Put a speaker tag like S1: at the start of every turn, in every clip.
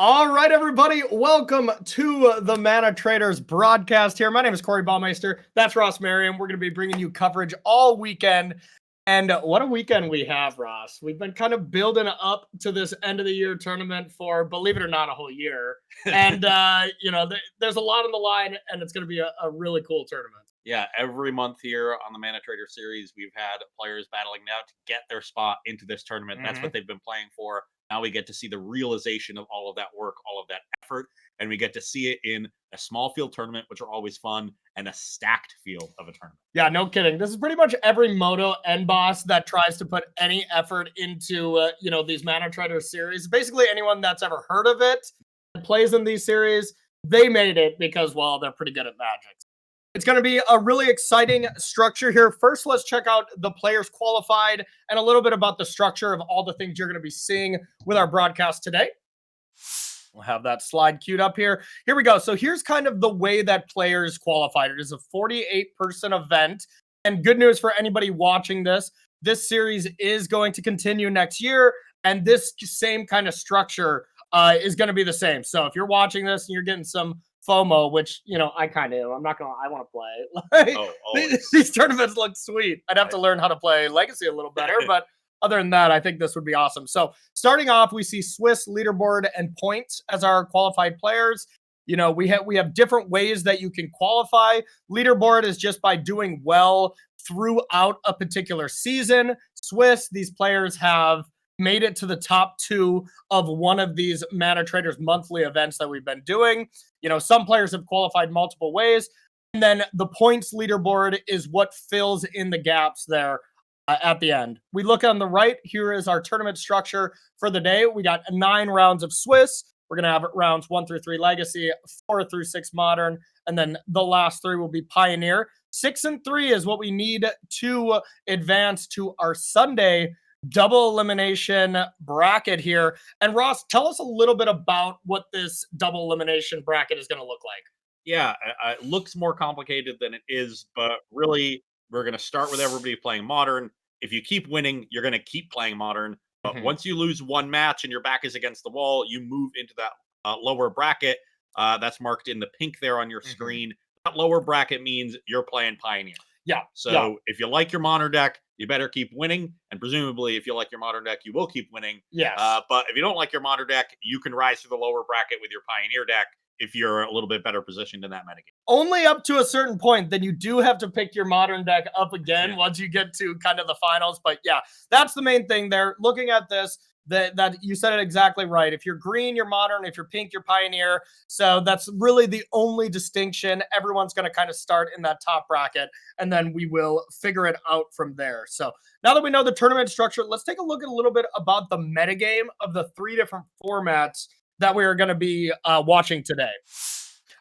S1: All right, everybody, welcome to the Mana Traders broadcast here. My name is Corey Baumeister. That's Ross Merriam. We're going to be bringing you coverage all weekend. And what a weekend we have, Ross. We've been kind of building up to this end of the year tournament for, believe it or not, a whole year. And, there's a lot on the line, and it's going to be a really cool tournament.
S2: Yeah, every month here on the Mana Trader series, we've had players battling now to get their spot into this tournament. That's what they've been playing for. Now we get to see the realization of all of that work, all of that effort, and we get to see it in a small field tournament, which are always fun, and a stacked field of a tournament.
S1: Yeah, no kidding. This is pretty much every Moto end boss that tries to put any effort into, these Mana Trader series. Basically, anyone that's ever heard of it and plays in these series, they made it because, well, they're pretty good at Magic. It's going to be a really exciting structure here. First, let's check out the players qualified and a little bit about the structure of all the things you're going to be seeing with our broadcast today. We'll have that slide queued up here. Here we go. So here's kind of the way that players qualified. It is a 48-person event. And good news for anybody watching this, this series is going to continue next year. And this same kind of structure is going to be the same. So if you're watching this and you're getting some FOMO, which, I kind of am. I want to play. These tournaments look sweet. I'd have to learn how to play Legacy a little better, but other than that, I think this would be awesome. So starting off, we see Swiss, leaderboard, and points as our qualified players. We have different ways that you can qualify. Leaderboard is just by doing well throughout a particular season. Swiss, these players have made it to the top 2 of one of these Mana Traders monthly events that we've been doing. Some players have qualified multiple ways. And then the points leaderboard is what fills in the gaps there at the end. We look on the right. Here is our tournament structure for the day. We got 9 rounds of Swiss. We're going to have rounds 1 through 3 Legacy, 4 through 6 Modern, and then the last 3 will be Pioneer. 6 and 3 is what we need to advance to our Sunday double elimination bracket here. And Ross, tell us a little bit about what this double elimination bracket is going to look like.
S2: Yeah, it looks more complicated than it is, but really, we're going to start with everybody playing Modern. If you keep winning, you're going to keep playing Modern. But once you lose one match and your back is against the wall, you move into that lower bracket. That's marked in the pink there on your screen. That lower bracket means you're playing Pioneer.
S1: Yeah.
S2: So if you like your Modern deck, you better keep winning. And presumably, if you like your Modern deck, you will keep winning.
S1: Yes.
S2: But if you don't like your Modern deck, you can rise to the lower bracket with your Pioneer deck if you're a little bit better positioned in that metagame.
S1: Only up to a certain point. Then you do have to pick your Modern deck up again once you get to kind of the finals. But yeah, that's the main thing there. Looking at this, that you said it exactly right. If you're green, you're Modern. If you're pink, you're Pioneer. So that's really the only distinction. Everyone's going to kind of start in that top bracket, and then we will figure it out from there. So now that we know the tournament structure, let's take a look at a little bit about the metagame of the 3 different formats that we are going to be watching today.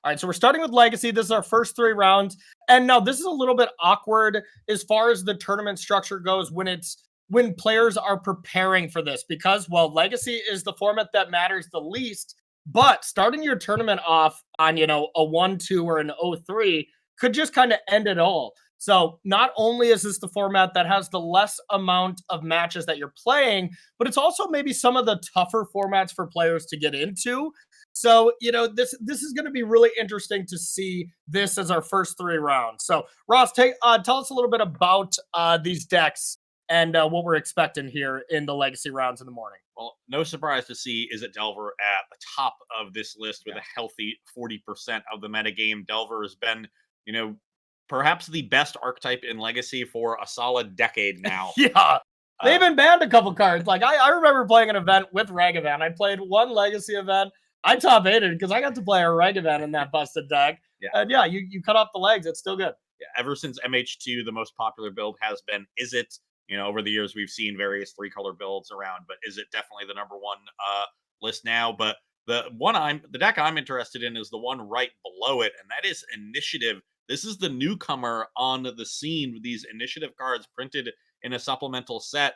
S1: All right, so we're starting with Legacy. This is our first 3 rounds. And now this is a little bit awkward as far as the tournament structure goes when players are preparing for this because, well, Legacy is the format that matters the least. But starting your tournament off on, a 1-2 or an 0-3 could just kind of end it all. So not only is this the format that has the less amount of matches that you're playing, but it's also maybe some of the tougher formats for players to get into. So, this is going to be really interesting to see this as our first 3 rounds. So Ross, tell us a little bit about these decks and what we're expecting here in the Legacy rounds in the morning.
S2: Well, no surprise to see is that Delver at the top of this list with a healthy 40% of the metagame. Delver has been, perhaps the best archetype in Legacy for a solid decade now.
S1: Yeah. They even banned a couple cards. Like, I remember playing an event with Ragavan. I played one Legacy event. I top 8'd because I got to play a Ragavan in that busted deck.
S2: Yeah.
S1: And yeah, you cut off the legs. It's still good.
S2: Yeah, ever since MH2, the most popular build has been Izzet. Over the years, we've seen various 3-color builds around, but Izzet definitely the number 1 list now. But the deck I'm interested in is the one right below it, and that is Initiative. This is the newcomer on the scene with these Initiative cards printed in a supplemental set.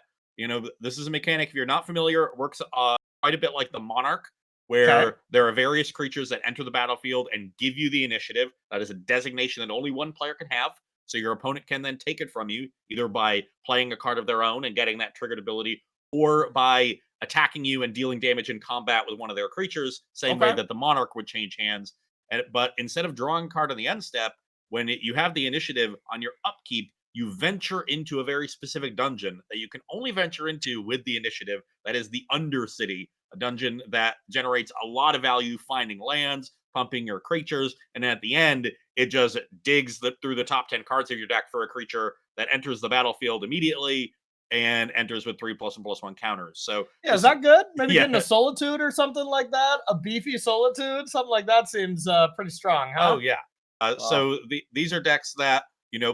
S2: This is a mechanic, if you're not familiar, it works quite a bit like the Monarch, where there are various creatures that enter the battlefield and give you the initiative. That is a designation that only one player can have. So your opponent can then take it from you, either by playing a card of their own and getting that triggered ability, or by attacking you and dealing damage in combat with one of their creatures, same way
S1: Okay.
S2: that the Monarch would change hands. But instead of drawing a card on the end step, when you have the initiative on your upkeep, you venture into a very specific dungeon that you can only venture into with the initiative. That is the Undercity, a dungeon that generates a lot of value finding lands, pumping your creatures, and at the end, it just digs through the top 10 cards of your deck for a creature that enters the battlefield immediately and enters with 3+1/+1 counters. So
S1: Yeah, is that good? Maybe
S2: yeah.
S1: getting a Solitude or something like that? A beefy Solitude? Something like that seems pretty strong, huh?
S2: Oh yeah.
S1: Wow.
S2: So these are decks that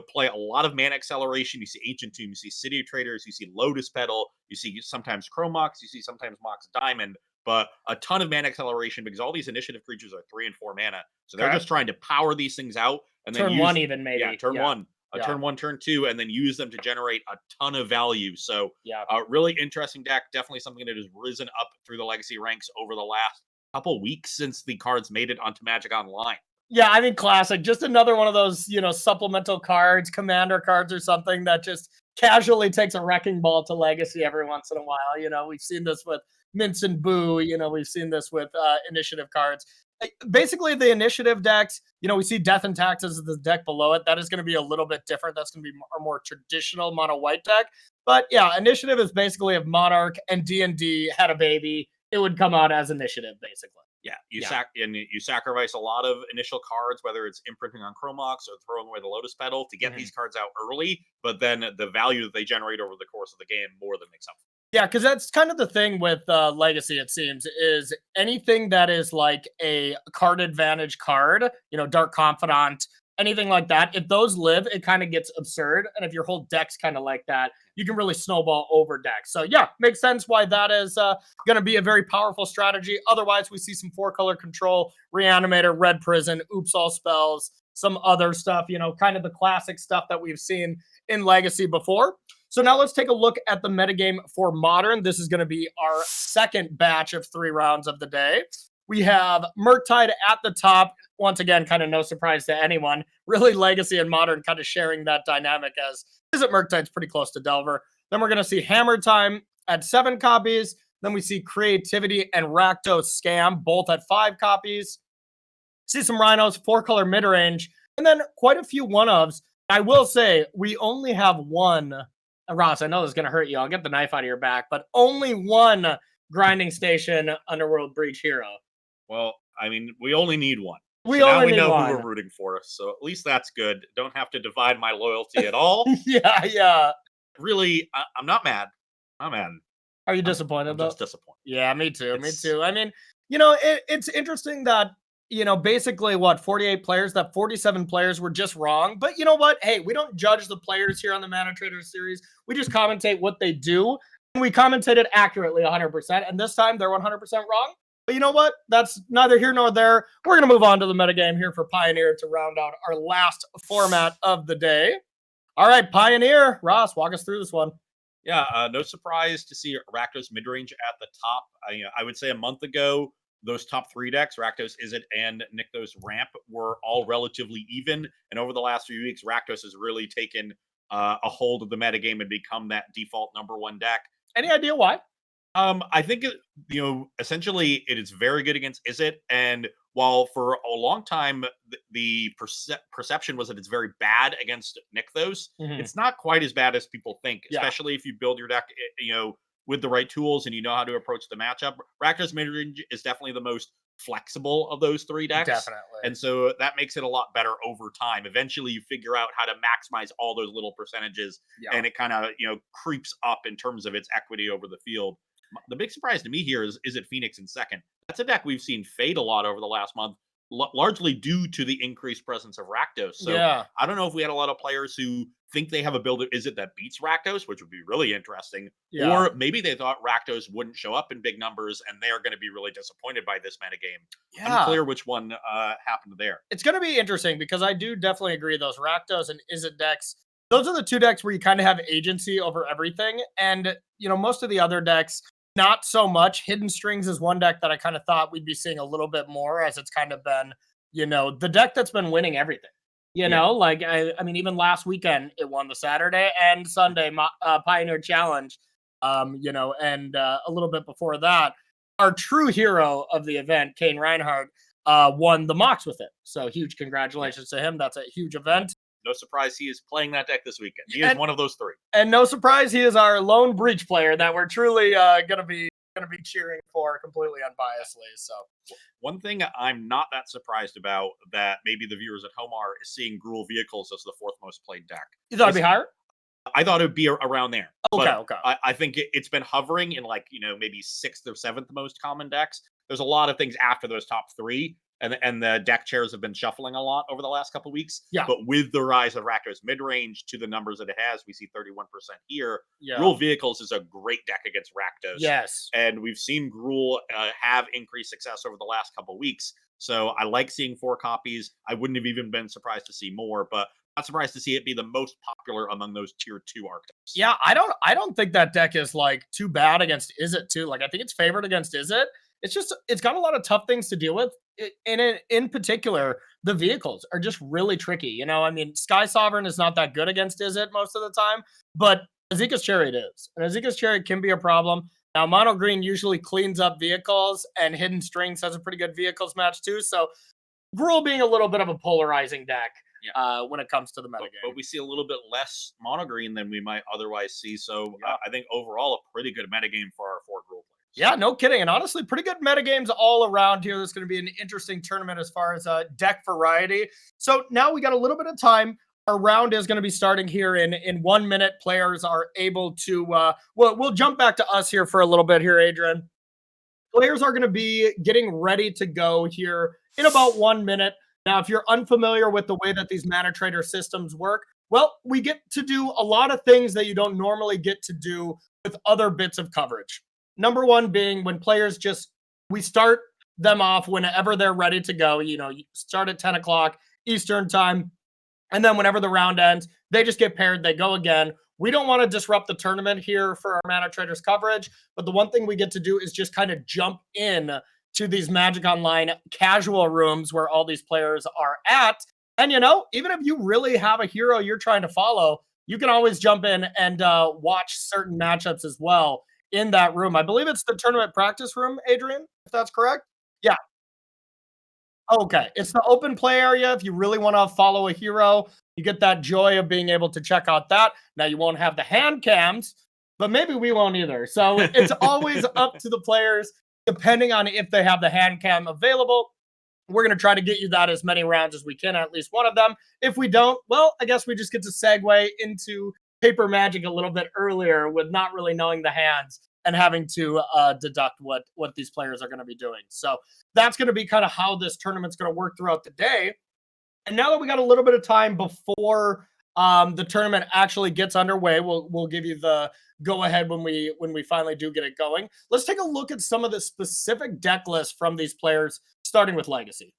S2: play a lot of mana acceleration. You see Ancient Tomb, you see City of Traders, you see Lotus Petal, you see sometimes Chromox, you see sometimes Mox Diamond, but a ton of mana acceleration because all these initiative creatures are 3 and 4 mana. So they're
S1: Okay.
S2: just trying to power these things out and then
S1: Turn
S2: use
S1: one even maybe.
S2: turn
S1: Yeah.
S2: one,
S1: Yeah.
S2: turn one, turn two, and then use them to generate a ton of value. So
S1: Yeah.
S2: really interesting deck. Definitely something that has risen up through the legacy ranks over the last couple weeks since the cards made it onto Magic Online.
S1: Yeah, I mean, classic. Just another one of those, supplemental cards, commander cards or something that just casually takes a wrecking ball to legacy every once in a while. We've seen this with Mince and Boo. We've seen this with initiative cards. Basically, the initiative decks, we see Death and Taxes as the deck below it. That is going to be a little bit different. That's going to be a more traditional mono white deck. But yeah, initiative is basically if Monarch and D&D had a baby, it would come out as initiative, basically.
S2: Yeah, you sacrifice a lot of initial cards, whether it's imprinting on Chromox or throwing away the Lotus Petal to get these cards out early, but then the value that they generate over the course of the game more than makes up for it.
S1: Yeah, because that's kind of the thing with Legacy, it seems, is anything that is like a card advantage card, Dark Confidant, anything like that, if those live, it kind of gets absurd. And if your whole deck's kind of like that, you can really snowball over decks. So yeah, makes sense why that is going to be a very powerful strategy. Otherwise, we see some 4-color control, Reanimator, Red Prison, Oops All Spells, some other stuff, kind of the classic stuff that we've seen in Legacy before. So now let's take a look at the metagame for Modern. This is going to be our second batch of 3 rounds of the day. We have Murktide at the top. Once again, kind of no surprise to anyone. Really, Legacy and Modern kind of sharing that dynamic as Visit Murktide's pretty close to Delver. Then we're going to see Hammer Time at 7 copies. Then we see Creativity and Rakdos Scam, both at 5 copies. See some Rhinos, 4-color mid-range, and then quite a few one-ofs. I will say, we only have one. Ross, I know this is going to hurt you. I'll get the knife out of your back, but only one Grinding Station Underworld Breach hero.
S2: Well, I mean, we only need one.
S1: Now
S2: we know who we're rooting for, so at least that's good. Don't have to divide my loyalty at all.
S1: Yeah.
S2: Really, I'm not mad. I'm mad.
S1: Are you disappointed, though?
S2: Just disappointed.
S1: Yeah, me too. Me too. I mean, it's interesting that, basically 48 players, that 47 players were just wrong. But you know what? Hey, we don't judge the players here on the Mana Trader series. We just commentate what they do. And we commentated accurately 100%. And this time they're 100% wrong. But you know what? That's neither here nor there. We're going to move on to the metagame here for Pioneer to round out our last format of the day. All right, Pioneer. Ross, walk us through this one.
S2: Yeah, no surprise to see Rakdos midrange at the top. I would say a month ago, those top 3 decks, Rakdos, Izzet, and Nykthos Ramp, were all relatively even. And over the last few weeks, Rakdos has really taken a hold of the metagame and become that default number 1 deck.
S1: Any idea why?
S2: I think essentially it is very good against Izzet, and while for a long time the perception was that it's very bad against Nykthos, it's not quite as bad as people think. Especially if you build your deck, with the right tools and you know how to approach the matchup. Rakdos midrange is definitely the most flexible of those 3 decks.
S1: Definitely.
S2: And so that makes it a lot better over time. Eventually you figure out how to maximize all those little percentages, and it kind of, creeps up in terms of its equity over the field. The big surprise to me here is it Phoenix in second? That's a deck we've seen fade a lot over the last month, largely due to the increased presence of Rakdos. So I don't know if we had a lot of players who think they have a build that beats Rakdos, which would be really interesting. Or maybe they thought Rakdos wouldn't show up in big numbers and they're going to be really disappointed by this metagame. Unclear which one happened there.
S1: It's going to be interesting because I do definitely agree those Rakdos and Izzet decks, those are the 2 decks where you kind of have agency over everything. And, most of the other decks, not so much. Hidden Strings is one deck that I kind of thought we'd be seeing a little bit more, as it's kind of been, the deck that's been winning everything. Like, I mean, even last weekend, it won the Saturday and Sunday Pioneer Challenge. And a little bit before that, our true hero of the event, Kane Reinhardt, won the Mox with it. So huge congratulations to him. That's a huge event.
S2: No surprise he is playing that deck this weekend. He is one of those three.
S1: And no surprise, he is our lone breach player that we're truly gonna be cheering for completely unbiasedly. So
S2: one thing I'm not that surprised about that maybe the viewers at home are is seeing Gruul Vehicles as the fourth most played deck.
S1: You thought it'd be higher?
S2: I thought it would be around there.
S1: Okay,
S2: but
S1: okay.
S2: I think it's been hovering in maybe sixth or seventh most common decks. There's a lot of things after those top three, and the deck chairs have been shuffling a lot over the last couple of weeks.
S1: Yeah.
S2: But with the rise of Rakdos mid-range to the numbers that it has, we see 31% here.
S1: Yeah.
S2: Gruul Vehicles is a great deck against Rakdos.
S1: Yes.
S2: And we've seen Gruul have increased success over the last couple of weeks. So I like seeing 4 copies. I wouldn't have even been surprised to see more, but not surprised to see it be the most popular among those tier 2 archetypes.
S1: Yeah, I don't think that deck is too bad against Izzet too. I think it's favored against Izzet. It's got a lot of tough things to deal with. In particular, the vehicles are just really tricky. Sky Sovereign is not that good against Izzet most of the time, but Azika's Chariot is. And Azika's Chariot can be a problem. Now, Mono Green usually cleans up vehicles, and Hidden Strings has a pretty good vehicles match too. So Gruul being a little bit of a polarizing deck when it comes to the metagame.
S2: But we see a little bit less Mono Green than we might otherwise see. So I think overall a pretty good metagame for our 4 Gruul players.
S1: Yeah, no kidding. And honestly, pretty good metagames all around here. There's going to be an interesting tournament as far as deck variety. So now we got a little bit of time. Our round is going to be starting here in 1 minute. Players are able to, we'll jump back to us here for a little bit here, Adrian. Players are going to be getting ready to go here in about 1 minute. Now, if you're unfamiliar with the way that these Mana Trader systems work, well, we get to do a lot of things that you don't normally get to do with other bits of coverage. Number one being when players we start them off whenever they're ready to go. You start at 10 o'clock Eastern time. And then whenever the round ends, they just get paired. They go again. We don't want to disrupt the tournament here for our Mana Traders coverage. But the one thing we get to do is just kind of jump in to these Magic Online casual rooms where all these players are at. And, even if you really have a hero you're trying to follow, you can always jump in and watch certain matchups as well in that room. I believe it's the tournament practice room, Adrian, if that's correct. Yeah. Okay. It's the open play area. If you really want to follow a hero, you get that joy of being able to check out that. Now, you won't have the hand cams, but maybe we won't either. So it's always up to the players, depending on if they have the hand cam available. We're going to try to get you that as many rounds as we can, at least one of them. If we don't, well, I guess we just get to segue into paper magic a little bit earlier with not really knowing the hands and having to deduct what these players are going to be doing. So that's going to be kind of how this tournament's going to work throughout the day. And now that we got a little bit of time before the tournament actually gets underway, we'll give you the go ahead when we finally do get it going. Let's take a look at some of the specific deck lists from these players, starting with Legacy.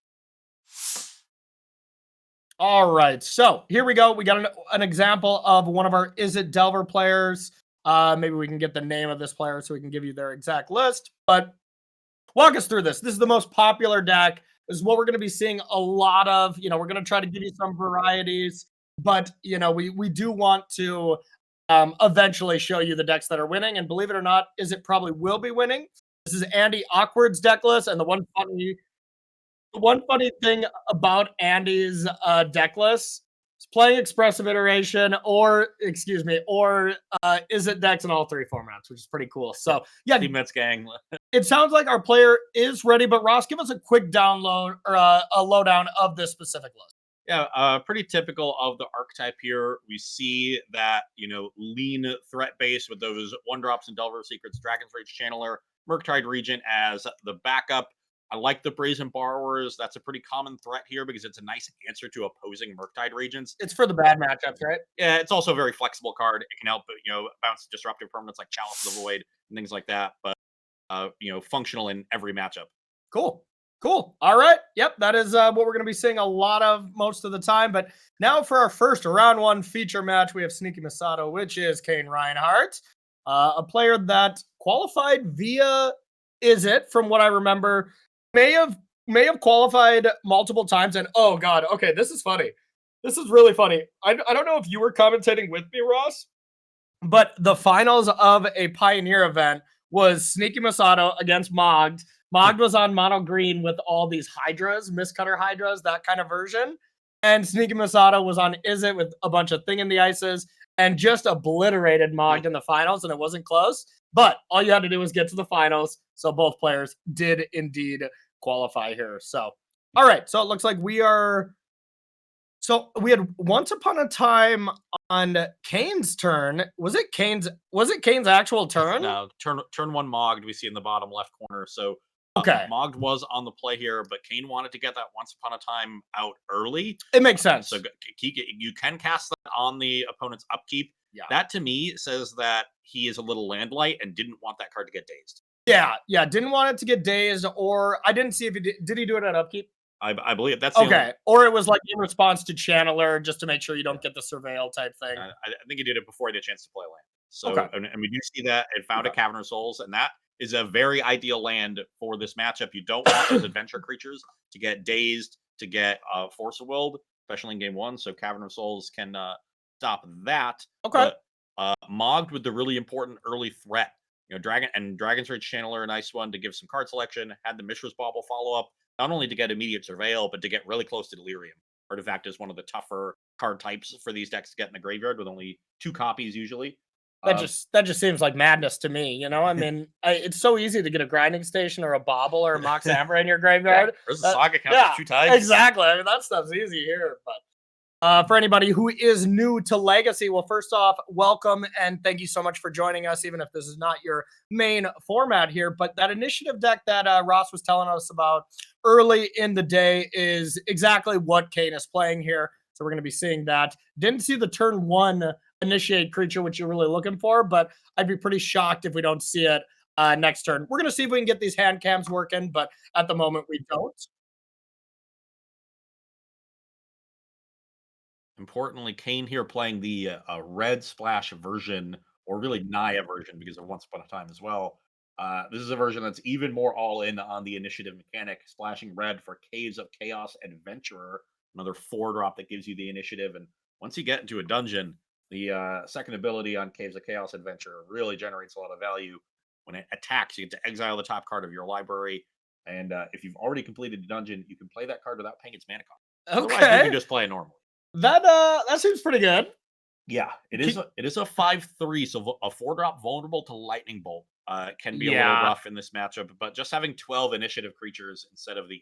S1: All right, so here we go. We got an example of one of our Izzet Delver players. Maybe we can get the name of this player so we can give you their exact list. But walk us through this. This is the most popular deck. This is what we're going to be seeing a lot of. We're going to try to give you some varieties. But, we do want to eventually show you the decks that are winning. And believe it or not, Izzet probably will be winning. This is Andy Awkward's deck list. And the one funny thing about Andy's deck list is playing Expressive Iteration or Izzet decks in all 3 formats, which is pretty cool. So, yeah.
S2: Team Mets gang.
S1: It sounds like our player is ready, but Ross, give us a quick download or a lowdown of this specific list.
S2: Yeah, pretty typical of the archetype here. We see that, lean threat base with those 1-drops and Delver Secrets, Dragon's Rage Channeler, Murktide Regent as the backup. I like the Brazen Borrowers. That's a pretty common threat here because it's a nice answer to opposing Murktide Regents.
S1: It's for the bad matchups, right?
S2: Yeah, it's also a very flexible card. It can help, bounce disruptive permanents like Chalice of the Void and things like that. But, functional in every matchup.
S1: Cool. All right. Yep, that is what we're going to be seeing a lot of most of the time. But now for our first round 1 feature match, we have Sneaky Masato, which is Kane Reinhardt, a player that qualified via Izzet, from what I remember, may have qualified multiple times. And oh god, okay, this is funny. This is really funny. I don't know if you were commentating with me, Ross, But the finals of a Pioneer event was Sneaky Masato against Mogd. Mogd was on mono green with all these Hydras, Mistcutter Hydras, that kind of version. And Sneaky Masato was on Izzet with a bunch of Thing in the Ices and just obliterated Mogd in the finals, and it wasn't close. But all you had to do was get to the finals. So both players did indeed qualify here. So, all right. So it looks like we are. So we had Once Upon a Time on Kane's turn. Was it Kane's actual turn?
S2: Now, turn one Mogd we see in the bottom left corner. So
S1: Okay.
S2: Mogd was on the play here, but Kane wanted to get that Once Upon a Time out early.
S1: It makes sense.
S2: So you can cast that on the opponent's upkeep.
S1: Yeah.
S2: That to me says that he is a little landlight and didn't want that card to get dazed.
S1: Yeah. Didn't want it to get dazed, or I didn't see if he did he do it at upkeep?
S2: I believe that's
S1: okay. Or it was like in response to Channeler, just to make sure you don't get the surveil type thing.
S2: I think he did it before he had a chance to play land. So,
S1: Okay.
S2: and we do see that it found a Cavern of Souls, and that is a very ideal land for this matchup. You don't want those adventure creatures to get dazed, to get Force of Willed, especially in game one. So Cavern of Souls can stop that.
S1: Okay.
S2: But Mogged with the really important early threat. Dragon's Rage Channeler, a nice one to give some card selection. Had the Mishra's Bauble follow up, not only to get immediate surveil, but to get really close to Delirium. Artifact is one of the tougher card types for these decks to get in the graveyard with only 2 copies usually.
S1: That just seems like madness to me. I mean, it's so easy to get a Grinding Station or a Bauble or a Mox Amber in your graveyard.
S2: There's a Saga counts 2 times.
S1: Exactly. I mean, that stuff's easy here. But for anybody who is new to Legacy, well, first off, welcome and thank you so much for joining us, even if this is not your main format here. But that initiative deck that Ross was telling us about early in the day is exactly what Kane is playing here. So we're going to be seeing that. Didn't see the turn 1 initiate creature, which you're really looking for, but I'd be pretty shocked if we don't see it next turn. We're going to see if we can get these hand cams working, but at the moment we don't.
S2: Importantly, Kane here playing the red splash version, or really Naya version because of Once Upon a Time as well. This is a version that's even more all in on the initiative mechanic, splashing red for Caves of Chaos Adventurer, another 4-drop that gives you the initiative. And once you get into a dungeon, the second ability on Caves of Chaos Adventurer really generates a lot of value. When it attacks, you get to exile the top card of your library. And if you've already completed the dungeon, you can play that card without paying its mana cost.
S1: Okay.
S2: Otherwise, you can just play it normally.
S1: That seems pretty good.
S2: Yeah, it is a 5/3, so a 4-drop vulnerable to Lightning Bolt can be a little rough in this matchup, but just having 12 initiative creatures instead of the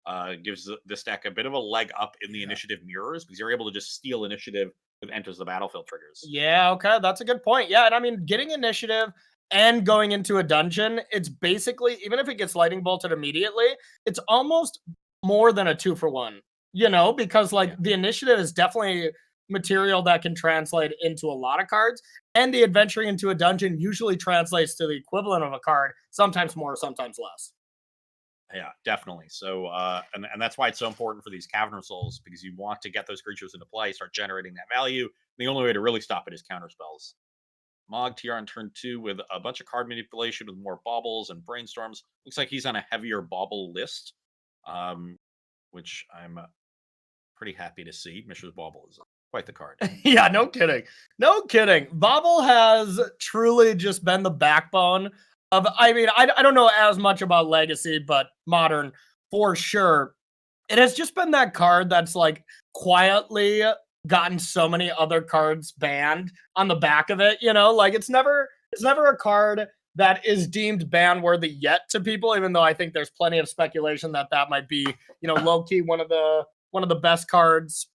S2: 8 gives this deck a bit of a leg up in the initiative mirrors because you're able to just steal initiative with enters the battlefield triggers.
S1: Yeah, okay, that's a good point. Yeah, and I mean, getting initiative and going into a dungeon, it's basically, even if it gets lightning bolted immediately, it's almost more than a 2-for-1, because the initiative is definitely material that can translate into a lot of cards, and the adventuring into a dungeon usually translates to the equivalent of a card, sometimes more, sometimes less.
S2: Yeah, definitely. So, and that's why it's so important for these Cavern of Souls, because you want to get those creatures into play, start generating that value. The only way to really stop it is counter spells. Mogged here on turn 2 with a bunch of card manipulation with more baubles and brainstorms. Looks like he's on a heavier bauble list, which I'm pretty happy to see. Mishra's Bauble is quite the card.
S1: Yeah, no kidding. No kidding. Bauble has truly just been the backbone of, I mean, I don't know as much about Legacy, but Modern for sure. It has just been that card that's like quietly gotten so many other cards banned on the back of it, like it's never a card that is deemed ban worthy yet to people, even though I think there's plenty of speculation that might be, low key one of the best cards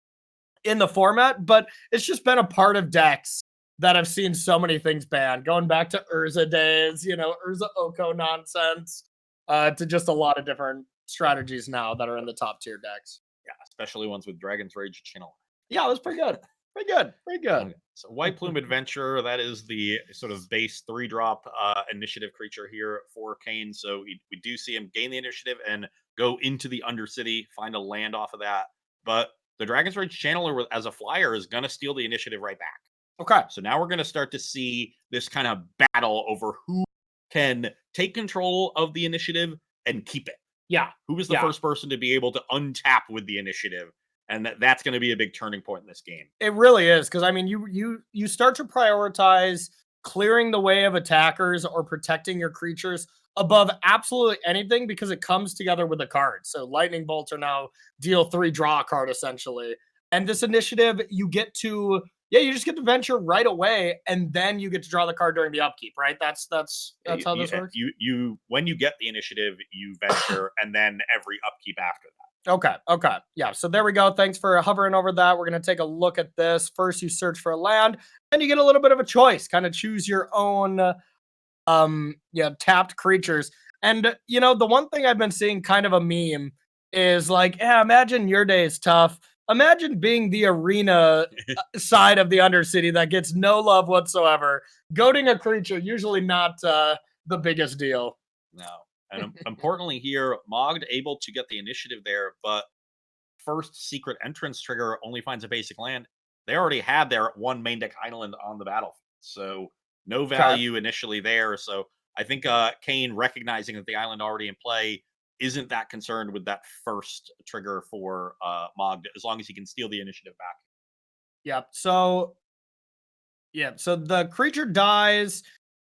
S1: in the format, but it's just been a part of decks that I've seen so many things banned, going back to Urza days, Urza Oko nonsense, to just a lot of different strategies now that are in the top tier decks.
S2: Yeah, especially ones with Dragon's Rage Channel.
S1: Yeah, that's pretty good. Pretty good.
S2: Okay. So White Plume Adventure, that is the sort of base 3-drop initiative creature here for Kane. So we do see him gain the initiative and go into the Undercity, find a land off of that. But the Dragon's Rage Channeler as a flyer is going to steal the initiative right back.
S1: Okay.
S2: So now we're going to start to see this kind of battle over who can take control of the initiative and keep it.
S1: Yeah.
S2: Who is the first person to be able to untap with the initiative and that's going to be a big turning point in this game.
S1: It really is, because I mean, you start to prioritize clearing the way of attackers or protecting your creatures above absolutely anything because it comes together with a card. So lightning bolts are now deal 3, draw a card essentially. And this initiative, you get to you just get to venture right away, and then you get to draw the card during the upkeep, right? That's how this works.
S2: You when you get the initiative, you venture, and then every upkeep after that.
S1: Okay. Yeah, so there we go. Thanks for hovering over that. We're going to take a look at this. First, you search for a land, and you get a little bit of a choice. Kind of choose your own tapped creatures. And the one thing I've been seeing kind of a meme is like, yeah, imagine your day is tough. Imagine being the arena side of the Undercity that gets no love whatsoever. Goading a creature, usually not the biggest deal.
S2: No. And importantly here, Mogg able to get the initiative there, but first secret entrance trigger only finds a basic land. They already had their one main deck island on the battlefield, so no value initially there. So I think Kane, recognizing that the island already in play, isn't that concerned with that first trigger for Mogg, as long as he can steal the initiative back.
S1: Yep. So the creature dies.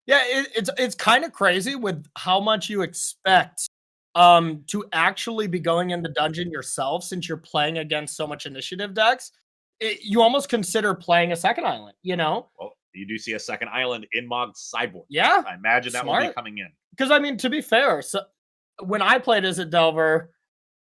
S1: Yeah, it's kind of crazy with how much you expect to actually be going in the dungeon yourself, since you're playing against so much initiative decks. You almost consider playing a second island,
S2: Well, you do see a second island in Mogg's sideboard.
S1: Yeah,
S2: I imagine that will be coming in.
S1: Because I mean, to be fair, so when I played as a Delver,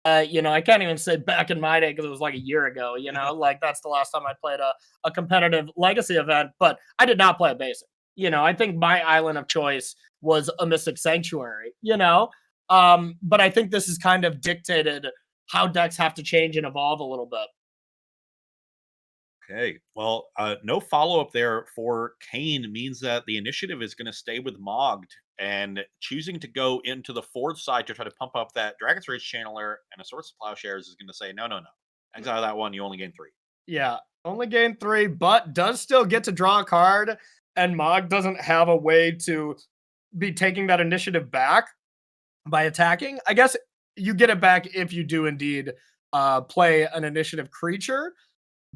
S1: I can't even say back in my day because it was like a year ago, like that's the last time I played a competitive legacy event, but I did not play a basic. I think my island of choice was a Mystic Sanctuary, but I think this has kind of dictated how decks have to change and evolve a little bit.
S2: Okay, well, no follow-up there for Kane means that the initiative is going to stay with Mogged, and choosing to go into the forward side to try to pump up that Dragon's Rage Channeler and a Swords to Plowshares is going to say, no. Exile that one, you only gain 3.
S1: Yeah, only gain 3, but does still get to draw a card, and Mogg doesn't have a way to be taking that initiative back by attacking. I guess you get it back if you do indeed play an initiative creature,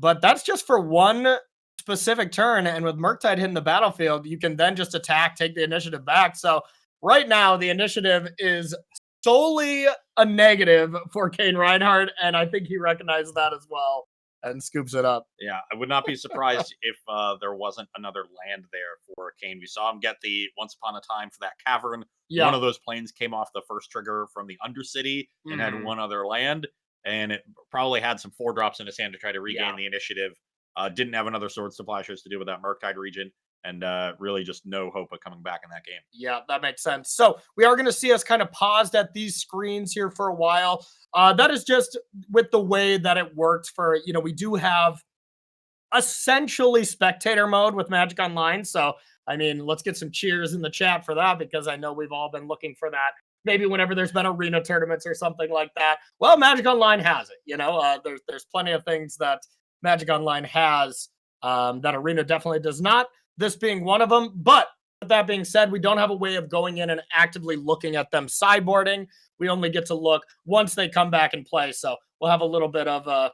S1: but that's just for one specific turn. And with Murktide hitting the battlefield, you can then just attack, take the initiative back. So right now, the initiative is solely a negative for Kane Reinhardt, and I think he recognizes that as well and scoops it up.
S2: Yeah, I would not be surprised if there wasn't another land there for Kane. We saw him get the Once Upon a Time for that cavern. Yeah. One of those planes came off the first trigger from the Undercity and had one other land, and it probably had some 4-drops in his hand to try to regain the initiative. Didn't have another Swords to Plowshares to do with that Murktide region, and really just no hope of coming back in that game.
S1: Yeah, that makes sense. So we are going to see us kind of paused at these screens here for a while. That is just with the way that it works for, we do have essentially spectator mode with Magic Online. So, I mean, let's get some cheers in the chat for that, because I know we've all been looking for that. Maybe whenever there's been arena tournaments or something like that. Well, Magic Online has it. There's plenty of things that Magic Online has that Arena definitely does not. This being one of them. But with that being said, we don't have a way of going in and actively looking at them sideboarding. We only get to look once they come back and play. So we'll have a little bit of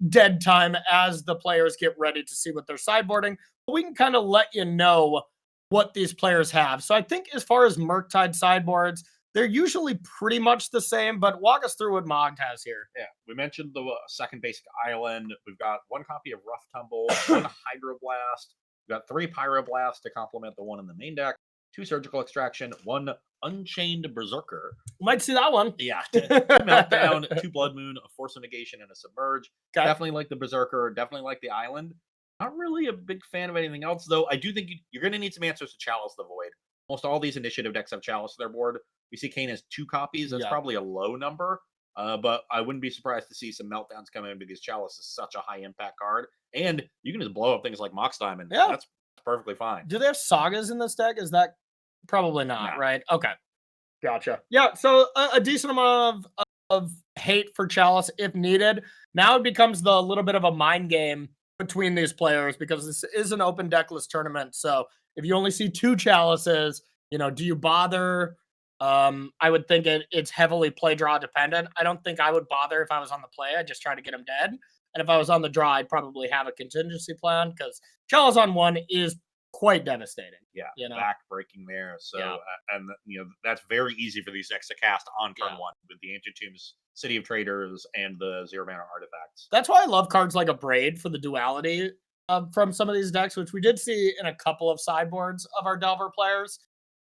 S1: dead time as the players get ready to see what they're sideboarding. But we can kind of let you know what these players have. So I think as far as Murktide sideboards, they're usually pretty much the same, but walk us through what Mogg has here.
S2: Yeah, we mentioned the second basic island. We've got one copy of Rough Tumble, one Hydroblast. We've got 3 Pyroblast to complement the one in the main deck, 2 Surgical Extraction, 1 Unchained Berserker.
S1: Might see that one.
S2: Yeah, 2 Meltdown, 2 Blood Moon, a Force of Negation, and a Submerge. Okay. Definitely like the Berserker, definitely like the island. Not really a big fan of anything else, though. I do think you're going to need some answers to Chalice the Void. Almost all these initiative decks have Chalice on their board. We see Kane has 2 copies. That's probably a low number, but I wouldn't be surprised to see some Meltdowns come in because Chalice is such a high impact card, and you can just blow up things like Mox Diamond. Yeah, that's perfectly fine.
S1: Do they have Sagas in this deck? Is that probably not, right? Okay, gotcha. Yeah, so a decent amount of hate for Chalice if needed. Now it becomes the little bit of a mind game between these players because this is an open deckless tournament. So if you only see 2 Chalices, do you bother? I would think it's heavily play draw dependent. I don't think I would bother if I was on the play. I just try to get him dead. And if I was on the draw, I'd probably have a contingency plan because Chalice on 1 is quite devastating.
S2: Yeah,
S1: you know?
S2: back breaking there. So,
S1: Yeah.
S2: and that's very easy for these decks to cast on turn
S1: Yeah.
S2: 1 with the Ancient Tombs, City of Traders, and the 0 mana artifacts.
S1: That's why I love cards like Abrade for the duality from some of these decks, which we did see in a couple of sideboards of our Delver players.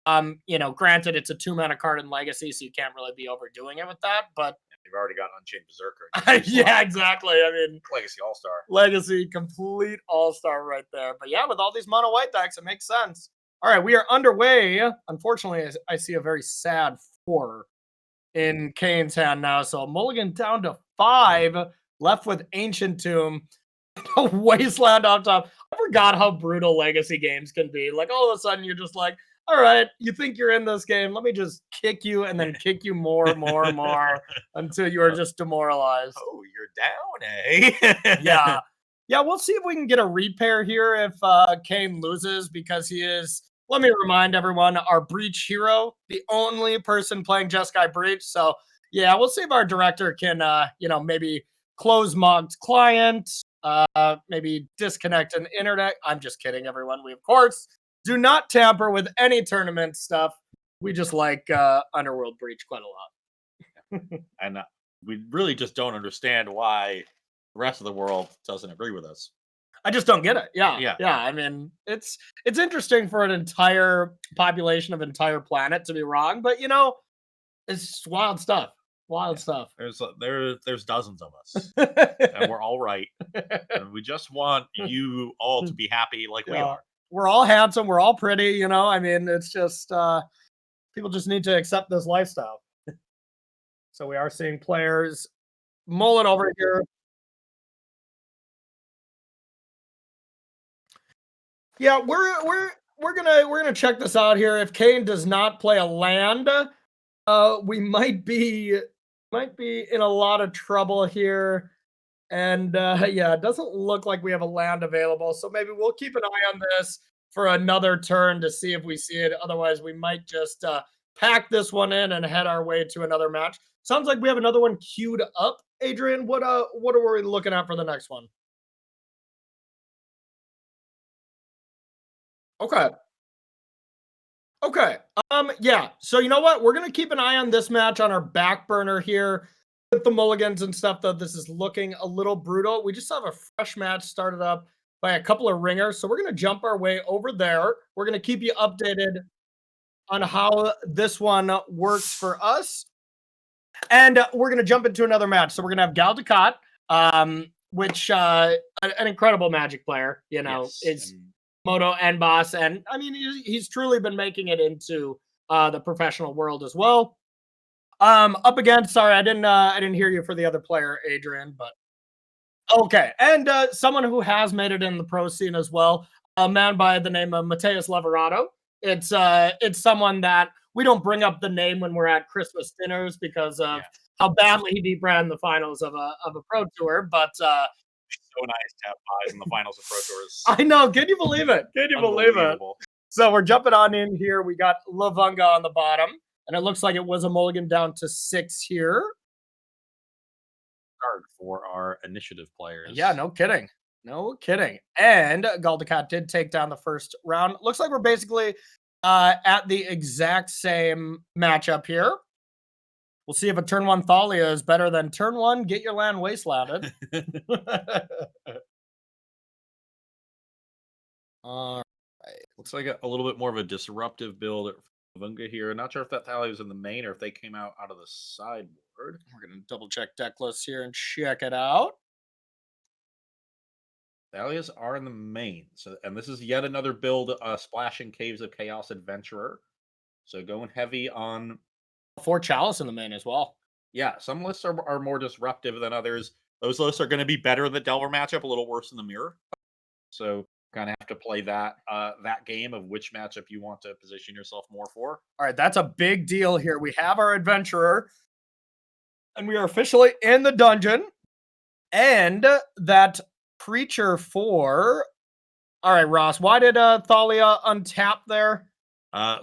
S1: Granted, it's a 2 mana card in Legacy, so you can't really be overdoing it with that. But
S2: You've already got Unchained Berserker.
S1: yeah, exactly. I mean,
S2: Legacy All Star.
S1: Legacy, complete all-star right there. But yeah, with all these mono white decks, it makes sense. All right, we are underway. Unfortunately, I see a very sad 4 in Kane's hand now. So Mulligan down to 5, left with Ancient Tomb. A wasteland on top. I forgot how brutal Legacy games can be. Like, all of a sudden, you're just like, all right, you think you're in this game. Let me just kick you and then kick you more until you are just demoralized.
S2: Oh, you're down, eh?
S1: Yeah. Yeah, we'll see if we can get a repair here if Kane loses, because he is, let me remind everyone, our Breach hero, the only person playing Jeskai Breach. So, yeah, we'll see if our director can, maybe close Mog's client, maybe disconnect an internet. I'm just kidding, everyone. We, of course, do not tamper with any tournament stuff. We just like Underworld Breach quite a lot.
S2: And we really just don't understand why the rest of the world doesn't agree with us.
S1: I just don't get it. Yeah.
S2: Yeah.
S1: I mean, it's interesting for an entire population of entire planet to be wrong, but it's just wild stuff. Wild stuff.
S2: There's dozens of us, and we're all right. And we just want you all to be happy like we are.
S1: We're all handsome. We're all pretty. I mean, it's just people just need to accept this lifestyle. So we are seeing players mulling over here. Yeah, we're gonna check this out here. If Kane does not play a land, we might be in a lot of trouble here. And yeah, it doesn't look like we have a land available. So maybe we'll keep an eye on this for another turn to see if we see it. Otherwise, we might just pack this one in and head our way to another match. Sounds like we have another one queued up. Adrian, what are we looking at for the next one? Okay. Okay. Yeah. So you know what? We're gonna keep an eye on this match on our back burner here with the mulligans and stuff, though this is looking a little brutal. We just have a fresh match started up by a couple of ringers. So we're gonna jump our way over there. We're gonna keep you updated on how this one works for us. And we're gonna jump into another match. So we're gonna have Gal Ducat, which an incredible Magic player,
S2: Yes.
S1: is Moto and Boss, and I mean he's truly been making it into the professional world as well. Up against, sorry, I didn't hear you for the other player, Adrian, but okay, and someone who has made it in the pro scene as well, a man by the name of Mateus Leverato. It's someone that we don't bring up the name when we're at Christmas dinners because of how badly he beat Brad in the finals of a pro tour, but
S2: so nice to have pies in the finals of Pro Tours.
S1: I know. Can you believe it? Can you believe it? So we're jumping on in here. We got Lavunga on the bottom, and it looks like it was a mulligan down to 6 here.
S2: Card for our initiative players.
S1: Yeah, no kidding. No kidding. And Galdacat did take down the first round. Looks like we're basically at the exact same matchup here. We'll see if a turn 1 Thalia is better than turn 1 Get Your Land Wastelanded. All right.
S2: Looks like a little bit more of a disruptive build at Vunga here. Not sure if that Thalia was in the main or if they came out of the sideboard.
S1: We're going to double check deck lists here and check it out.
S2: Thalias are in the main. And this is yet another build, Splashing Caves of Chaos Adventurer. So going heavy on
S1: 4 Chalice in the main as well.
S2: Yeah, some lists are more disruptive than others. Those lists are going to be better in the Delver matchup, a little worse in the mirror. So kind of have to play that game of which matchup you want to position yourself more for.
S1: All right, that's a big deal here. We have our adventurer, and we are officially in the dungeon. And that creature for... All right, Ross, why did Thalia untap there?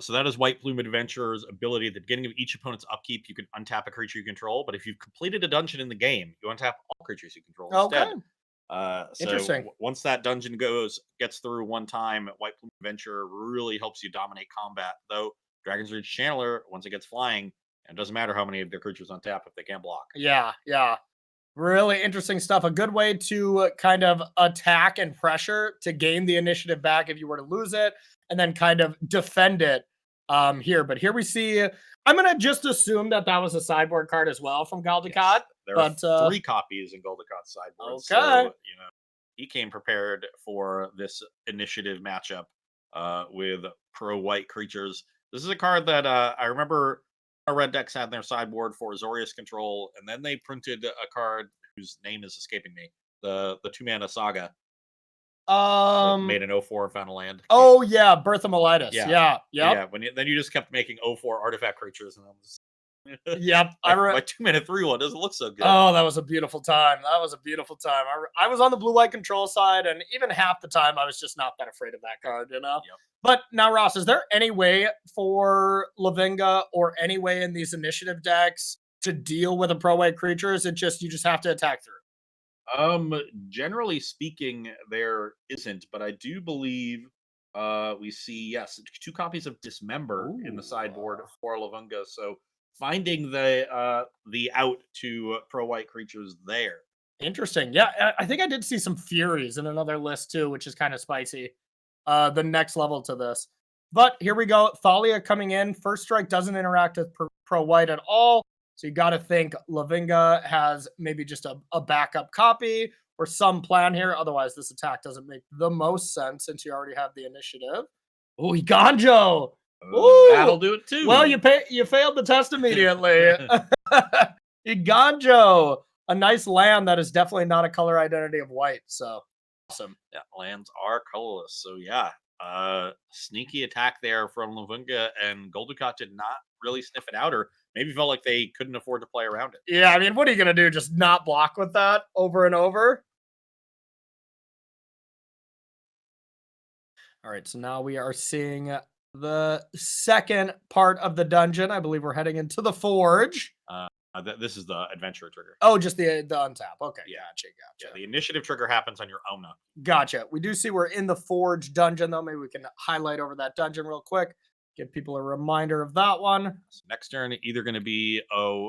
S2: So that is White Plume Adventurer's ability. At the beginning of each opponent's upkeep, you can untap a creature you control. But if you've completed a dungeon in the game, you untap all creatures you control instead.
S1: Interesting.
S2: Once that dungeon gets through one time, White Plume Adventure really helps you dominate combat. Though Dragon's Reach Channeler, once it gets flying, and it doesn't matter how many of their creatures on tap if they can't block.
S1: Yeah, yeah. Really interesting stuff. A good way to kind of attack and pressure to gain the initiative back if you were to lose it, and then kind of defend it here. But here we see, I'm going to just assume that that was a sideboard card as well from Galdecott.
S2: Yes, there
S1: But
S2: are 3 copies in Goldecott's sideboard. So,
S1: okay.
S2: he came prepared for this initiative matchup with pro white creatures. This is a card that I remember our red decks had in their sideboard for Azorius control, and then they printed a card whose name is escaping me. The 2-mana Saga made an 0/4 and found a land.
S1: Oh yeah, Bertha Melitis. Yeah.
S2: Yeah. Then you just kept making 0/4 artifact creatures, and I was
S1: Yep.
S2: my 2-mana 3/1 doesn't look so good.
S1: Oh, that was a beautiful time. That was a beautiful time. I was on the blue white control side, and even half the time I was just not that afraid of that card, you know?
S2: Yep.
S1: But now, Ross, is there any way for Lavinga or any way in these initiative decks to deal with a pro white creature? Is it just you just have to attack through?
S2: Generally speaking, there isn't, but I do believe we see 2 copies of Dismember in the sideboard for Lavunga. So finding the out to pro white creatures there.
S1: Interesting. Yeah, I think I did see some Furies in another list too, which is kind of spicy. The next level to this. But here we go. Thalia coming in. First strike doesn't interact with pro white at all. So you got to think Lavinga has maybe just a backup copy or some plan here. Otherwise, this attack doesn't make the most sense since you already have the initiative. Oh, Ganjo.
S2: That'll do it too.
S1: Well, you failed the test immediately. Ganjo, a nice land that is definitely not a color identity of white. So awesome.
S2: Yeah, lands are colorless. So yeah, sneaky attack there from Lavunga, and Goldecott did not really sniff it out, or maybe felt like they couldn't afford to play around it.
S1: Yeah, I mean, what are you gonna do? Just not block with that over and over? All right, so now we are seeing the second part of the dungeon. I believe we're heading into the Forge.
S2: This is the adventure trigger.
S1: Oh, just the untap. Okay,
S2: Yeah.
S1: gotcha.
S2: Yeah, the initiative trigger happens on your own.
S1: Gotcha. We do see we're in the Forge dungeon, though. Maybe we can highlight over that dungeon real quick. Give people a reminder of that one.
S2: So next turn, either going to be,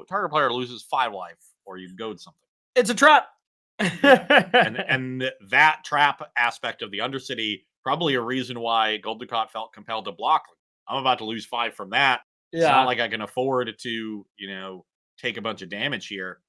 S2: target player loses 5 life, or you goad something.
S1: It's a trap.
S2: and that trap aspect of the Undercity, probably a reason why Goldecott felt compelled to block. I'm about to lose 5 from that. It's not like I can afford to, take a bunch of damage here.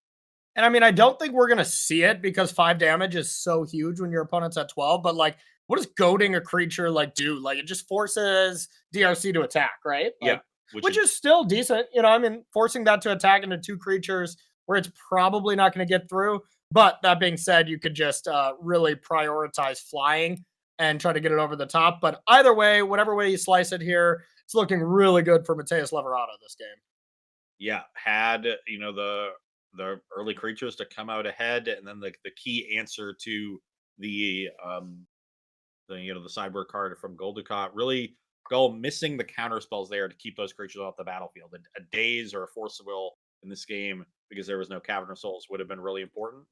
S1: And I mean, I don't think we're going to see it because 5 damage is so huge when your opponent's at 12. But like, what does goading a creature do? Like, it just forces DRC to attack, right? Like, which is still decent. I mean, forcing that to attack into 2 creatures where it's probably not going to get through. But that being said, you could just really prioritize flying and try to get it over the top. But either way, whatever way you slice it here, it's looking really good for Mateus Leverato this game.
S2: Yeah, had the early creatures to come out ahead, and then the key answer to the sideboard card from Goldecott, really missing the counter spells there to keep those creatures off the battlefield. A daze or a force of will in this game, because there was no Cavern of Souls, would have been really important.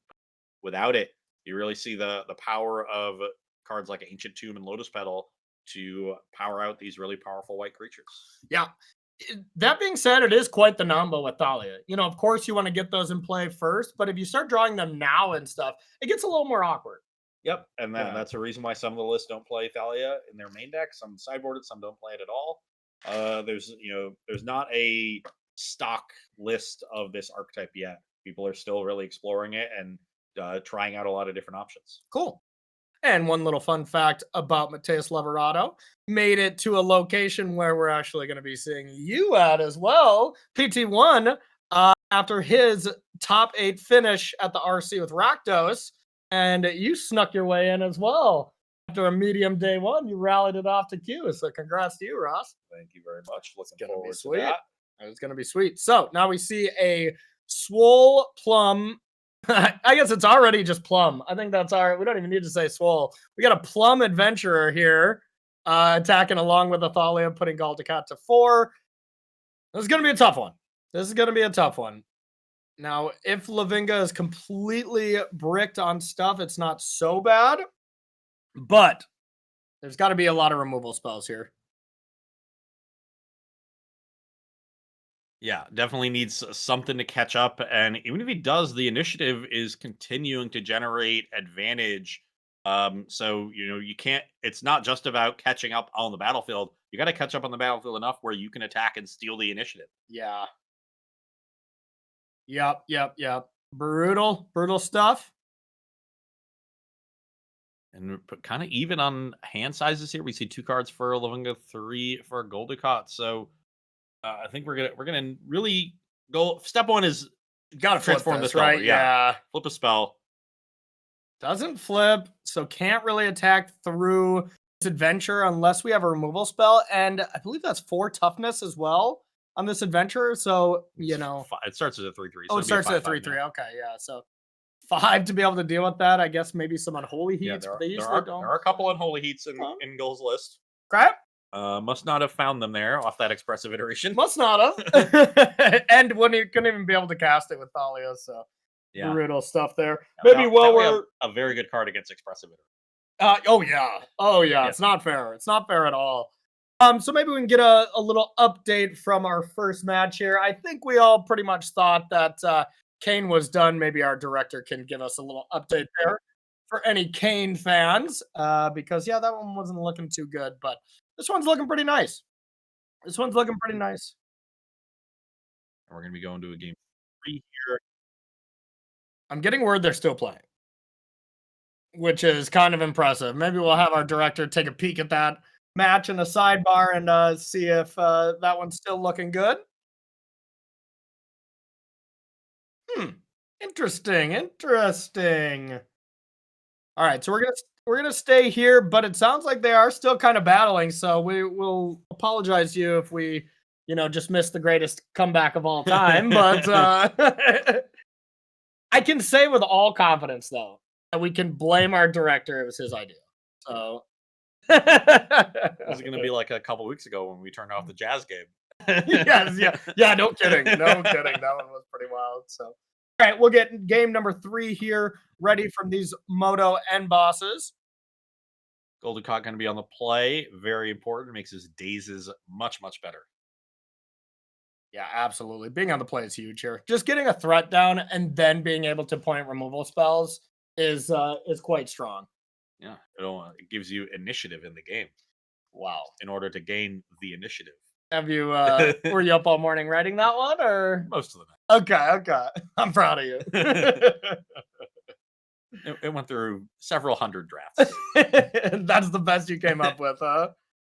S2: Without it, you really see the power of cards like Ancient Tomb and Lotus Petal to power out these really powerful white creatures.
S1: Yeah. That being said, it is quite the number with Thalia. Of course you want to get those in play first, but if you start drawing them now and stuff, it gets a little more awkward.
S2: Yep, and that's a reason why some of the lists don't play Thalia in their main deck. Some sideboarded, some don't play it at all. There's not a stock list of this archetype yet. People are still really exploring it and trying out a lot of different options.
S1: Cool. And one little fun fact about Mateus Leverato, made it to a location where we're actually going to be seeing you at as well. PT1, after his top 8 finish at the RC with Rakdos, and you snuck your way in as well. After a medium day 1, you rallied it off to Q. So congrats to you, Ross.
S2: Thank you very much. Looking
S1: forward
S2: to that.
S1: It's going to be sweet. So now we see a Swole Plum. I guess it's already just Plum. I think that's we don't even need to say Swole. We got a Plum Adventurer here attacking along with Athalia, putting Goldecott to 4. This is going to be a tough one. Now, if Lavinga is completely bricked on stuff, it's not so bad, but there's got to be a lot of removal spells here.
S2: Yeah, definitely needs something to catch up. And even if he does, the initiative is continuing to generate advantage. So you can't. It's not just about catching up on the battlefield. You got to catch up on the battlefield enough where you can attack and steal the initiative.
S1: Yeah. Yep. Brutal stuff.
S2: And kind of even on hand sizes here. We see 2 cards for Lavinga, 3 for Goldicott. So I think we're gonna really go. Step one is
S1: Got to flip
S2: transform
S1: this,
S2: this Delver.
S1: right?
S2: Yeah,
S1: Yeah.
S2: flip a spell.
S1: Doesn't flip, so can't really attack through this adventure unless we have a removal spell. And I believe that's 4 toughness as well on this adventure. So,
S2: It starts as a 3/3.
S1: oh,
S2: So
S1: it
S2: it'd be a
S1: starts at a
S2: 5/5
S1: 3/3.
S2: now.
S1: Okay, yeah. So 5 to be able to deal with that. I guess maybe some unholy
S2: Yeah,
S1: heats,
S2: there
S1: but
S2: are
S1: they
S2: there
S1: usually
S2: are
S1: don't.
S2: there are a couple unholy heats in
S1: Oh.
S2: Gull's list.
S1: Crap.
S2: Must not have found them there off that expressive iteration.
S1: Must not have. And couldn't even be able to cast it with Thalia. So
S2: Yeah,
S1: brutal stuff there.
S2: yeah,
S1: Maybe while
S2: that we have
S1: we're
S2: a very good card against expressive iteration.
S1: oh yeah.
S2: Yeah.
S1: It's not fair. It's not fair at all. So maybe we can get a little update from our first match here. I think we all pretty much thought that Kane was done. Maybe our director can give us a little update there for any Kane fans, because yeah, that one wasn't looking too good, but this one's looking pretty nice. This one's looking pretty nice.
S2: And we're gonna be going to a game 3 here.
S1: I'm getting word they're still playing, which is kind of impressive. Maybe we'll have our director take a peek at that match in the sidebar and see if that one's still looking good. Hmm. Interesting. All right, so we're gonna stay here, but it sounds like they are still kind of battling. So we will apologize to you if we, just missed the greatest comeback of all time. But I can say with all confidence, though, that we can blame our director. It was his idea. So
S2: This is gonna be like a couple weeks ago when we turned off the Jazz game.
S1: yes, yeah. No kidding. No kidding. That one was pretty wild. So, all right, we'll get game number 3 here ready from these Moto N bosses.
S2: Goldicott gonna be on the play. Very important. Makes his dazes much better.
S1: Yeah, absolutely. Being on the play is huge here. Just getting a threat down and then being able to point removal spells is quite strong.
S2: Yeah, it gives you initiative in the game
S1: Wow.
S2: in order to gain the initiative.
S1: Have you were you up all morning writing that one or
S2: Most of the
S1: okay. I'm proud of you.
S2: night. It went through several hundred drafts.
S1: That's the best you came up with, huh?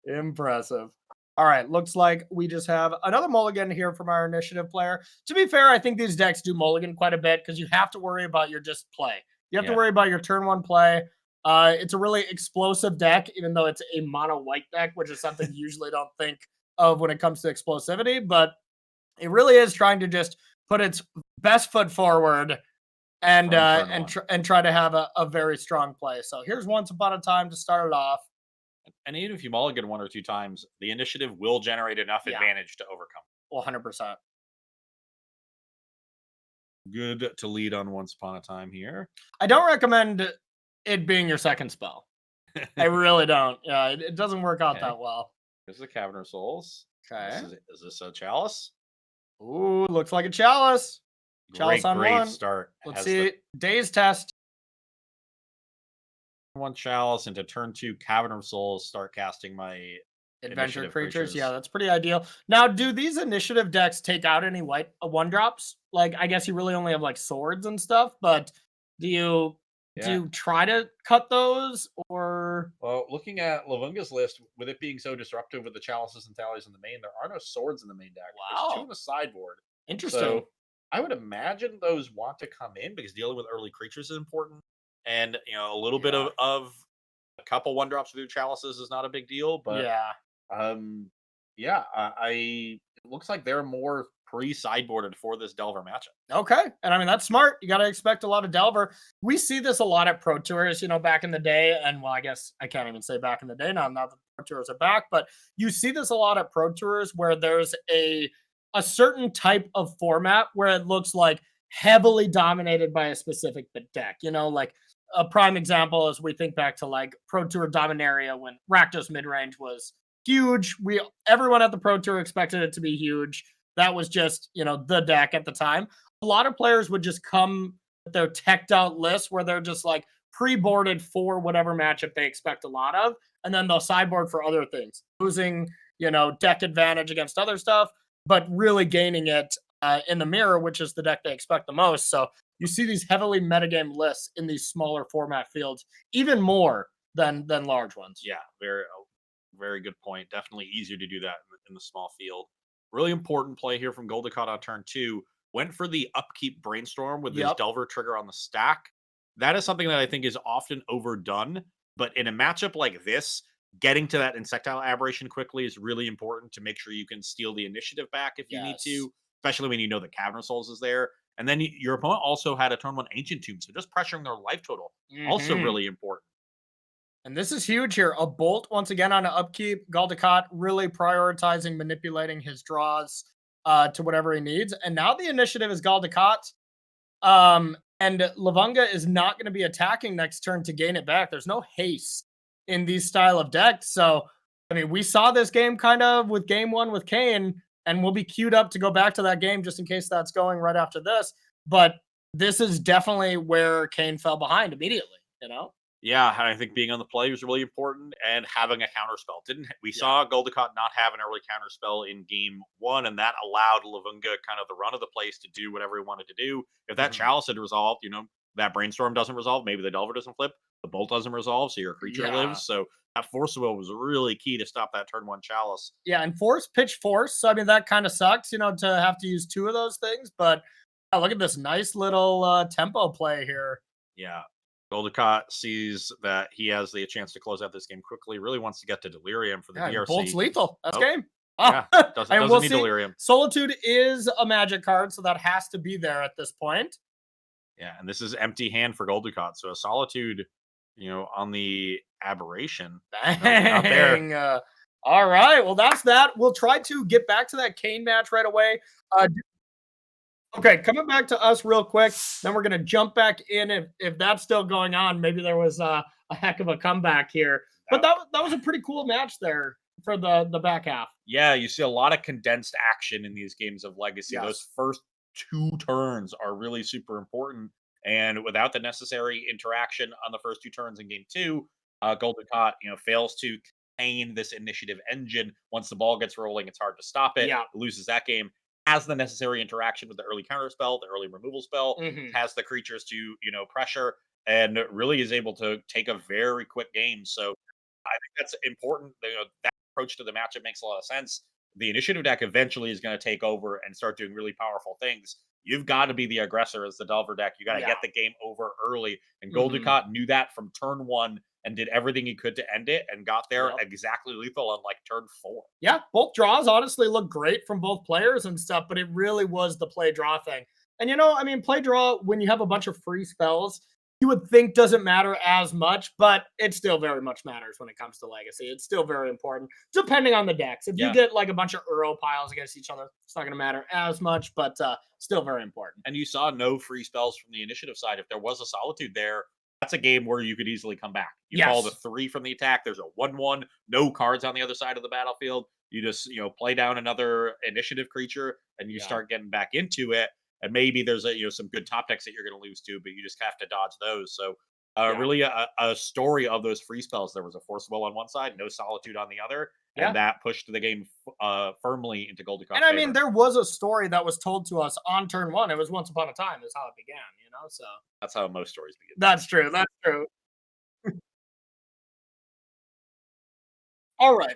S1: Impressive. All right, looks like we just have another mulligan here from our initiative player. To be fair, I think these decks do mulligan quite a bit because you have to worry about your just play. You have to
S2: Yeah.
S1: worry about your turn 1 play. It's a really explosive deck, even though it's a mono white deck, which is something you usually don't think of when it comes to explosivity. But it really is trying to just put its best foot forward and
S2: From turn one.
S1: and try to have a very strong play. So here's Once Upon a Time to start it off.
S2: And even if you mulligan 1 or 2 times, the initiative will generate enough
S1: Yeah.
S2: advantage to overcome.
S1: 100%.
S2: Good to lead on Once Upon a Time here.
S1: I don't recommend it being your second spell. I really don't. Yeah, it doesn't work out
S2: Okay.
S1: that well.
S2: This is the Cavern of Souls.
S1: Okay.
S2: Is this a chalice?
S1: Ooh, looks like a chalice. Chalice on
S2: Great
S1: one.
S2: start.
S1: Let's
S2: Has
S1: see. Days test.
S2: one chalice into turn 2 Cavern of Souls. Start casting my
S1: Adventure
S2: initiative
S1: creatures. Yeah,
S2: creatures.
S1: that's pretty ideal. Now, do these initiative decks take out any white 1-drops? Like, I guess you really only have like swords and stuff, but do you try to cut those or?
S2: Well, looking at Lavunga's list, with it being so disruptive with the chalices and tallies in the main, there are no swords in the main deck. There's 2
S1: Wow.
S2: in the sideboard.
S1: Interesting.
S2: So I would imagine those want to come in because dealing with early creatures is important. And a little bit
S1: Yeah.
S2: of a couple 1-drops through chalices is not a big deal. But
S1: Yeah.
S2: it looks like they're more pre-sideboarded for this Delver matchup.
S1: Okay. And I mean, that's smart. You got to expect a lot of Delver. We see this a lot at Pro Tours, back in the day. And well, I guess I can't even say back in the day now that Pro Tours are back, but you see this a lot at Pro Tours where there's a certain type of format where it looks like heavily dominated by a specific deck. Like a prime example is we think back to like Pro Tour Dominaria when Rakdos midrange was huge. Everyone at the Pro Tour expected it to be huge. That was just, the deck at the time. A lot of players would just come with their teched out list where they're just like pre-boarded for whatever matchup they expect a lot of, and then they'll sideboard for other things, losing, deck advantage against other stuff, but really gaining it in the mirror, which is the deck they expect the most. So you see these heavily metagame lists in these smaller format fields, even more than large ones.
S2: Yeah, very good point. Definitely easier to do that in the small field. Really important play here from Goldicott on turn 2. Went for the upkeep brainstorm with his Delver trigger on the stack. That is something that I think is often overdone, but in a matchup like this, getting to that Insectile Aberration quickly is really important to make sure you can steal the initiative back if you need to, especially when you know the Cavern of Souls is there. And then your opponent also had a turn 1 Ancient Tomb, so just pressuring their life total, also really important.
S1: And this is huge here. A Bolt, once again, on an upkeep. Goldicott really prioritizing, manipulating his draws to whatever he needs. And now the initiative is Goldicott. And Lavunga is not going to be attacking next turn to gain it back. There's no haste in these style of decks. So, I mean, we saw this game kind of with game 1 with Kane, and we'll be queued up to go back to that game just in case that's going right after this. But this is definitely where Kane fell behind immediately,
S2: Yeah, I think being on the play was really important, and having a counterspell. We saw Goldicott not have an early counterspell in game 1, and that allowed Lavunga kind of the run of the place to do whatever he wanted to do. If that Chalice had resolved, that Brainstorm doesn't resolve, maybe the Delver doesn't flip, the Bolt doesn't resolve, so your creature lives. So that Force of Will was really key to stop that turn 1 Chalice.
S1: Yeah, and pitch force. So, I mean, that kind of sucks, to have to use 2 of those things. But look at this nice little tempo play here.
S2: Yeah. Goldicott sees that he has the chance to close out this game quickly, really wants to get to Delirium for the DRC.
S1: Bolt's lethal. That's game.
S2: Yeah, doesn't need Delirium.
S1: Solitude is a magic card, so that has to be there at this point.
S2: Yeah, and this is empty hand for Goldicott. So a Solitude, on the Aberration.
S1: Bang. Not there. All right, well, that's that. We'll try to get back to that Kane match right away. Okay, coming back to us real quick, then we're going to jump back in if that's still going on. Maybe there was a heck of a comeback here. But that was a pretty cool match there for the back half.
S2: Yeah, you see a lot of condensed action in these games of Legacy. Yes. Those first 2 turns are really super important. And without the necessary interaction on the first 2 turns in game 2, Goldicott, fails to contain this initiative engine. Once the ball gets rolling, it's hard to stop it.
S1: Yeah.
S2: It loses that game. Has the necessary interaction with the early counter spell, the early removal spell, has the creatures to, pressure, and really is able to take a very quick game. So I think that's important. That approach to the matchup makes a lot of sense. The initiative deck eventually is going to take over and start doing really powerful things. You've got to be the aggressor as the Delver deck. You got to get the game over early. And Goldicott knew that from turn 1 and did everything he could to end it and got there exactly lethal on like turn 4.
S1: Yeah, both draws honestly look great from both players and stuff, but it really was the play draw thing. And play draw, when you have a bunch of free spells, you would think doesn't matter as much, but it still very much matters when it comes to Legacy. It's still very important, depending on the decks. If you get like a bunch of Uro piles against each other, it's not going to matter as much, but still very important.
S2: And you saw no free spells from the initiative side. If there was a Solitude there, that's a game where you could easily come back. You call the 3 from the attack. There's a 1/1, no cards on the other side of the battlefield. You just, play down another initiative creature and you start getting back into it. And maybe there's some good top decks that you're going to lose to, but you just have to dodge those. So really a story of those free spells. There was a Force of Will on one side, no Solitude on the other. And that pushed the game firmly into Goldicott's
S1: And I mean, there was a story that was told to us on turn 1. It was Once Upon a Time is how it began, so.
S2: That's how most stories begin.
S1: That's true. That's true. All right.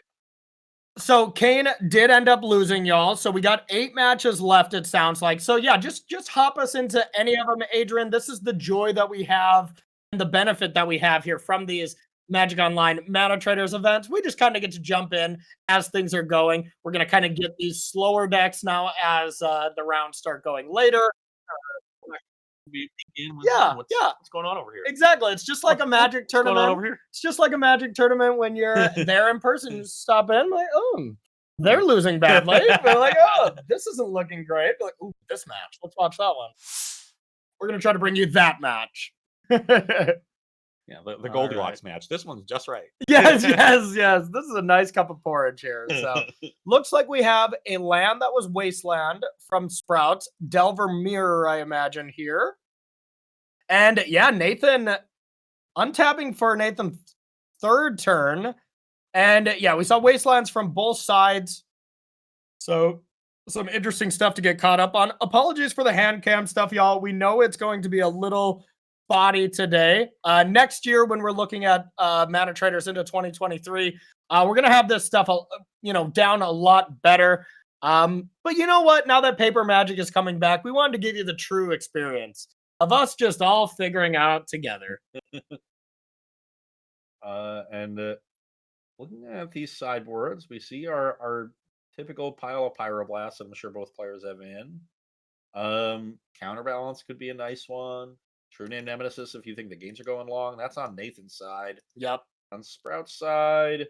S1: So Kane did end up losing, y'all. So we got 8 matches left, it sounds like. So yeah, just hop us into any of them, Adrian. This is the joy that we have and the benefit that we have here from these Magic Online Mana Traders events. We just kind of get to jump in as things are going. We're going to kind of get these slower decks now as the rounds start going later.
S2: What's going on over here?
S1: Exactly. It's just like a Magic tournament.
S2: What's going on over here?
S1: It's just like a Magic tournament when you're there in person. You stop in, like, oh, they're losing badly. They're like, oh, this isn't looking great. They're like, ooh, this match. Let's watch that one. we're gonna try to bring you that match.
S2: Yeah, the
S1: All
S2: Goldilocks
S1: right.
S2: match. This one's just right.
S1: Yes, yes, yes. This is a nice cup of porridge here. So looks like we have a land that was Wasteland from Sprouts, Delver Mirror, I imagine here. And yeah, Nathan untapping for Nathan's third turn. And yeah, we saw Wastelands from both sides. So some interesting stuff to get caught up on. Apologies for the hand cam stuff, y'all. We know it's going to be a little spotty today. Next year, when we're looking at Mana Traders into 2023, we're gonna have this stuff, down a lot better. But you know what? Now that Paper Magic is coming back, we wanted to give you the true experience of us just all figuring out together.
S2: And looking at these sideboards, we see our typical pile of Pyroblasts that I'm sure both players have in. Counterbalance could be a nice one. True Name Nemesis, if you think the games are going long, that's on Nathan's side.
S1: Yep.
S2: On Sprout's side,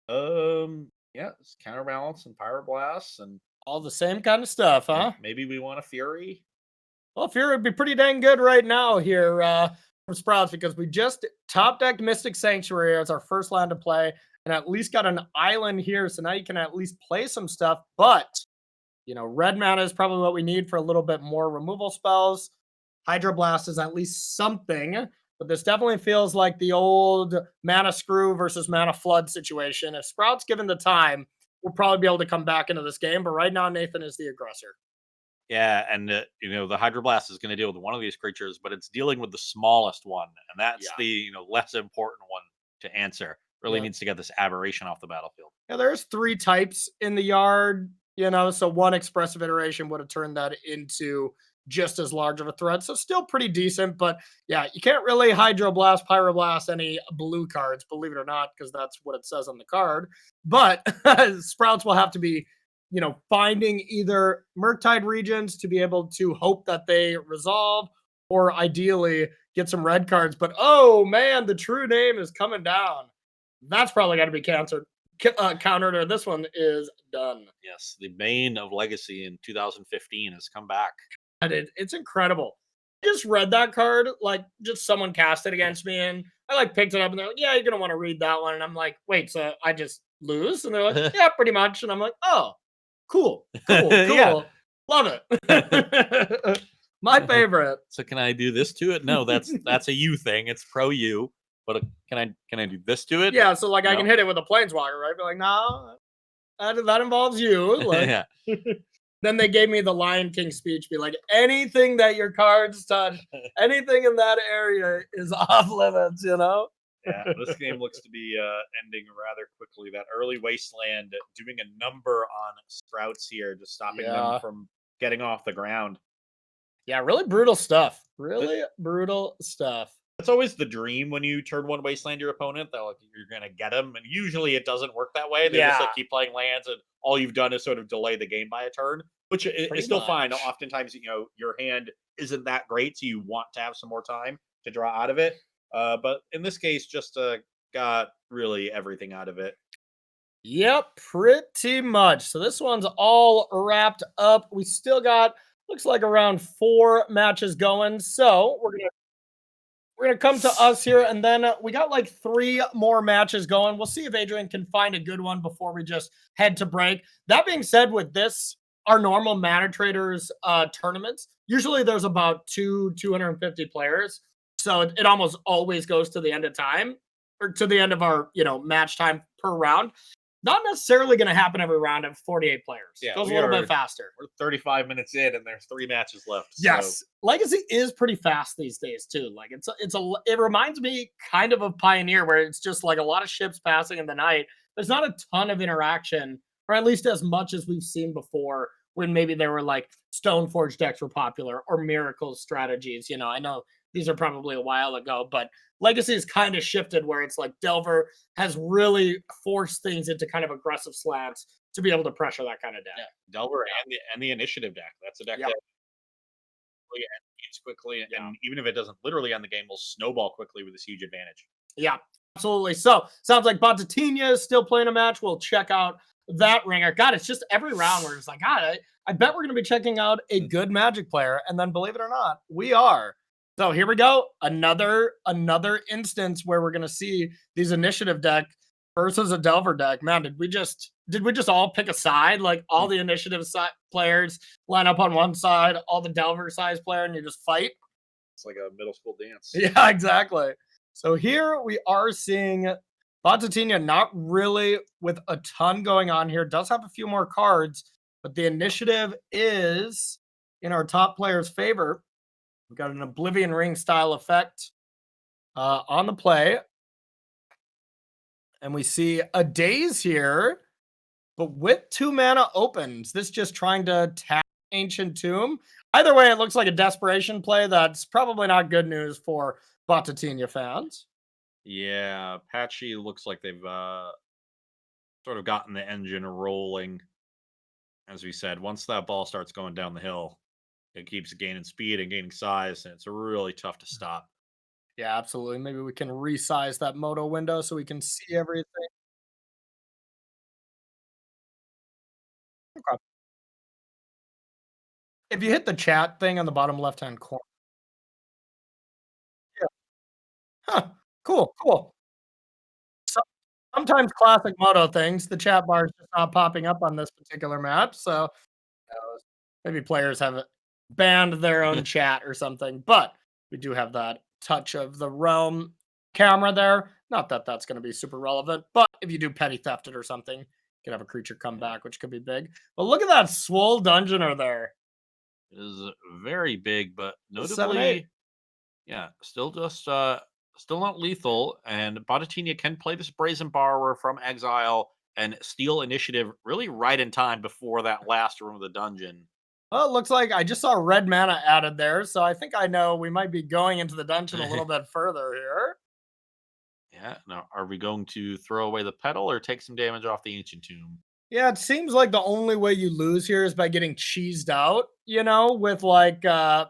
S2: yeah, it's Counterbalance and Pyroblasts, and
S1: All the same kind of stuff, huh?
S2: maybe we want a Fury.
S1: Well, Fury would be pretty dang good right now here from Sprouts because we just top decked Mystic Sanctuary as our first land to play and at least got an island here. So now you can at least play some stuff. But, red mana is probably what we need for a little bit more removal spells. Hydroblast is at least something. But this definitely feels like the old Mana Screw versus Mana Flood situation. If Sprouts given the time, we'll probably be able to come back into this game. But right now, Nathan is the aggressor.
S2: Yeah, and the Hydroblast is going to deal with one of these creatures, but it's dealing with the smallest one, and that's
S1: Yeah.
S2: the less important one to answer. Really
S1: Yeah.
S2: needs to get this aberration off the battlefield.
S1: Yeah, there's 3 types in the yard, so one expressive iteration would have turned that into just as large of a threat. So still pretty decent, but yeah, you can't really Hydroblast, Pyroblast any blue cards, believe it or not, because that's what it says on the card. But Sprouts will have to be, finding either Murktide regions to be able to hope that they resolve, or ideally get some red cards. But oh man, the true name is coming down. That's probably got to be countered, or this one is done.
S2: Yes, the bane of Legacy in 2015 has come back.
S1: And it's incredible. I just read that card, like just someone cast it against me, and I picked it up, and they're like, "Yeah, you're gonna want to read that one." And I'm like, "Wait, so I just lose?" And they're like, "Yeah, pretty much." And I'm like, "Oh, cool,
S2: Yeah.
S1: love it." My favorite.
S2: So can I do this to it? No, that's a you thing. It's pro you. But can I do this to it?
S1: Yeah, so I
S2: No.
S1: can hit it with a planeswalker, right? Be like, "No, that involves you." Like,
S2: Yeah.
S1: Then they gave me the Lion King speech, be like, anything that your cards touch, anything in that area is off limits,
S2: Yeah, this game looks to be ending rather quickly. That early Wasteland doing a number on Sprouts here, just stopping them from getting off the ground.
S1: Yeah, really brutal stuff. Really brutal stuff.
S2: It's always the dream when you turn one Wasteland your opponent that you're gonna get them, and usually it doesn't work that way. They just keep playing lands, and all you've done is sort of delay the game by a turn, which is still fine. Oftentimes, your hand isn't that great, so you want to have some more time to draw out of it. But in this case, just got really everything out of it.
S1: Yep, pretty much. So this one's all wrapped up. We still got, looks like around 4 matches going. So we're gonna come to us here, and then we got 3 more matches going. We'll see if Adrian can find a good one before we just head to break. That being said, with this, our normal Mana Traders tournaments, usually there's about 250 players, so it almost always goes to the end of time, or to the end of our match time per round. Not necessarily going to happen every round at 48 players.
S2: Yeah,
S1: it goes a little bit faster.
S2: We're 35 minutes in, and there's 3 matches left.
S1: Yes,
S2: so.
S1: Legacy is pretty fast these days too. It reminds me kind of Pioneer, where it's just a lot of ships passing in the night. There's not a ton of interaction, or at least as much as we've seen before, when maybe there were Stoneforge decks were popular, or Miracle strategies. I know these are probably a while ago, but Legacy has kind of shifted, where it's Delver has really forced things into kind of aggressive slants to be able to pressure that kind of deck.
S2: Yeah, Delver and the initiative deck. That's a deck that really ends quickly, and even if it doesn't literally end the game, will snowball quickly with this huge advantage.
S1: Yeah. Absolutely. So sounds like Bontatina is still playing a match. We'll check out that ringer. God, it's just every round where it's like, God, I bet we're going to be checking out a good Magic player. And then believe it or not, we are. So here we go. Another instance where we're going to see these initiative deck versus a Delver deck. Man, did we just all pick a side? Like all the initiative players line up on one side, all the Delver size player, and you just fight?
S2: It's like a middle school dance.
S1: Yeah, exactly. So here we are seeing Bontatina not really with a ton going on here. Does have a few more cards, but the initiative is in our top player's favor. We've got an Oblivion Ring style effect on the play. And we see a Daze here, but with 2 mana opens. This just trying to tap Ancient Tomb. Either way, it looks like a desperation play. That's probably not good news for Bontatina fans.
S2: Yeah, Patchy looks like they've sort of gotten the engine rolling. As we said, once that ball starts going down the hill, it keeps gaining speed and gaining size, and it's really tough to stop.
S1: Yeah, absolutely. Maybe we can resize that moto window so we can see everything. Okay. If you hit the chat thing on the bottom left-hand corner. Yeah. Huh. Cool. So, sometimes classic moto things, the chat bar is just not popping up on this particular map, so maybe players have banned their own chat or something, but we do have that touch of the realm camera there. Not that that's going to be super relevant, but if you do petty theft it or something, you can have a creature come back, which could be big. But look at that swole dungeoner there.
S2: It is very big, but
S1: 7/8.
S2: notably, yeah, still not lethal. And Bontatina can play this Brazen Borrower from exile and steal initiative really right in time before that last room of the dungeon.
S1: Well, it looks like I just saw red mana added there, so I think I know we might be going into the dungeon a little bit further here.
S2: Yeah. Now, are we going to throw away the pedal or take some damage off the Ancient Tomb?
S1: Yeah, it seems like the only way you lose here is by getting cheesed out, with like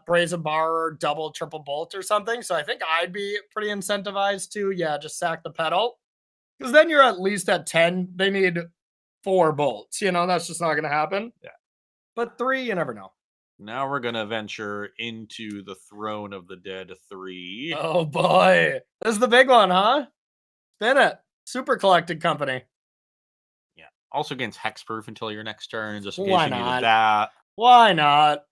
S1: Brazen Bar or double, triple bolt or something. So I think I'd be pretty incentivized to, just sack the pedal. Because then you're at least at 10. They need 4 bolts. That's just not going to happen.
S2: Yeah.
S1: But 3, you never know.
S2: Now we're going to venture into the Throne of the Dead 3.
S1: Oh boy. This is the big one, huh? Spin it. Super Collected Company.
S2: Yeah. Also gains hexproof until your next turn, just in
S1: Why
S2: case you needed
S1: not?
S2: that.
S1: Why not?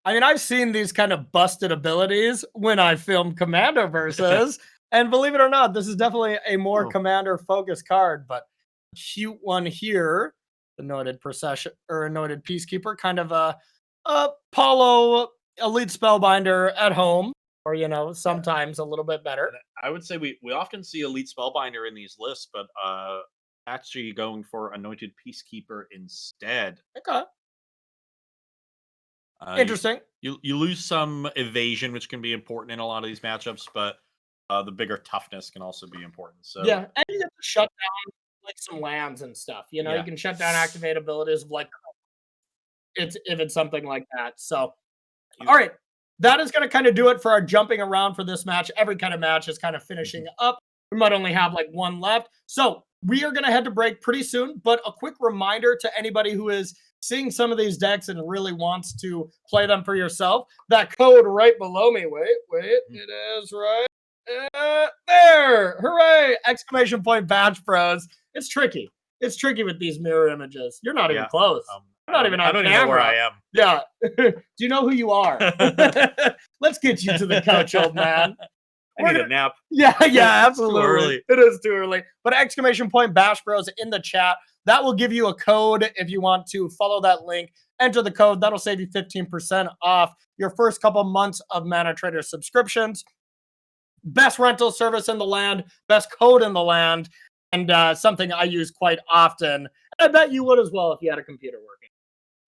S1: I mean, I've seen these kind of busted abilities when I film Commander versus, and believe it or not, this is definitely a more Commander-focused card, but cute one here, the Anointed Procession or Anointed Peacekeeper, kind of a Paulo Elite Spellbinder at home, or sometimes a little bit better.
S2: I would say we often see Elite Spellbinder in these lists, but actually going for Anointed Peacekeeper instead.
S1: Okay.
S2: Interesting. You lose some evasion, which can be important in a lot of these matchups, but the bigger toughness can also be important. So
S1: yeah, and you have to shut down like some lands and stuff. You can shut down activate abilities of like if it's something like that. So, all right, that is going to kind of do it for our jumping around for this match. Every kind of match is kind of finishing up. We might only have like one left. So we are going to head to break pretty soon, but a quick reminder to anybody who is seeing some of these decks and really wants to play them for yourself, that code right below me. Wait, it is right there. Hooray! Exclamation point Batch Bros. It's tricky. It's tricky with these mirror images. You're not even close. I'm not even on camera.
S2: I don't even know where I am.
S1: Yeah. Do you know who you are? Let's get you to the couch, old man.
S2: I need a nap.
S1: Yeah, absolutely.
S2: It's too early.
S1: It is too early. But exclamation point Bash Bros in the chat. That will give you a code if you want to follow that link. Enter the code. That'll save you 15% off your first couple months of Mana Trader subscriptions. Best rental service in the land, best code in the land, and something I use quite often. I bet you would as well if you had a computer working.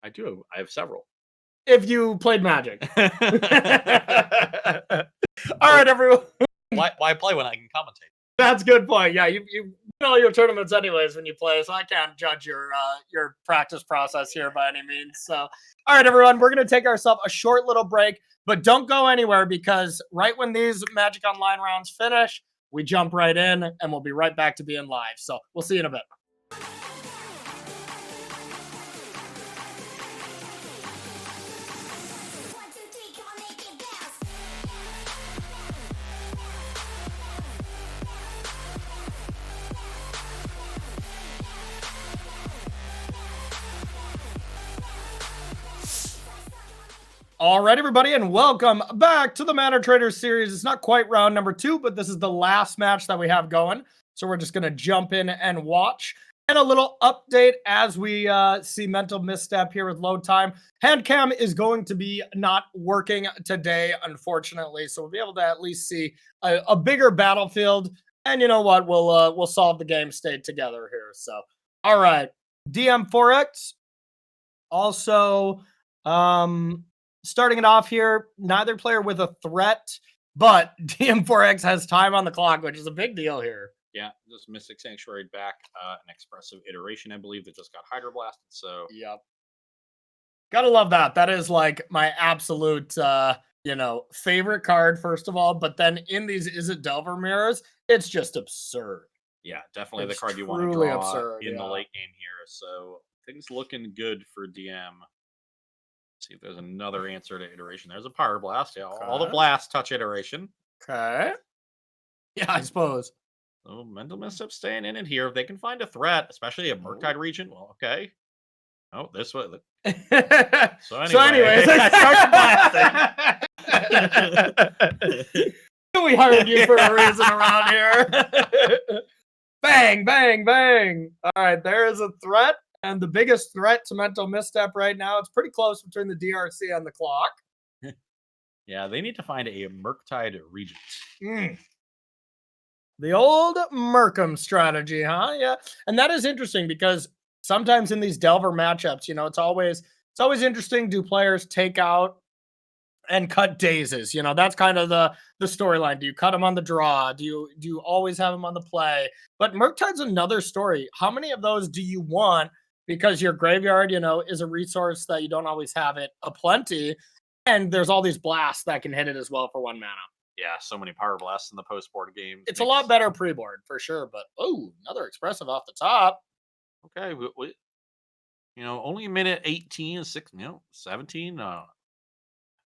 S2: I do. I have several.
S1: If you played Magic. All right, everyone.
S2: Why play when I can commentate?
S1: That's a good point. Yeah, you win all your tournaments anyways when you play, so I can't judge your practice process here by any means. So, all right, everyone, we're going to take ourselves a short little break, but don't go anywhere because right when these Magic Online rounds finish, we jump right in and we'll be right back to being live. So we'll see you in a bit. All right, everybody, and welcome back to the Mana Trader series. It's not quite round number 2, but this is the last match that we have going. So we're just going to jump in and watch. And a little update as we see Mental Misstep here with load time. Hand cam is going to be not working today, unfortunately. So we'll be able to at least see a bigger battlefield. And you know what? We'll solve the game state together here. So, all right. DM4X. Also, starting it off here, neither player with a threat, but DM4X has time on the clock, which is a big deal here.
S2: Yeah, just Mystic Sanctuary back, an expressive iteration, I believe, that just got hydroblasted. So,
S1: yep. Gotta love that. That is like my absolute, favorite card, first of all. But then in these Is It Delver mirrors, it's just absurd.
S2: Yeah, definitely
S1: it's
S2: the card you want to draw
S1: absurd,
S2: in the late game here. So, things looking good for DM. See if there's another answer to iteration. There's a Power Blast. Yeah, all the blasts touch iteration.
S1: Okay. Yeah, I suppose.
S2: So Mental Misstep staying in it here. If they can find a threat, especially a Murktide region, well, okay. Oh, this way. So anyways,
S1: I start blasting. We hired you for a reason around here. Bang, bang, bang. All right, there is a threat. And the biggest threat to Mental Misstep right now, it's pretty close between the DRC and the clock.
S2: Yeah, they need to find a Murktide Regent.
S1: The old Merkham strategy, huh? Yeah. And that is interesting because sometimes in these Delver matchups, it's always interesting. Do players take out and cut Dazes? That's kind of the storyline. Do you cut them on the draw? Do you always have them on the play? But Murktide's another story. How many of those do you want? Because your graveyard, is a resource that you don't always have it aplenty. And there's all these blasts that can hit it as well for 1 mana.
S2: Yeah, so many Power Blasts in the post-board game.
S1: It's a lot better pre-board, for sure. But, another expressive off the top.
S2: Okay, only a minute 18, 17,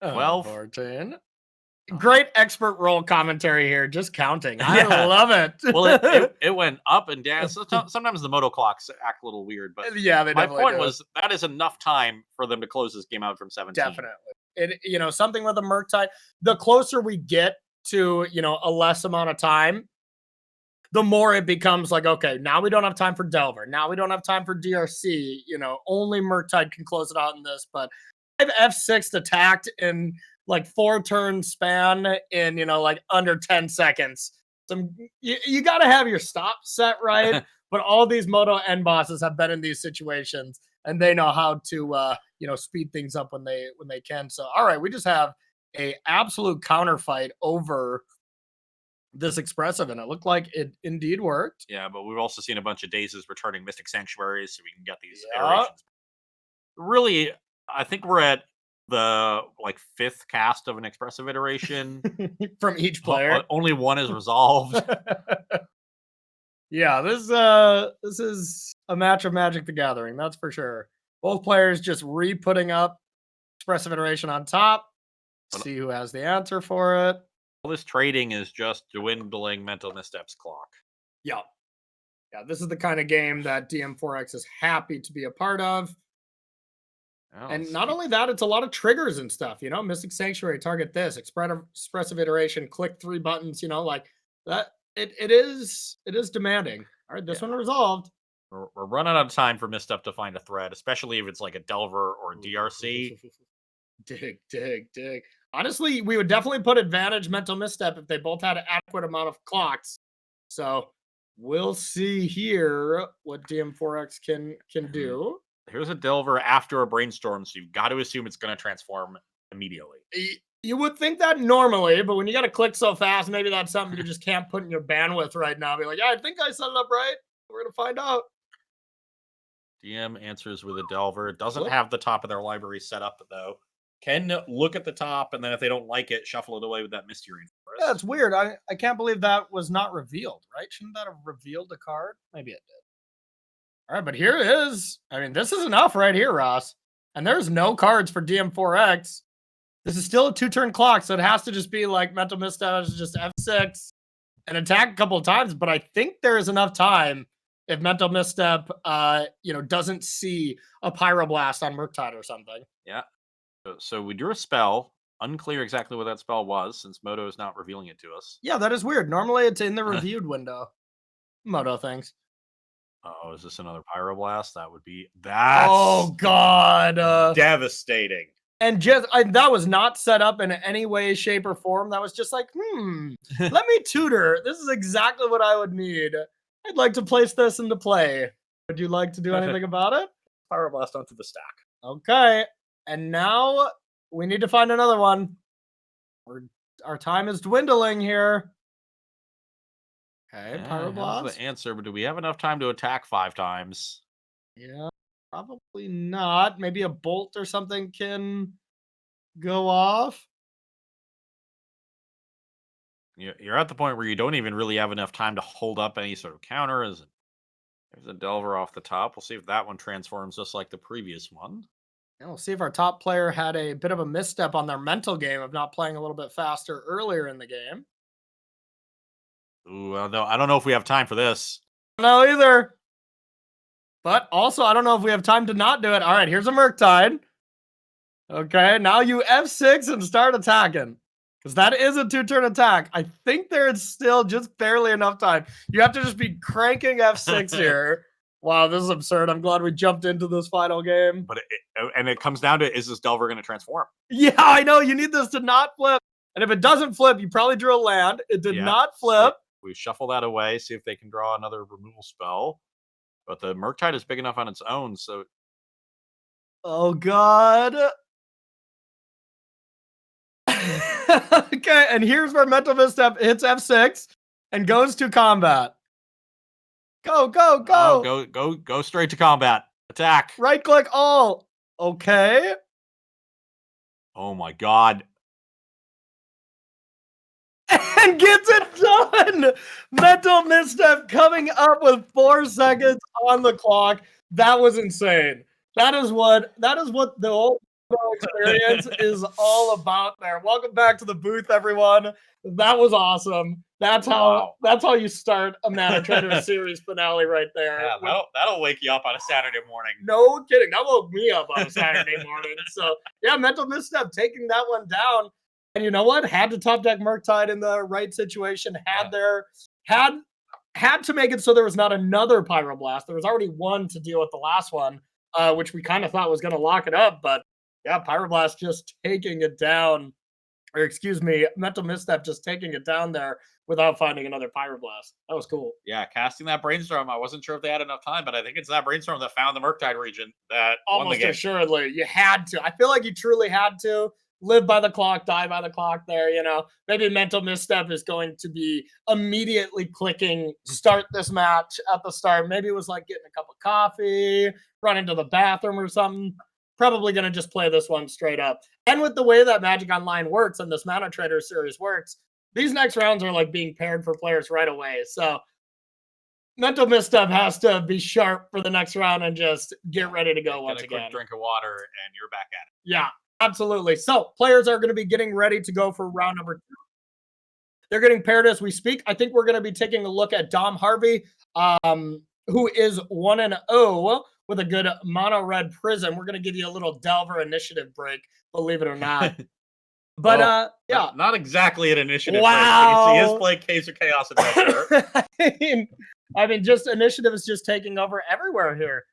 S2: 12.
S1: 14. Great expert role commentary here, just counting. I love it.
S2: Well, it went up and down. So sometimes the moto clocks act a little weird, but
S1: yeah,
S2: my point was that is enough time for them to close this game out from 17.
S1: Definitely. Something with a Murktide, the closer we get to, a less amount of time, the more it becomes like, okay, now we don't have time for Delver. Now we don't have time for DRC. Only Murktide can close it out in this, but I've F6 attacked in like 4 turn span in, like under 10 seconds. You got to have your stop set right. But all these Moto N bosses have been in these situations and they know how to, speed things up when they can. So, all right, we just have a absolute counter fight over this expressive, and it looked like it indeed worked.
S2: Yeah, but we've also seen a bunch of Dazes returning Mystic Sanctuaries, so we can get these iterations. Really, I think we're at the 5th cast of an expressive iteration
S1: from each player.
S2: Only one is resolved.
S1: Yeah, this is a match of Magic the Gathering, that's for sure. Both players just re-putting up expressive iteration on top. See who has the answer for it.
S2: All this trading is just dwindling Mental Misstep's clock.
S1: Yeah. Yeah, this is the kind of game that DM4X is happy to be a part of. Oh, and not only that, it's a lot of triggers and stuff, Mystic Sanctuary, target this, expressive iteration, click 3 buttons, like that. It is demanding. All right, this one resolved.
S2: We're running out of time for Misstep to find a thread, especially if it's like a Delver or a DRC.
S1: Dig. Honestly, we would definitely put advantage Mental Misstep if they both had an adequate amount of clocks. So we'll see here what DM4X can do.
S2: Here's a Delver after a Brainstorm, so you've got to assume it's going to transform immediately.
S1: You would think that normally, but when you got to click so fast, maybe that's something you just can't put in your bandwidth right now. Be like, yeah, I think I set it up right. We're going to find out.
S2: DM answers with a Delver. It doesn't have the top of their library set up, though. can look at the top, and then if they don't like it, shuffle it away with that Misty Rainforest.
S1: Yeah, it's weird. I can't believe that was not revealed, right? Shouldn't that have revealed a card? Maybe it did. All right, but here it is. I mean, this is enough right here, Ross. And there's no cards for DM4X. This is still a 2-turn clock, so it has to just be like Mental Misstep, just F6 and attack a couple of times. But I think there is enough time if Mental Misstep, doesn't see a Pyroblast on Murktide or something.
S2: Yeah. So we drew a spell. Unclear exactly what that spell was, since Moto is not revealing it to us.
S1: Yeah, that is weird. Normally it's in the reviewed window. Moto things.
S2: Oh, is this another Pyroblast? That would be that.
S1: Oh God!
S2: Devastating.
S1: And that was not set up in any way, shape, or form. That was just like, let me tutor. This is exactly what I would need. I'd like to place this into play. Would you like to do anything about it?
S2: Pyroblast onto the stack.
S1: Okay. And now we need to find another one. Our time is dwindling here. Okay, Pyroblast.
S2: That's the answer, but do we have enough time to attack 5 times?
S1: Yeah, probably not. Maybe a bolt or something can go off.
S2: You're at the point where you don't even really have enough time to hold up any sort of counter. There's a Delver off the top. We'll see if that one transforms just like the previous one.
S1: And we'll see if our top player had a bit of a misstep on their mental game of not playing a little bit faster earlier in the game.
S2: Ooh, I don't know if we have time for this.
S1: No, either. But also, I don't know if we have time to not do it. All right, here's a Murktide. Okay, now you F6 and start attacking. Because that is a 2-turn attack. I think there is still just barely enough time. You have to just be cranking F6 here. Wow, this is absurd. I'm glad we jumped into this final game.
S2: But it comes down to, is this Delver going to transform?
S1: Yeah, I know. You need this to not flip. And if it doesn't flip, you probably drew a land. It did not flip.
S2: We shuffle that away, see if they can draw another removal spell. But the Murktide is big enough on its own, so...
S1: Oh, God. Okay, and here's where Mental Misstep hits F6 and goes to combat. Go, go, go.
S2: Oh, go straight to combat. Attack.
S1: Right-click all. Okay.
S2: Oh, my God.
S1: And gets it done. Mental Misstep coming up with 4 seconds on the clock. That was insane. That is what the whole experience is all about there. Welcome back to the booth, everyone. That was awesome. That's how you start a Mana Trader series finale right there.
S2: Yeah, that'll wake you up on a Saturday morning.
S1: No kidding. That woke me up on a Saturday morning. So yeah, Mental Misstep taking that one down. And you know what? Had to top deck Murktide in the right situation. Had to make it so there was not another Pyroblast. There was already one to deal with the last one, which we kind of thought was going to lock it up. But yeah, Pyroblast just taking it down. Or excuse me, Mental Misstep just taking it down there without finding another Pyroblast. That was cool.
S2: Yeah, casting that Brainstorm. I wasn't sure if they had enough time, but I think it's that Brainstorm that found the Murktide region that won the game.
S1: Almost assuredly. You had to. I feel like you truly had to. Live by the clock, die by the clock there, Maybe Mental Misstep is going to be immediately clicking start this match at the start. Maybe it was like getting a cup of coffee, running to the bathroom or something. Probably going to just play this one straight up. And with the way that Magic Online works and this Mana Trader series works, these next rounds are like being paired for players right away. So Mental Misstep has to be sharp for the next round and just get ready to go once again.
S2: Quick drink of water and you're back at it.
S1: Yeah. Absolutely. So players are going to be getting ready to go for round number 2. They're getting paired as we speak. I think we're going to be taking a look at Dom Harvey, who is 1-0 with a good mono red Prism. We're going to give you a little Delver initiative break, believe it or not. But yeah,
S2: not exactly an initiative.
S1: Wow.
S2: Break. He is playing Case of Chaos Adventure.
S1: I mean, just initiative is just taking over everywhere here.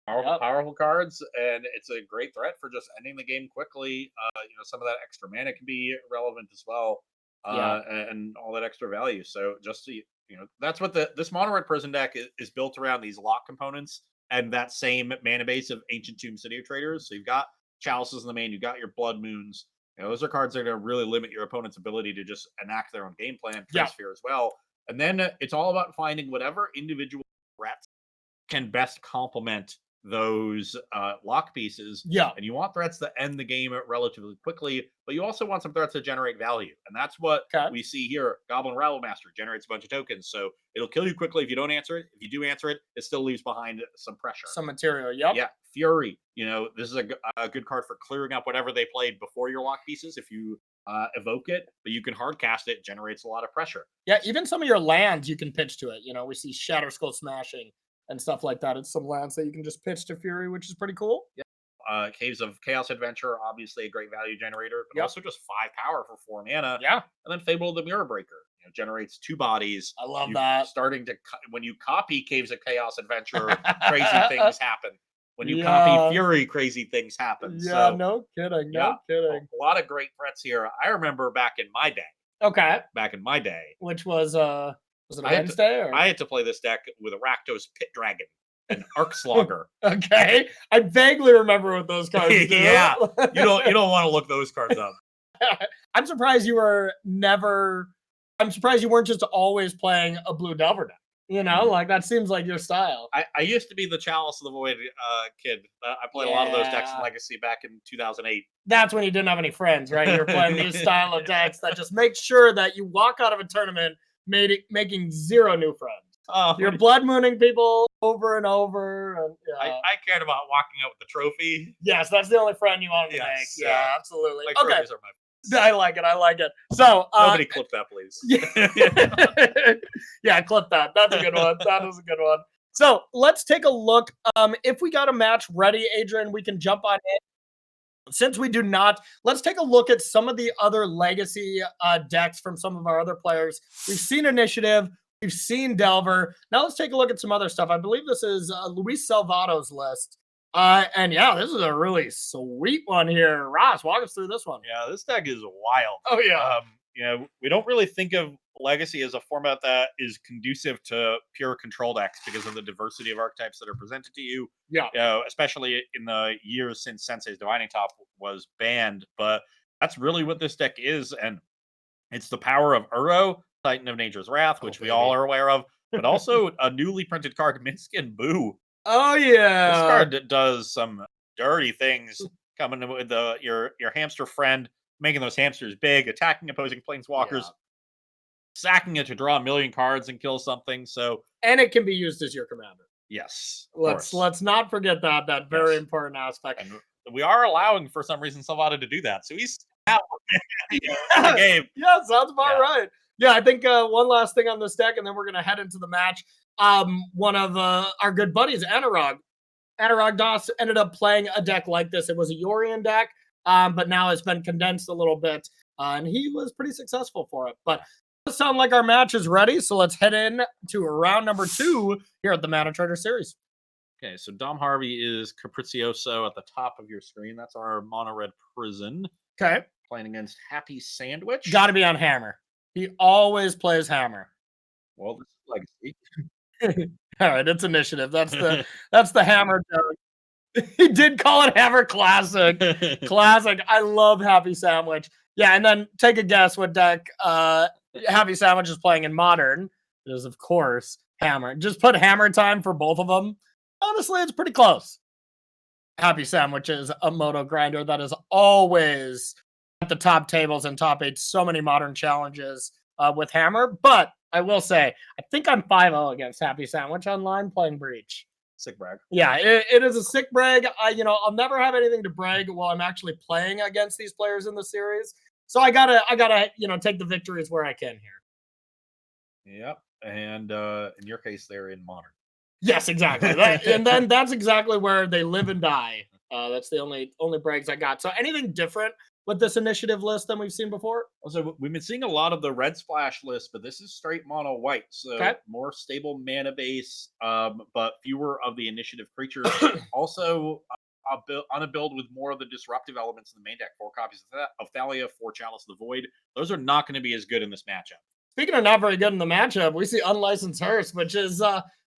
S2: Powerful cards, and it's a great threat for just ending the game quickly. Some of that extra mana can be relevant as well, and all that extra value. So just that's what this mono red prison deck is built around, these lock components and that same mana base of Ancient Tomb City of Traders. So you've got Chalices in the main, you've got your Blood Moons. Those are cards that are going to really limit your opponent's ability to just enact their own game plan. Sphere as well, and then it's all about finding whatever individual threats can best complement those lock pieces,
S1: Yeah.
S2: and you want threats that end the game relatively quickly, but you also want some threats that generate value. And that's what
S1: Okay.
S2: we see here. Goblin Rattle Master generates a bunch of tokens, so it'll kill you quickly if you don't answer it. If you do answer it, it still leaves behind some pressure.
S1: Some material. Yep.
S2: Yeah, Fury. This is a good card for clearing up whatever they played before your lock pieces. If you evoke it, but you can hard cast it, it generates a lot of pressure.
S1: Yeah. Even some of your lands you can pitch to it. We see Shatter Skull Smashing and stuff like that. It's some lands that you can just pitch to Fury, which is pretty cool.
S2: Caves of Chaos Adventure, obviously a great value generator, but
S1: Yep.
S2: also just 5 power for 4 mana.
S1: Yeah.
S2: And then Fable of the Mirror Breaker generates 2 bodies.
S1: I love that.
S2: Starting to when you copy Caves of Chaos Adventure, crazy things happen. When you
S1: Yeah.
S2: copy Fury, crazy things happen.
S1: Yeah,
S2: So,
S1: no kidding.
S2: yeah,
S1: No kidding.
S2: a lot of great threats here. I remember back in my day,
S1: Which was it a
S2: I had to-
S1: Wednesday or
S2: I had to play this deck with a Rakdos Pit Dragon and Arc Slogger.
S1: okay. I vaguely remember what those cards do.
S2: Yeah. You don't want to look those cards up.
S1: I'm surprised you weren't just always playing a blue Delver deck. Like that seems like your style.
S2: I used to be the Chalice of the Void kid. I played a lot of those decks in
S1: Yeah.
S2: Legacy back in 2008.
S1: That's when you didn't have any friends, right? You're playing these style of decks that just make sure that you walk out of a tournament making 0 new friends. You're blood mooning people over and over. And,
S2: I cared about walking out with the trophy.
S1: yes, that's the only friend you want to make.
S2: Yes,
S1: Yeah, absolutely.
S2: My
S1: Okay,
S2: trophies are my
S1: I like it. So
S2: nobody clip that, please.
S1: yeah, clip that. That's a good one. That is a good one. So let's take a look. If we got a match ready, Adrian, we can jump on in. Since we do not, let's take a look at some of the other legacy decks from some of our other players. We've seen Initiative. We've seen Delver. Now let's take a look at some other stuff. I believe this is Luis Salvato's list. And yeah, this is a really sweet one here. Ross, walk us through this one.
S2: Yeah, this deck is wild.
S1: Oh, yeah.
S2: We don't really think of Legacy as a format that is conducive to pure control decks because of the diversity of archetypes that are presented to you.
S1: Yeah.
S2: Especially in the years since Sensei's Divining Top was banned. But that's really what this deck is. And it's the power of Uro, Titan of Nature's Wrath, which we all are aware of, but also a newly printed card, Minskin Boo.
S1: Oh, yeah.
S2: This card does some dirty things, coming with your hamster friend, making those hamsters big, attacking opposing planeswalkers, sacking it to draw a million cards and kill something. So,
S1: and it can be used as your commander.
S2: Yes.
S1: Let's not forget that very important aspect.
S2: And we are allowing, for some reason, Salvado to do that. So he's out in the game.
S1: Yeah, sounds about right. Yeah, I think one last thing on this deck, and then we're gonna head into the match. One of our good buddies, Anurag Das, ended up playing a deck like this. It was a Yorion deck, but now it's been condensed a little bit, and he was pretty successful for it. But it does sound like our match is ready, so let's head in to round number 2 here at the Mana Trader Series.
S2: Okay, so Dom Harvey is Capricioso at the top of your screen. That's our mono red prison.
S1: Okay.
S2: Playing against Happy Sandwich.
S1: Got to be on Hammer. He always plays Hammer.
S2: Well, this is Legacy.
S1: All right, it's Initiative. That's the Hammer joke. He did call it Hammer Classic. Classic. I love Happy Sandwich. Yeah, and then take a guess what deck Happy Sandwich is playing in Modern. It is, of course, Hammer. Just put Hammer time for both of them. Honestly, it's pretty close. Happy Sandwich is a Moto grinder that is always at the top tables and top 8 so many Modern challenges with Hammer. But I will say, I think I'm 5-0 against Happy Sandwich online playing Breach.
S2: Sick brag.
S1: Yeah, it is a sick brag. I'll never have anything to brag while I'm actually playing against these players in the series. So I gotta take the victories where I can here.
S2: Yep. And in your case, they're in Modern.
S1: Yes, exactly. And then that's exactly where they live and die. That's the only brags I got. So anything different with this Initiative list than we've seen before?
S2: Also, we've been seeing a lot of the red splash list, but this is straight mono white, so more stable mana base, but fewer of the Initiative creatures. Also, on a build with more of the disruptive elements in the main deck. 4 copies of Thalia, 4 Chalice of the Void. Those are not going to be as good in this matchup.
S1: Speaking of not very good in the matchup, we see Unlicensed Hearse, which is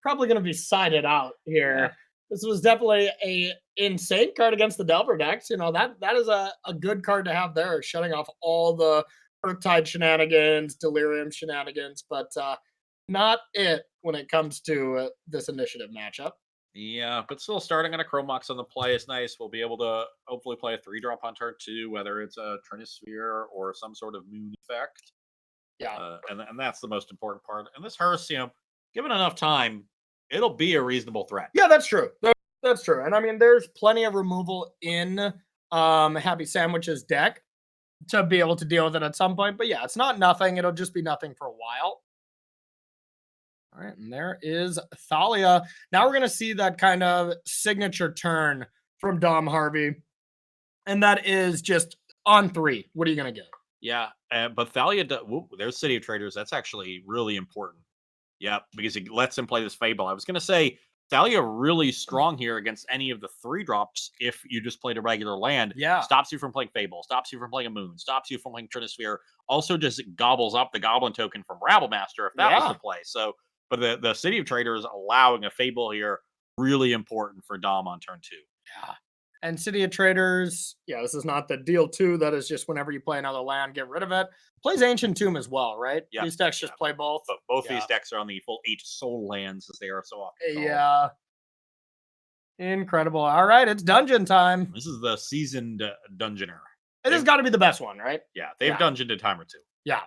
S1: probably going to be sided out here. Yeah. This was definitely a insane card against the Delver decks. That is a good card to have there, shutting off all the Urktide shenanigans, Delirium shenanigans, but not it when it comes to this Initiative matchup.
S2: Yeah, but still starting on a Chromox on the play is nice. We'll be able to hopefully play a 3-drop on turn 2, whether it's a Trinisphere or some sort of moon effect.
S1: Yeah.
S2: And that's the most important part. And this Hearse, given enough time, it'll be a reasonable threat.
S1: Yeah, that's true. That's true. And I mean, there's plenty of removal in Happy Sandwich's deck to be able to deal with it at some point. But yeah, it's not nothing. It'll just be nothing for a while. All right, and there is Thalia. Now we're going to see that kind of signature turn from Dom Harvey, and that is just on 3. What are you going to get?
S2: Yeah, but Thalia, there's City of Traders. That's actually really important. Yeah, because it lets him play this Fable. I was going to say Thalia really strong here against any of the 3-drops if you just played a regular land.
S1: Yeah.
S2: Stops you from playing Fable, stops you from playing a Moon, stops you from playing Trinisphere. Also just gobbles up the Goblin token from Rabblemaster if that was the play. So, but the City of Traders allowing a Fable here, really important for Dom on turn 2.
S1: Yeah. And City of Traders, yeah, this is not the deal 2. That is just whenever you play another land, get rid of it. Plays Ancient Tomb as well, right?
S2: Yeah.
S1: These decks just play both.
S2: But both these decks are on the full 8 soul lands as they are so often called.
S1: Yeah. Incredible. All right, it's dungeon time.
S2: This is the seasoned dungeoner.
S1: It has got to be the best one, right?
S2: Yeah, they've dungeoned a time or 2.
S1: Yeah.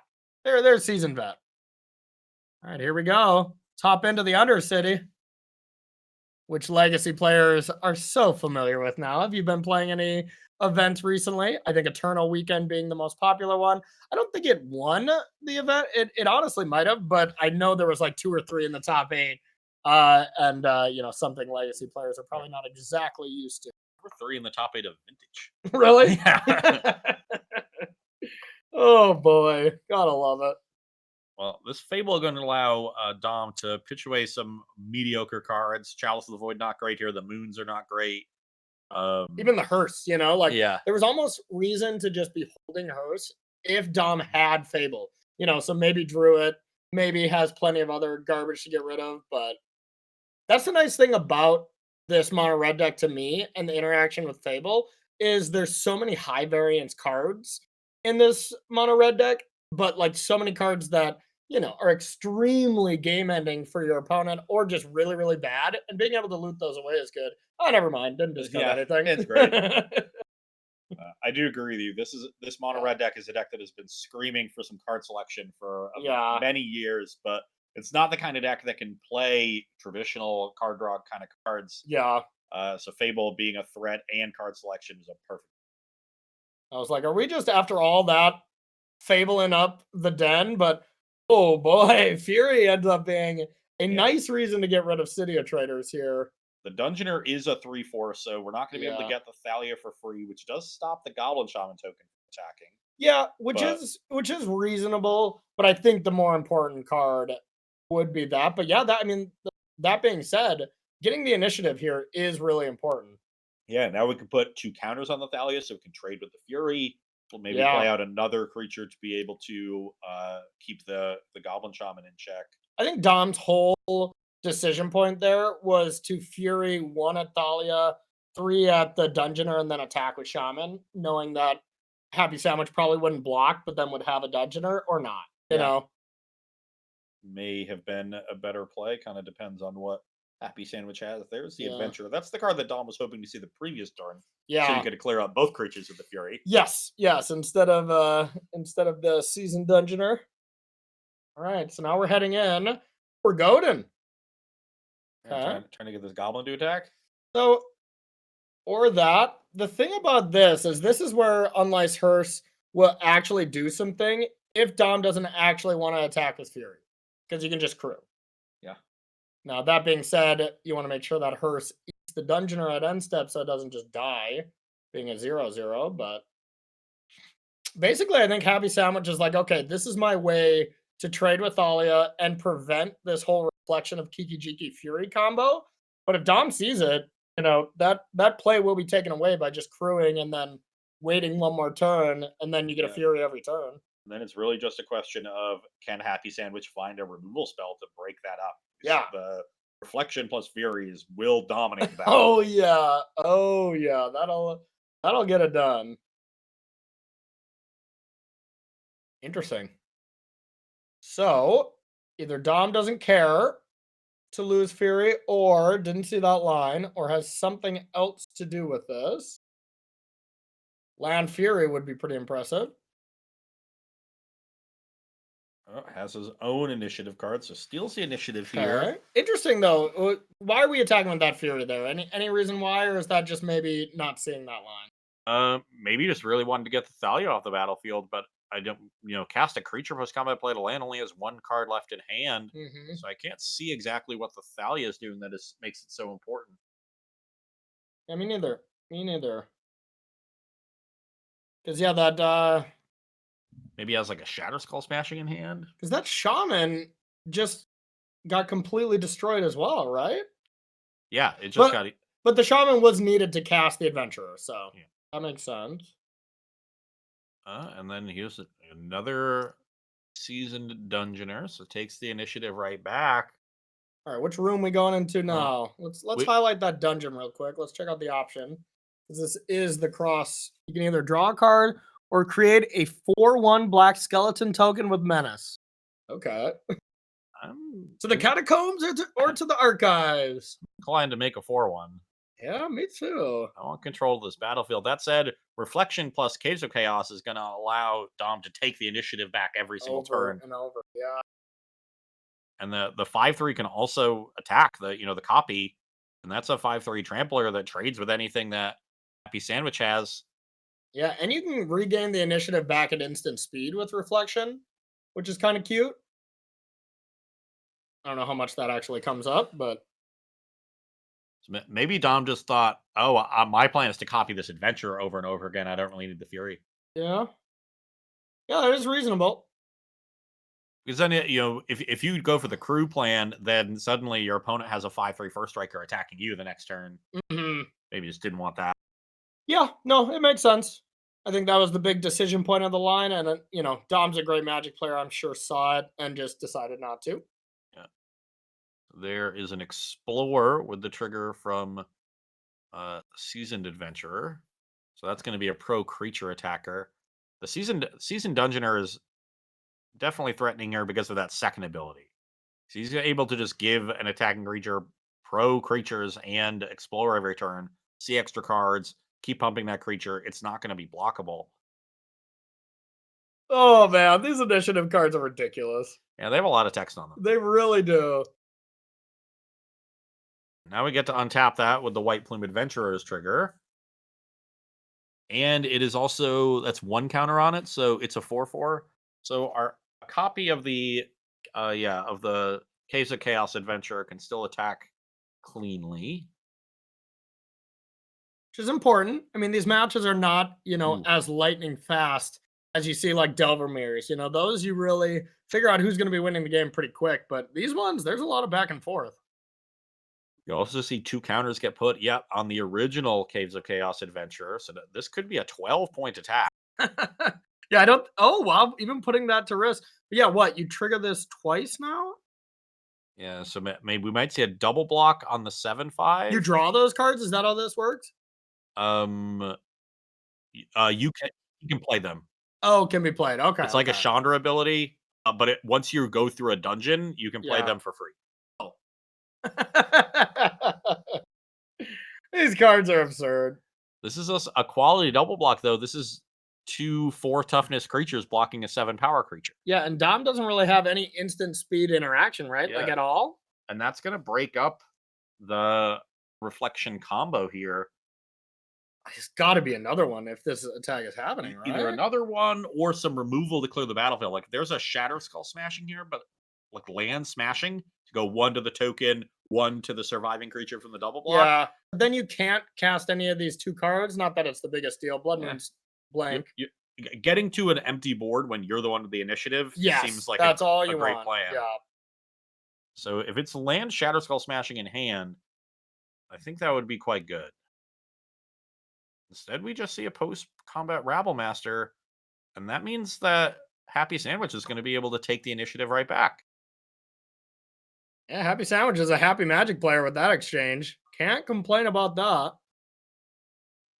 S1: They're seasoned vet. All right, here we go. Top into the Undercity, which Legacy players are so familiar with now. Have you been playing any events recently? I think Eternal Weekend being the most popular one. I don't think it won the event. It honestly might have, but I know there was like 2 or 3 in the top 8. And something Legacy players are probably not exactly used to.
S2: Number 3 in the top 8 of Vintage.
S1: Really?
S2: Yeah.
S1: Oh boy, gotta love it.
S2: Well, this Fable is going to allow Dom to pitch away some mediocre cards. Chalice of the Void not great here. The Moons are not great.
S1: Even the Hearse,
S2: Yeah.
S1: there was almost reason to just be holding Hearse if Dom had Fable. So maybe drew it, maybe has plenty of other garbage to get rid of, but that's the nice thing about this mono red deck to me and the interaction with Fable is there's so many high variance cards in this mono red deck, but like so many cards that are extremely game ending for your opponent or just really, really bad. And being able to loot those away is good. Oh, never mind. Didn't discover anything.
S2: It's great. I do agree with you. This mono red deck is a deck that has been screaming for some card selection for many years, but it's not the kind of deck that can play traditional card draw kind of cards.
S1: Yeah.
S2: So Fable being a threat and card selection is a perfect.
S1: I was like, are we just after all that fabling up the den? But oh boy, Fury ends up being a nice reason to get rid of City of Traders here.
S2: The Dungeoner is a 3/4, so we're not going to be able to get the Thalia for free, which does stop the Goblin Shaman token from attacking.
S1: Yeah, which is reasonable, but I think the more important card would be that. But yeah, that being said, getting the initiative here is really important.
S2: Yeah, now we can put 2 counters on the Thalia, so we can trade with the Fury. We'll maybe play out another creature to be able to keep the Goblin Shaman in check.
S1: I think Dom's whole decision point there was to Fury 1 at Thalia, 3 at the Dungeoner, and then attack with Shaman, knowing that Happy Sandwich probably wouldn't block, but then would have a Dungeoner or not, you know?
S2: May have been a better play. Kind of depends on what Happy Sandwich has. There's the Adventurer. That's the card that Dom was hoping to see the previous turn.
S1: Yeah.
S2: So you could clear out both creatures with the Fury.
S1: Yes. Instead of the Seasoned Dungeoner. All right, so now we're heading in for Godin.
S2: Trying to get this Goblin to attack.
S1: So, or that. The thing about this is where Unlicensed Hearse will actually do something if Dom doesn't actually want to attack with Fury, because you can just crew.
S2: Yeah.
S1: Now, that being said, you want to make sure that Hearse eats the Dungeoner at end step so it doesn't just die, being a 0/0. But basically, I think Happy Sandwich is like, okay, this is my way to trade with Thalia and prevent this whole reflection of Kiki Jiki Fury combo. But if Dom sees it, that play will be taken away by just crewing and then waiting one more turn, and then you get a Fury every turn.
S2: And then it's really just a question of, can Happy Sandwich find a removal spell to break that up?
S1: Yeah.
S2: The reflection plus Furies will dominate the battle.
S1: Oh yeah. That'll get it done. Interesting. So either Dom doesn't care to lose Fury, or didn't see that line, or has something else to do with this. Land Fury would be pretty impressive.
S2: Oh, has his own initiative card, so steals the initiative here.
S1: Okay. Interesting though. Why are we attacking with that Fury there? Any reason why, or is that just maybe not seeing that line?
S2: Maybe just really wanted to get the Thalia off the battlefield, but I don't, cast a creature post combat play to land only has one card left in hand,
S1: Hmm.
S2: so I can't see exactly what the Thalia is doing that is makes it so important.
S1: Yeah, me neither. Me neither. Because yeah, that
S2: Maybe he has like a Shatter Skull Smashing in hand.
S1: because that Shaman just got completely destroyed as well, right?
S2: Yeah, it just
S1: But
S2: got.
S1: but the Shaman was needed to cast the Adventurer, so
S2: Yeah.
S1: that makes sense.
S2: And then here's another seasoned Dungeoner, so takes the initiative right back.
S1: All right, which room we going into
S2: Well,
S1: now? Let's
S2: we,
S1: highlight that dungeon real quick. Let's check out the option. 'Cause this is the cross. You can either draw a card or create a 4/1 black skeleton token with menace. Okay.
S2: I'm
S1: To the catacombs or to the archives?
S2: inclined to make a 4/1.
S1: Yeah, me too.
S2: I want control of this battlefield. That said, Reflection plus Caves of Chaos is going to allow Dom to take the initiative back every single
S1: Over
S2: turn.
S1: and over. Yeah.
S2: And the 5/3 can also attack the copy, and that's a 5/3 trampler that trades with anything that Happy Sandwich has.
S1: Yeah, and you can regain the initiative back at instant speed with reflection, which is kind of cute. I don't know how much that actually comes up, but
S2: So maybe Dom just thought, oh, my plan is to copy this adventure over and over again. I don't really need the Fury.
S1: yeah. Yeah, that is reasonable.
S2: Because then, if you go for the crew plan, then suddenly your opponent has a 5/3 first striker attacking you the next turn.
S1: Mhm.
S2: Maybe just didn't want that.
S1: Yeah, no, it makes sense. I think that was the big decision point of the line, and Dom's a great Magic player. I'm sure saw it and just decided not to.
S2: Yeah. There is an Explorer with the trigger from Seasoned Adventurer. So that's going to be a pro creature attacker. The seasoned Dungeoner is definitely threatening her because of that second ability. So he's able to just give an attacking creature pro creatures and Explorer every turn, see extra cards, keep pumping that creature. It's not going to be blockable.
S1: Oh man, these initiative cards are ridiculous.
S2: Yeah, they have a lot of text on them.
S1: They really do.
S2: Now we get to untap that with the White Plume Adventurer's trigger. And it is also, that's one counter on it, so it's a 4/4. So our a copy of the of the Caves of Chaos Adventure can still attack cleanly.
S1: Which is important. I mean, these matches are not,
S2: Ooh.
S1: as lightning fast as you see like Delvermere's. Those you really figure out who's going to be winning the game pretty quick. But these ones, there's a lot of back and forth.
S2: You also see two counters get put, on the original Caves of Chaos Adventure. So this could be a 12-point attack.
S1: Yeah, I don't. Oh wow, even putting that to risk. But yeah, what you trigger this twice now?
S2: Yeah, so maybe we might see a double block on the 7/5.
S1: You draw those cards. Is that how this works?
S2: Um, you can play them.
S1: Oh, can be played. Okay,
S2: It's like a
S1: okay.
S2: Chandra ability, but once you go through a dungeon, you can play
S1: Yeah.
S2: them for free.
S1: Oh. These cards are absurd.
S2: This is a quality double block, though. This is 2 4 toughness creatures blocking a 7 power creature.
S1: Yeah, and Dom doesn't really have any instant speed interaction, right? Like
S2: Yeah,
S1: at all.
S2: and that's gonna break up the reflection combo here.
S1: There's got to be another one if this attack is happening,
S2: Either
S1: right?
S2: another one or some removal to clear the battlefield. Like there's a Shatter Skull Smashing here, but like land smashing to go 1 to the token, 1 to the surviving creature from the double block.
S1: Yeah. But then you can't cast any of these two cards. Not that it's the biggest deal. Blood
S2: Yeah.
S1: Moon's blank.
S2: Getting to an empty board when you're the one with the initiative
S1: Yes,
S2: seems like
S1: that's all
S2: a
S1: you
S2: great
S1: want.
S2: plan.
S1: Yeah.
S2: So if it's land Shatter Skull Smashing in hand, I think that would be quite good. Instead, we just see a post-combat Rabble Master, and that means that Happy Sandwich is going to be able to take the initiative right back.
S1: Yeah, Happy Sandwich is a happy Magic player with that exchange. Can't complain about that.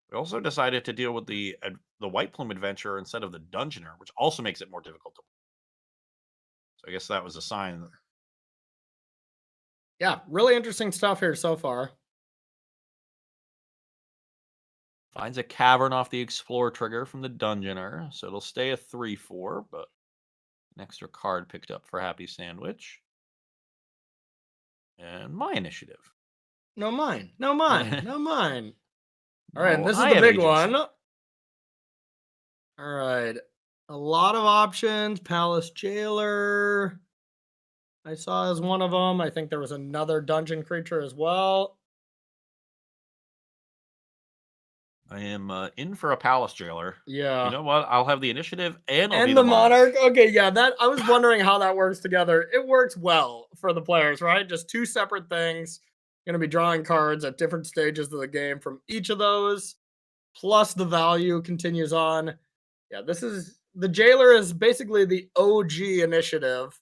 S2: We also decided to deal with the White Plume Adventure instead of the Dungeoner, which also makes it more difficult to. So I guess that was a sign.
S1: Yeah, really interesting stuff here so far.
S2: Finds a cavern off the explore trigger from the dungeoner, so it'll stay a 3/4, but an extra card picked up for Happy Sandwich. And my initiative.
S1: No mine. No mine. No mine. All right, and
S2: No,
S1: this is
S2: I
S1: the
S2: have
S1: big
S2: agency.
S1: one. All right. A lot of options. Palace Jailer. I saw as one of them. I think there was another dungeon creature as well.
S2: I am in for a Palace Jailer. You
S1: Yeah.
S2: know what? I'll have the initiative and I'll be
S1: And
S2: the
S1: the
S2: monarch.
S1: Monarch. Okay, yeah, that I was wondering how that works together. It works well for the players, right? Just two separate things. Going to be drawing cards at different stages of the game from each of those. Plus the value continues on. Yeah, this is the Jailer is basically the OG initiative.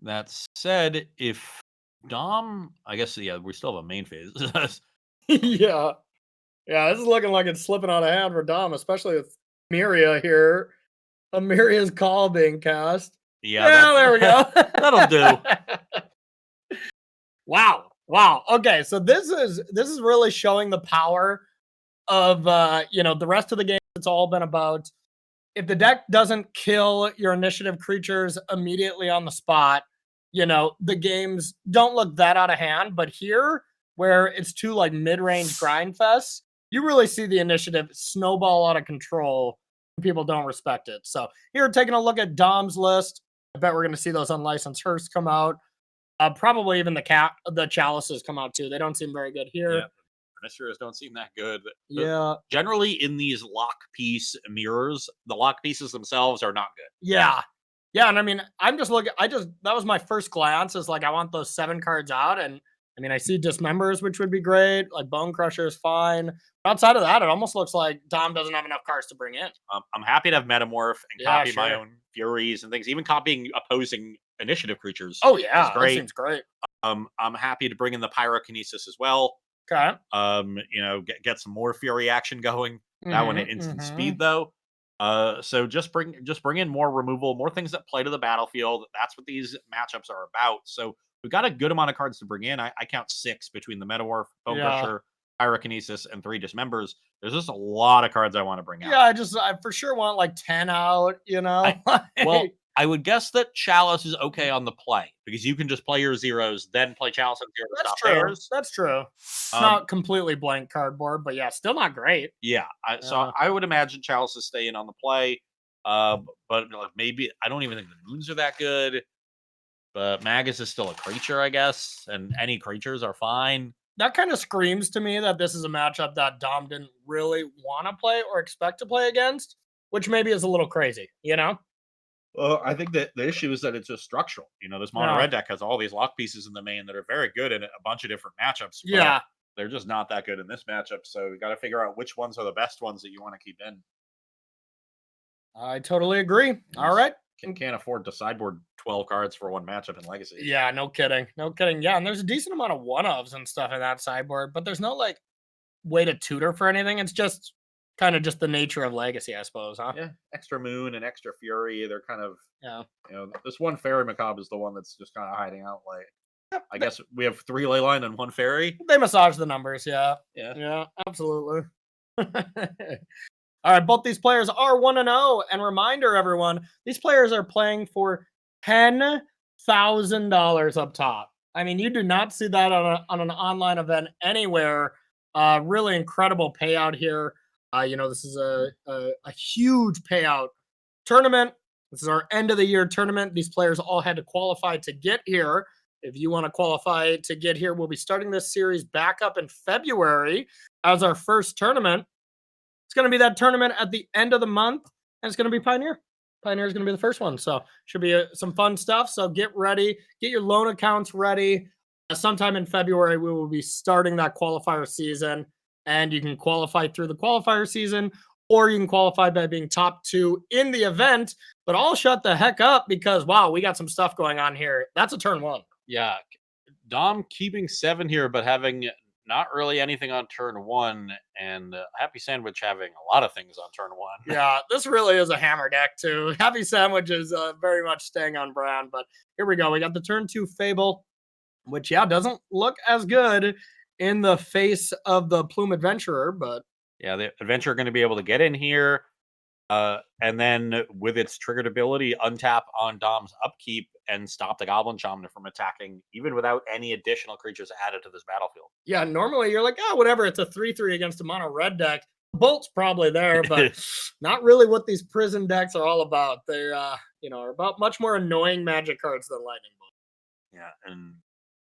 S2: That said, if Dom, I guess, yeah, we still have a main phase.
S1: Yeah. Yeah, this is looking like it's slipping out of hand for Dom, especially with Miria here. Amiria's call being cast.
S2: Yeah,
S1: Yeah, there we go.
S2: that'll do.
S1: Wow. Wow. Okay, so this is really showing the power of the rest of the game. It's all been about if the deck doesn't kill your initiative creatures immediately on the spot, the games don't look that out of hand. But here, where it's two like mid-range grind fests, you really see the initiative snowball out of control. People don't respect it. So here, taking a look at Dom's list, I bet we're going to see those unlicensed Hearsts come out. Probably even the chalices come out too. They don't seem very good here.
S2: Yeah, initiatives don't seem that good.
S1: Yeah.
S2: Generally, in these lock piece mirrors, the lock pieces themselves are not good.
S1: Yeah. Yeah, and I mean, I'm just looking that was my first glance is like I want those 7 cards out, and I mean, I see Dismembers, which would be great, like Bone Crusher is fine. Outside of that, it almost looks like Dom doesn't have enough cards to bring in.
S2: I'm happy to have Metamorph and
S1: Yeah,
S2: copy my
S1: sure.
S2: own Furies and things. Even copying opposing initiative creatures
S1: Oh
S2: is
S1: yeah, that
S2: great.
S1: seems great.
S2: I'm happy to bring in the Pyrokinesis as well.
S1: Okay.
S2: Get some more Fury action going. That one at instant speed though. So just bring in more removal, more things that play to the battlefield. That's what these matchups are about. So we've got a good amount of cards to bring in. I count 6 between the Metamorph, Bone
S1: Yeah.
S2: Crusher, Pyrokinesis, and 3 Dismembers. There's just a lot of cards I want to bring out.
S1: Yeah, I for sure want like 10 out,
S2: Well, I would guess that Chalice is okay on the play because you can just play your zeros, then play Chalice on zero to
S1: that's
S2: stop
S1: true.
S2: theirs.
S1: That's true. It's not completely blank cardboard, but yeah, still not great.
S2: Yeah, so I would imagine Chalice is staying on the play. But like, maybe I don't even think the moons are that good. But Magus is still a creature, I guess, and any creatures are fine.
S1: That kind of screams to me that this is a matchup that Dom didn't really want to play or expect to play against, which maybe is a little crazy,
S2: Well, I think that the issue is that it's just structural. This mono
S1: Yeah.
S2: red deck has all these lock pieces in the main that are very good in a bunch of different matchups. But
S1: Yeah,
S2: they're just not that good in this matchup. So you got to figure out which ones are the best ones that you want to keep in.
S1: I totally agree. All right.
S2: Can't afford to sideboard 12 cards for one matchup in Legacy.
S1: Yeah, no kidding. No kidding. Yeah, and there's a decent amount of one-ofs and stuff in that sideboard, but there's no like way to tutor for anything. It's just kind of just the nature of Legacy, I suppose, huh?
S2: Yeah, extra moon and extra fury. They're kind of
S1: Yeah.
S2: This one fairy macabre is the one that's just kind of hiding out. Like, I guess we have 3 leyline and 1 fairy.
S1: They massage the numbers, yeah.
S2: Yeah.
S1: Yeah, absolutely. All right, both these players are 1-0. And reminder, everyone, these players are playing for $10,000 up top. I mean, you do not see that on an online event anywhere. Really incredible payout here. This is a huge payout tournament. This is our end of the year tournament. These players all had to qualify to get here. If you want to qualify to get here, we'll be starting this series back up in February as our first tournament. It's going to be that tournament at the end of the month, and it's going to be Pioneer. Pioneer is going to be the first one, so should be some fun stuff. So get ready, get your loan accounts ready. Sometime in February, we will be starting that qualifier season, and you can qualify through the qualifier season, or you can qualify by being top 2 in the event. But I'll shut the heck up because, wow, we got some stuff going on here. That's a turn 1.
S2: Yeah. Dom keeping 7 here, but having not really anything on turn one, and Happy Sandwich having a lot of things on turn one.
S1: Yeah, this really is a hammer deck too. Happy Sandwich is very much staying on brand, but here we go. We got the turn 2 Fable, which doesn't look as good in the face of the Plume Adventurer, but
S2: Yeah, the adventurer going to be able to get in here, and then with its triggered ability, untap on Dom's upkeep and stop the Goblin Shaman from attacking, even without any additional creatures added to this battlefield.
S1: yeah, normally you're like, oh, whatever, it's a 3/3 against a mono red deck. Bolt's probably there, but not really what these prison decks are all about. They're are about much more annoying magic cards than lightning bolt.
S2: Yeah, and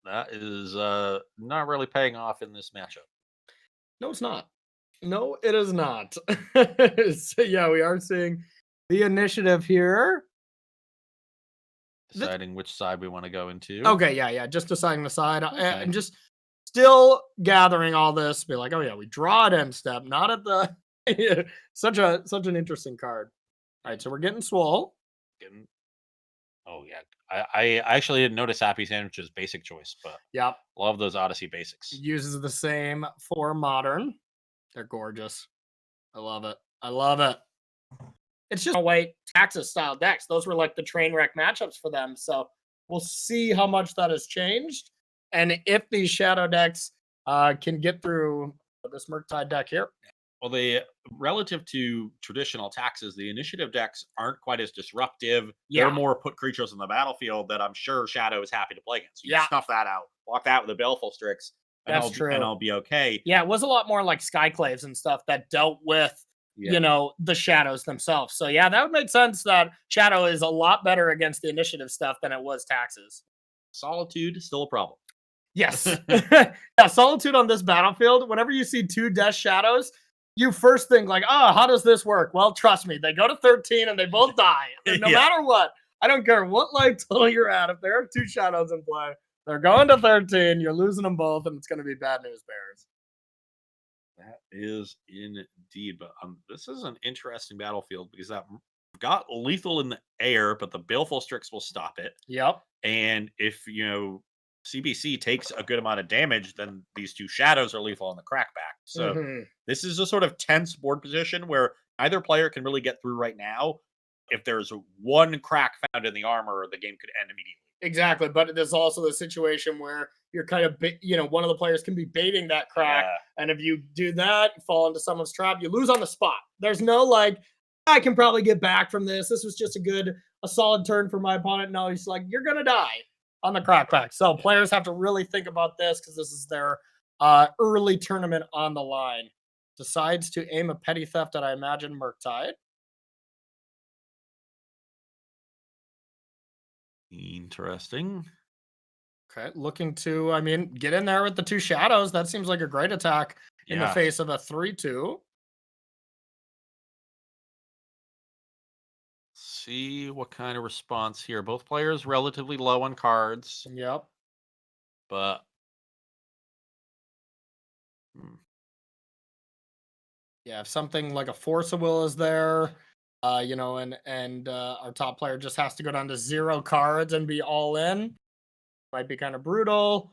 S2: that is not really paying off in this matchup.
S1: No, it's not. No, it is not. So yeah, we are seeing the initiative here.
S2: Deciding which side we want to go into.
S1: Okay, yeah. Just deciding the side
S2: Okay.
S1: and just still gathering all this. Be like, oh yeah, we draw at end step, not at the such an interesting card. All right, so we're getting swole.
S2: Getting- Oh yeah, I actually didn't notice Happy Sandwich's basic choice, but
S1: Yep,
S2: love those Odyssey basics.
S1: uses the same for modern. They're gorgeous. I love it. I love it. It's just white Taxes style decks. Those were like the train wreck matchups for them. So we'll see how much that has changed, and if these shadow decks can get through this Murktide deck here.
S2: Well, they relative to traditional taxes, the initiative decks aren't quite as disruptive.
S1: Yeah.
S2: They're more put creatures on the battlefield that I'm sure Shadow is happy to play against. You
S1: Yeah.
S2: snuff that out, walk that with a Baleful Strix, and
S1: That's true.
S2: and I'll be okay.
S1: Yeah, it was a lot more like Skyclaves and stuff that dealt with the shadows themselves. So yeah, that would make sense that Shadow is a lot better against the initiative stuff than it was Taxes.
S2: Solitude is still a problem.
S1: Yes. Yeah, Solitude on this battlefield, whenever you see 2 Death Shadows, you first think like, oh, how does this work? Well, trust me, they go to 13 and they both die. And no matter what, I don't care what life total you're at, if there are 2 shadows in play, they're going to 13, you're losing them both, and it's going to be bad news bears.
S2: That is indeed, but this is an interesting battlefield because that got lethal in the air, but the Baleful Strix will stop it.
S1: Yep.
S2: And if CBC takes a good amount of damage, then these 2 shadows are lethal on the crackback. So this is a sort of tense board position where either player can really get through right now. If there's one crack found in the armor, the game could end immediately.
S1: Exactly, but there's also the situation where you're kind of, one of the players can be baiting that crack, and if you do that, you fall into someone's trap, you lose on the spot. There's no like, I can probably get back from this. This was just a solid turn for my opponent. No, he's like, you're gonna die on the crackback. So players have to really think about this because this is their early tournament on the line. Decides to aim a petty theft at, I imagine, Murktide.
S2: Interesting.
S1: Okay, looking to, get in there with the 2 shadows. That seems like a great attack in the face of a 3/2.
S2: See what kind of response here. Both players relatively low on cards,
S1: Yep.
S2: but
S1: Yeah, if something like a Force of Will is there, and our top player just has to go down to 0 cards and be all in, might be kind of brutal.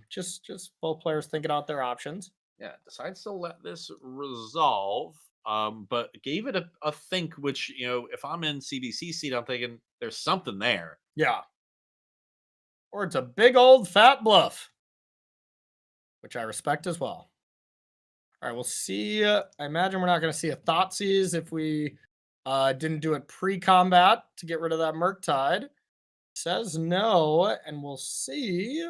S1: Just both players thinking out their options.
S2: yeah, decides to let this resolve. But gave it a think, which if I'm in CBC seat, I'm thinking there's something there.
S1: Yeah. Or it's a big old fat bluff, which I respect as well. All right, we'll see. I imagine we're not going to see a Thoughtseize if we didn't do it pre-combat to get rid of that Murktide. Says no, and we'll see.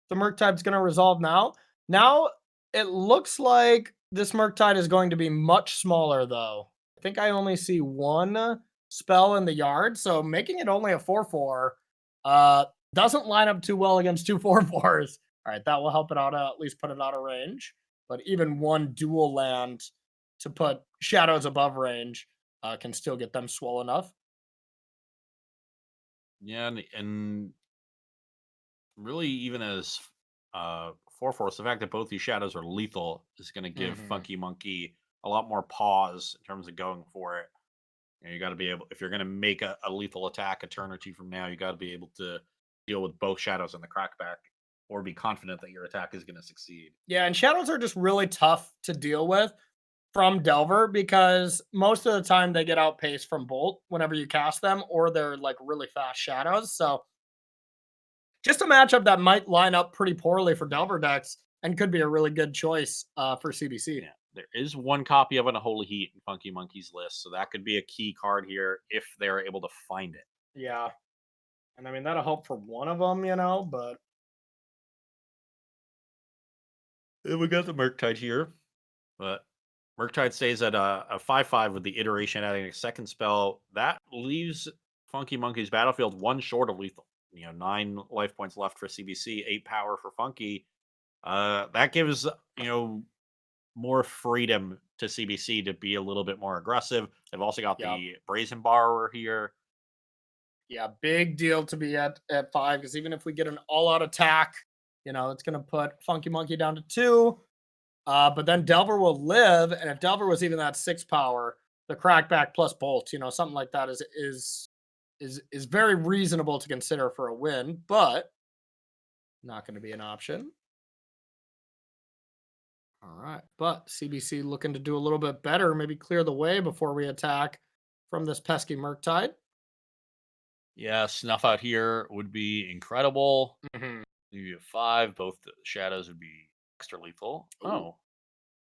S1: The Murktide's going to resolve now. Now, it looks like this Murktide is going to be much smaller, though. I think I only see 1 spell in the yard, so making it only a 4/4 doesn't line up too well against 2 4/4s. All right, that will help it out, at least put it out of range. But even 1 dual land to put shadows above range can still get them swole enough.
S2: Yeah, and really, even as 4/4, the fact that both these shadows are lethal is going to give Funky Monkey a lot more pause in terms of going for it. You got to be able, if you're going to make a lethal attack a turn or 2 from now, you got to be able to deal with both shadows and the crackback. or be confident that your attack is going to succeed.
S1: Yeah, and shadows are just really tough to deal with from Delver because most of the time they get outpaced from Bolt whenever you cast them, or they're like really fast shadows. So just a matchup that might line up pretty poorly for Delver decks and could be a really good choice for CBC.
S2: Yeah, there is one copy of Unholy Heat in Funky Monkey's list, so that could be a key card here if they're able to find it.
S1: Yeah. And I mean, that'll help for one of them, you know, but.
S2: And we got the Murktide here, but Murktide stays at a 5/5 with the iteration adding a second spell. That leaves Funky Monkey's battlefield one short of lethal. 9 life points left for CBC, 8 power for Funky. That gives, more freedom to CBC to be a little bit more aggressive. They've also got
S1: Yeah.
S2: the Brazen Borrower here.
S1: Yeah, big deal to be at 5 because even if we get an all-out attack, it's going to put Funky Monkey down to 2. But then Delver will live, and if Delver was even that 6 power, the Crackback plus Bolt, something like that is very reasonable to consider for a win, but not going to be an option. All right, but CBC looking to do a little bit better, maybe clear the way before we attack from this pesky Murktide.
S2: Yeah, Snuff out here would be incredible.
S1: Mm-hmm.
S2: You have 5. Both the shadows would be extra lethal.
S1: Ooh.
S2: Oh,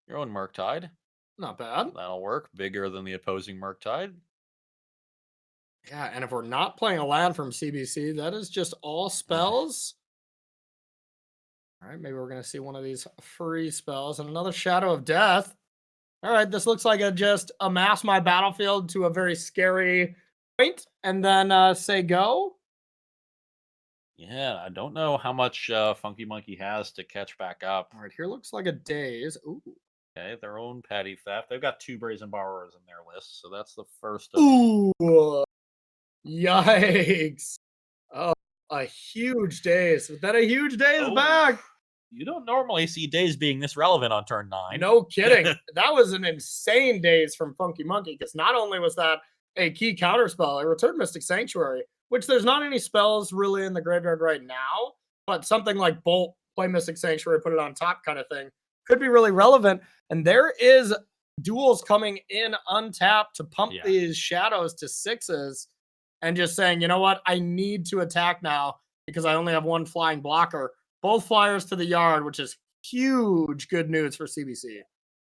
S2: your own Murktide.
S1: Not bad.
S2: That'll work. Bigger than the opposing Murktide.
S1: Yeah, and if we're not playing a land from CBC, that is just all spells. All right, maybe we're going to see one of these free spells and another Shadow of Death. All right, this looks like I just amass my battlefield to a very scary point and then say go.
S2: Yeah, I don't know how much Funky Monkey has to catch back up.
S1: All right, here looks like a daze. Ooh.
S2: Okay, their own petty theft. They've got 2 Brazen Borrowers in their list, so that's the first of.
S1: Ooh. Yikes. Oh, a huge daze. But then a huge daze back.
S2: You don't normally see days being this relevant on turn 9.
S1: No kidding. That was an insane daze from Funky Monkey because not only was that a key counterspell, it returned Mystic Sanctuary, which there's not any spells really in the graveyard right now, but something like Bolt, play Mystic Sanctuary, put it on top kind of thing could be really relevant. And there is duels coming in untapped to pump these shadows to 6s and just saying, you know what, I need to attack now because I only have one flying blocker. Both flyers to the yard, which is huge good news for CBC.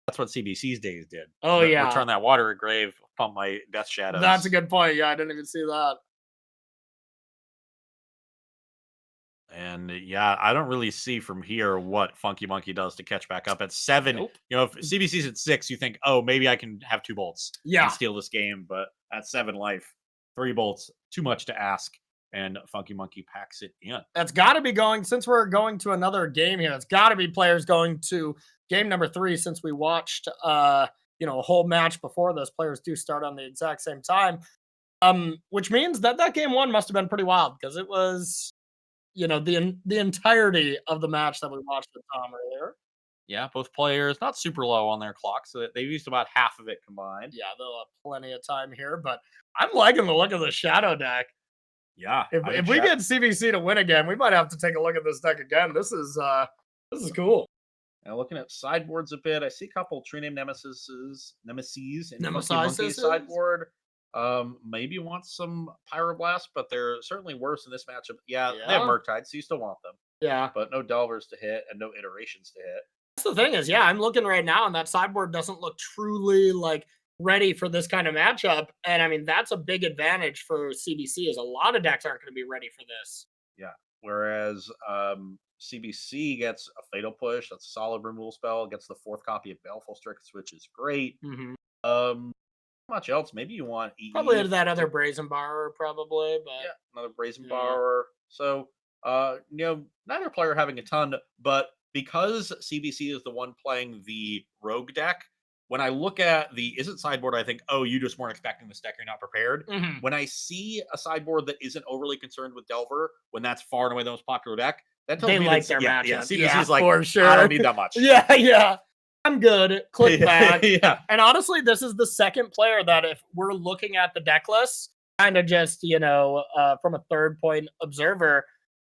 S2: That's what CBC's days did.
S1: Oh, yeah.
S2: Return that Watery Grave, pump my Death Shadows.
S1: That's a good point. Yeah, I didn't even see that.
S2: And yeah, I don't really see from here what Funky Monkey does to catch back up at 7.
S1: Nope.
S2: If CBC's at 6, you think, oh, maybe I can have 2 bolts and steal this game. But at 7 life, 3 bolts, too much to ask. And Funky Monkey packs it in.
S1: That's got to be going, since we're going to another game here, it's got to be players going to game number 3 since we watched, a whole match before this. Players do start on the exact same time, which means that game 1 must have been pretty wild because it was, the entirety of the match that we watched with Tom earlier.
S2: Yeah, both players not super low on their clock, so they've used about half of it combined.
S1: Yeah, they'll have plenty of time here, but I'm liking the look of the Shadow deck.
S2: Yeah.
S1: If we get CBC to win again, we might have to take a look at this deck again. This is cool.
S2: Now looking at sideboards a bit, I see a couple Tree Name Nemesis in Funky Monkey's
S1: Nemesises?
S2: sideboard. Maybe wants some Pyroblast, but they're certainly worse in this matchup. Yeah. They have Murktide, so you still want them.
S1: Yeah.
S2: But no Delvers to hit and no iterations to hit.
S1: That's the thing is, I'm looking right now, and that sideboard doesn't look truly ready for this kind of matchup. And I mean, that's a big advantage for CBC, is a lot of decks aren't going to be ready for this.
S2: Yeah. Whereas CBC gets a Fatal Push, that's a solid removal spell, gets the 4th copy of Baleful Strix, which is great.
S1: Mm-hmm.
S2: Not much else. Maybe you want
S1: probably that other Brazen Borrower, probably, but
S2: another Brazen Borrower. So neither player having a ton, but because CBC is the one playing the rogue deck, when I look at the isn't sideboard, I think, oh, you just weren't expecting this deck, you're not prepared.
S1: Mm-hmm.
S2: When I see a sideboard that isn't overly concerned with Delver, when that's far and away the most popular deck, that tells me
S1: like their matchup.
S2: Yeah, CBC's like,
S1: for sure.
S2: I don't need that much.
S1: Yeah. I'm good. Click back.
S2: Yeah.
S1: And honestly, this is the second player that if we're looking at the deck list, kind of just, from a third point observer,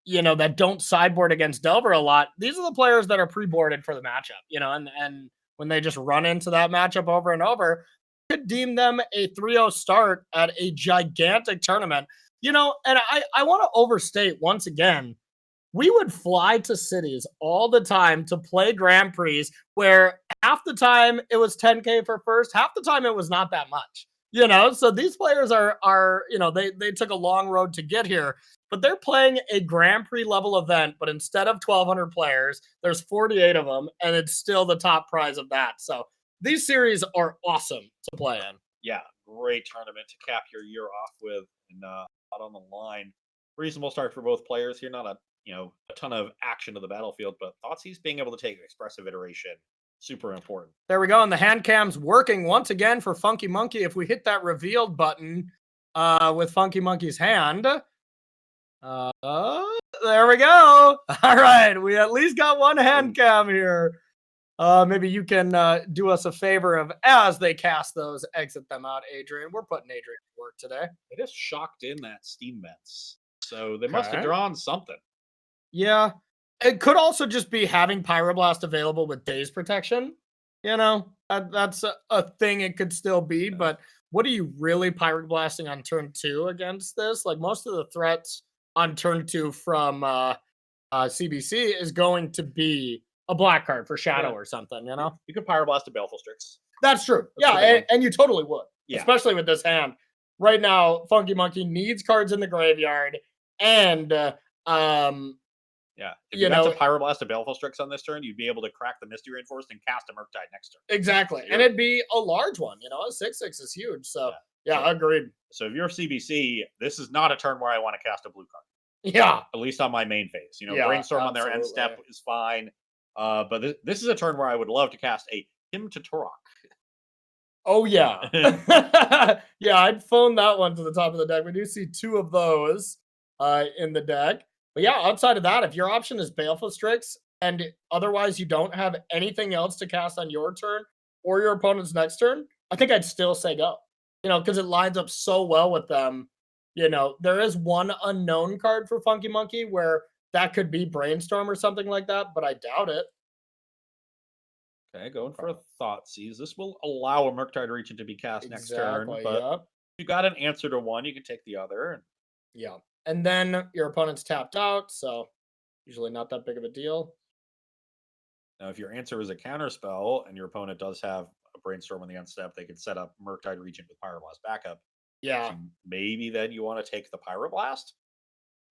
S1: that don't sideboard against Delver a lot, these are the players that are pre-boarded for the matchup, and when they just run into that matchup over and over, could deem them a 3-0 start at a gigantic tournament. And I want to overstate once again, we would fly to cities all the time to play Grand Prix where half the time it was 10K for first, half the time it was not that much. So these players are they took a long road to get here, but they're playing a Grand Prix level event, but instead of 1,200 players, there's 48 of them, and it's still the top prize of that. So these series are awesome to play in.
S2: Yeah, great tournament to cap your year off with, and out on the line. Reasonable start for both players here. Not a ton of action to the battlefield, but Thoughtseize being able to take expressive iteration, super important.
S1: There we go, and the hand cam's working once again for Funky Monkey. If we hit that revealed button with Funky Monkey's hand, there we go. All right, we at least got one hand cam here. Maybe you can do us a favor of, as they cast those, exit them out, Adrian. We're putting Adrian to work today.
S2: They just shocked in that Steam Vents, so they must have drawn something.
S1: Yeah. It could also just be having Pyroblast available with Daze Protection. That's a thing it could still be, but what are you really Pyroblasting on turn 2 against this? Like, most of the threats on turn 2 from CBC is going to be a black card for Shadow or something,
S2: You could Pyroblast a Baleful Strix.
S1: That's true. And you totally would.
S2: Yeah.
S1: Especially with this hand. Right now, Funky Monkey needs cards in the graveyard, and
S2: if you got to Pyroblast a Baleful Strix on this turn, you'd be able to crack the Misty Reinforced and cast a Murktide next turn.
S1: Exactly. And it'd be a large one. A 6/6 is huge. So, agreed.
S2: So if you're CBC, this is not a turn where I want to cast a blue card.
S1: Yeah.
S2: At least on my main phase. Brainstorm on their end step is fine. But this is a turn where I would love to cast a Hymn to Turok.
S1: Oh, yeah. Yeah, I'd phone that one to the top of the deck. We do see 2 of those in the deck. But yeah, outside of that, if your option is Baleful Strix and otherwise you don't have anything else to cast on your turn or your opponent's next turn, I think I'd still say go. Because it lines up so well with them. There is one unknown card for Funky Monkey where that could be Brainstorm or something like that, but I doubt it.
S2: Okay, going for a Thoughtseize. This will allow a Murktide Regent to be cast next turn, but if you got an answer to one, you can take the other.
S1: Yeah. And then your opponent's tapped out, so usually not that big of a deal.
S2: Now, if your answer is a counterspell and your opponent does have a Brainstorm on the end step, they can set up Murktide Regent with Pyroblast backup.
S1: Yeah.
S2: So maybe then you want to take the Pyroblast?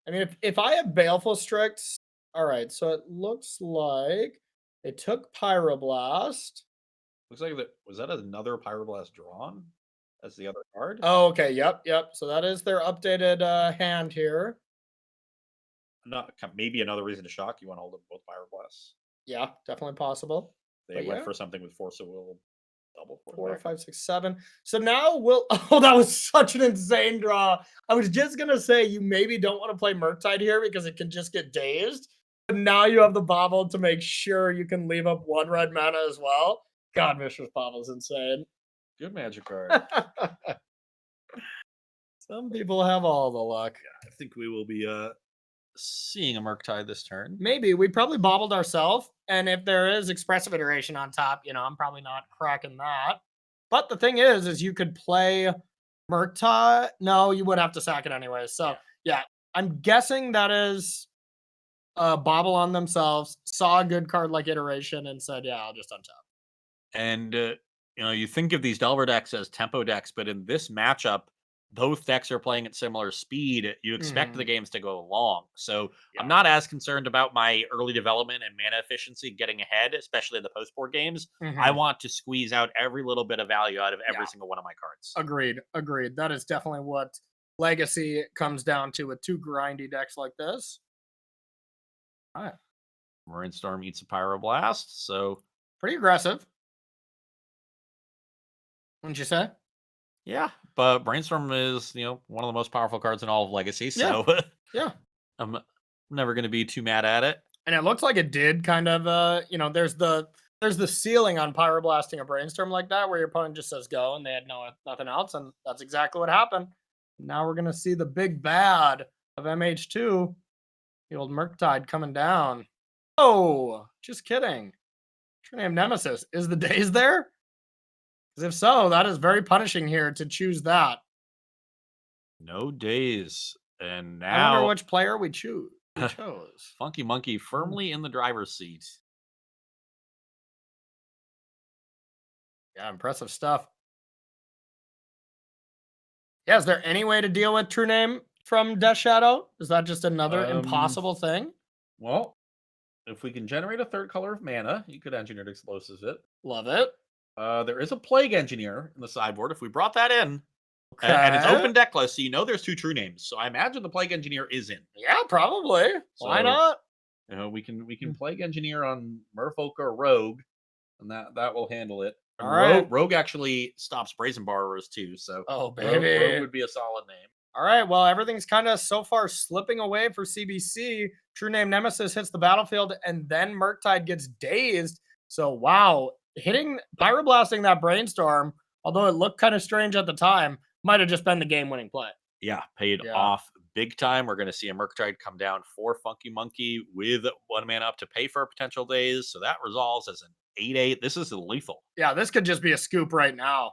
S1: I mean, if I have Baleful Strix, all right, so it looks like they took Pyroblast.
S2: Looks like was that another Pyroblast drawn? That's the other card?
S1: Oh, okay. Yep. So that is their updated hand here.
S2: Maybe another reason to shock. You want to hold up both Pyroblasts?
S1: Yeah, definitely possible.
S2: They went for something with Force of Will. Double
S1: 4, 5, 6, 7. So now oh, that was such an insane draw. I was just gonna say you maybe don't want to play Murktide here because it can just get dazed. But now you have the Bobble to make sure you can leave up 1 red mana as well. God, Mishra's Bobble's insane.
S2: Good magic card.
S1: Some people have all the luck.
S2: Yeah, I think we will be seeing a Murktide this turn.
S1: Maybe. We probably bobbled ourselves, and if there is expressive iteration on top, I'm probably not cracking that. But the thing is you could play Murktide. No, you would have to sack it anyway. So, yeah, I'm guessing that is a bobble on themselves, saw a good card like iteration, and said, yeah, I'll just untap.
S2: And, you think of these Delver decks as tempo decks, but in this matchup, both decks are playing at similar speed. You expect the games to go long. So I'm not as concerned about my early development and mana efficiency getting ahead, especially in the post-board games. I want to squeeze out every little bit of value out of every single one of my cards.
S1: Agreed. That is definitely what Legacy comes down to with 2 grindy decks like this.
S2: All right. Brainstorm eats a Pyroblast, so
S1: pretty aggressive. Wouldn't you say?
S2: Yeah, but Brainstorm is, one of the most powerful cards in all of Legacy, so
S1: yeah.
S2: I'm never going to be too mad at it.
S1: And it looks like it did kind of, there's the ceiling on Pyroblasting a Brainstorm like that where your opponent just says go and they had nothing else, and that's exactly what happened. Now we're going to see the big bad of MH2. The old Murktide coming down. Oh, just kidding. True name Nemesis. Is the days there? Because if so, that is very punishing here to choose that.
S2: No days. And
S1: I wonder
S2: now
S1: which player we choose. We chose.
S2: Funky Monkey firmly in the driver's seat.
S1: Yeah, impressive stuff. Yeah, is there any way to deal with True Name from Death Shadow? Is that just another impossible thing?
S2: Well, if we can generate a third color of mana, you could engineered explosives it.
S1: Love it.
S2: There is a Plague Engineer in the sideboard. If we brought that in,
S1: Okay.
S2: and it's open deck list, so you know there's 2 true names. So I imagine the Plague Engineer is in.
S1: Yeah, probably. Why
S2: So,
S1: not?
S2: You know, we can Plague Engineer on Merfolk or Rogue, and that will handle it. And
S1: All right.
S2: Rogue actually stops Brazen Borrowers too, so
S1: Oh,
S2: Rogue
S1: baby.
S2: would be a solid name.
S1: All right. Well, everything's kind of so far slipping away for CBC. True Name Nemesis hits the battlefield, and then Murktide gets dazed. So, wow. Pyroblasting that Brainstorm, although it looked kind of strange at the time, might have just been the game-winning play.
S2: Yeah, paid off big time. We're going to see a Murktide come down for Funky Monkey with 1 mana up to pay for potential days. So that resolves as an 8/8. This is lethal.
S1: Yeah, this could just be a scoop right now.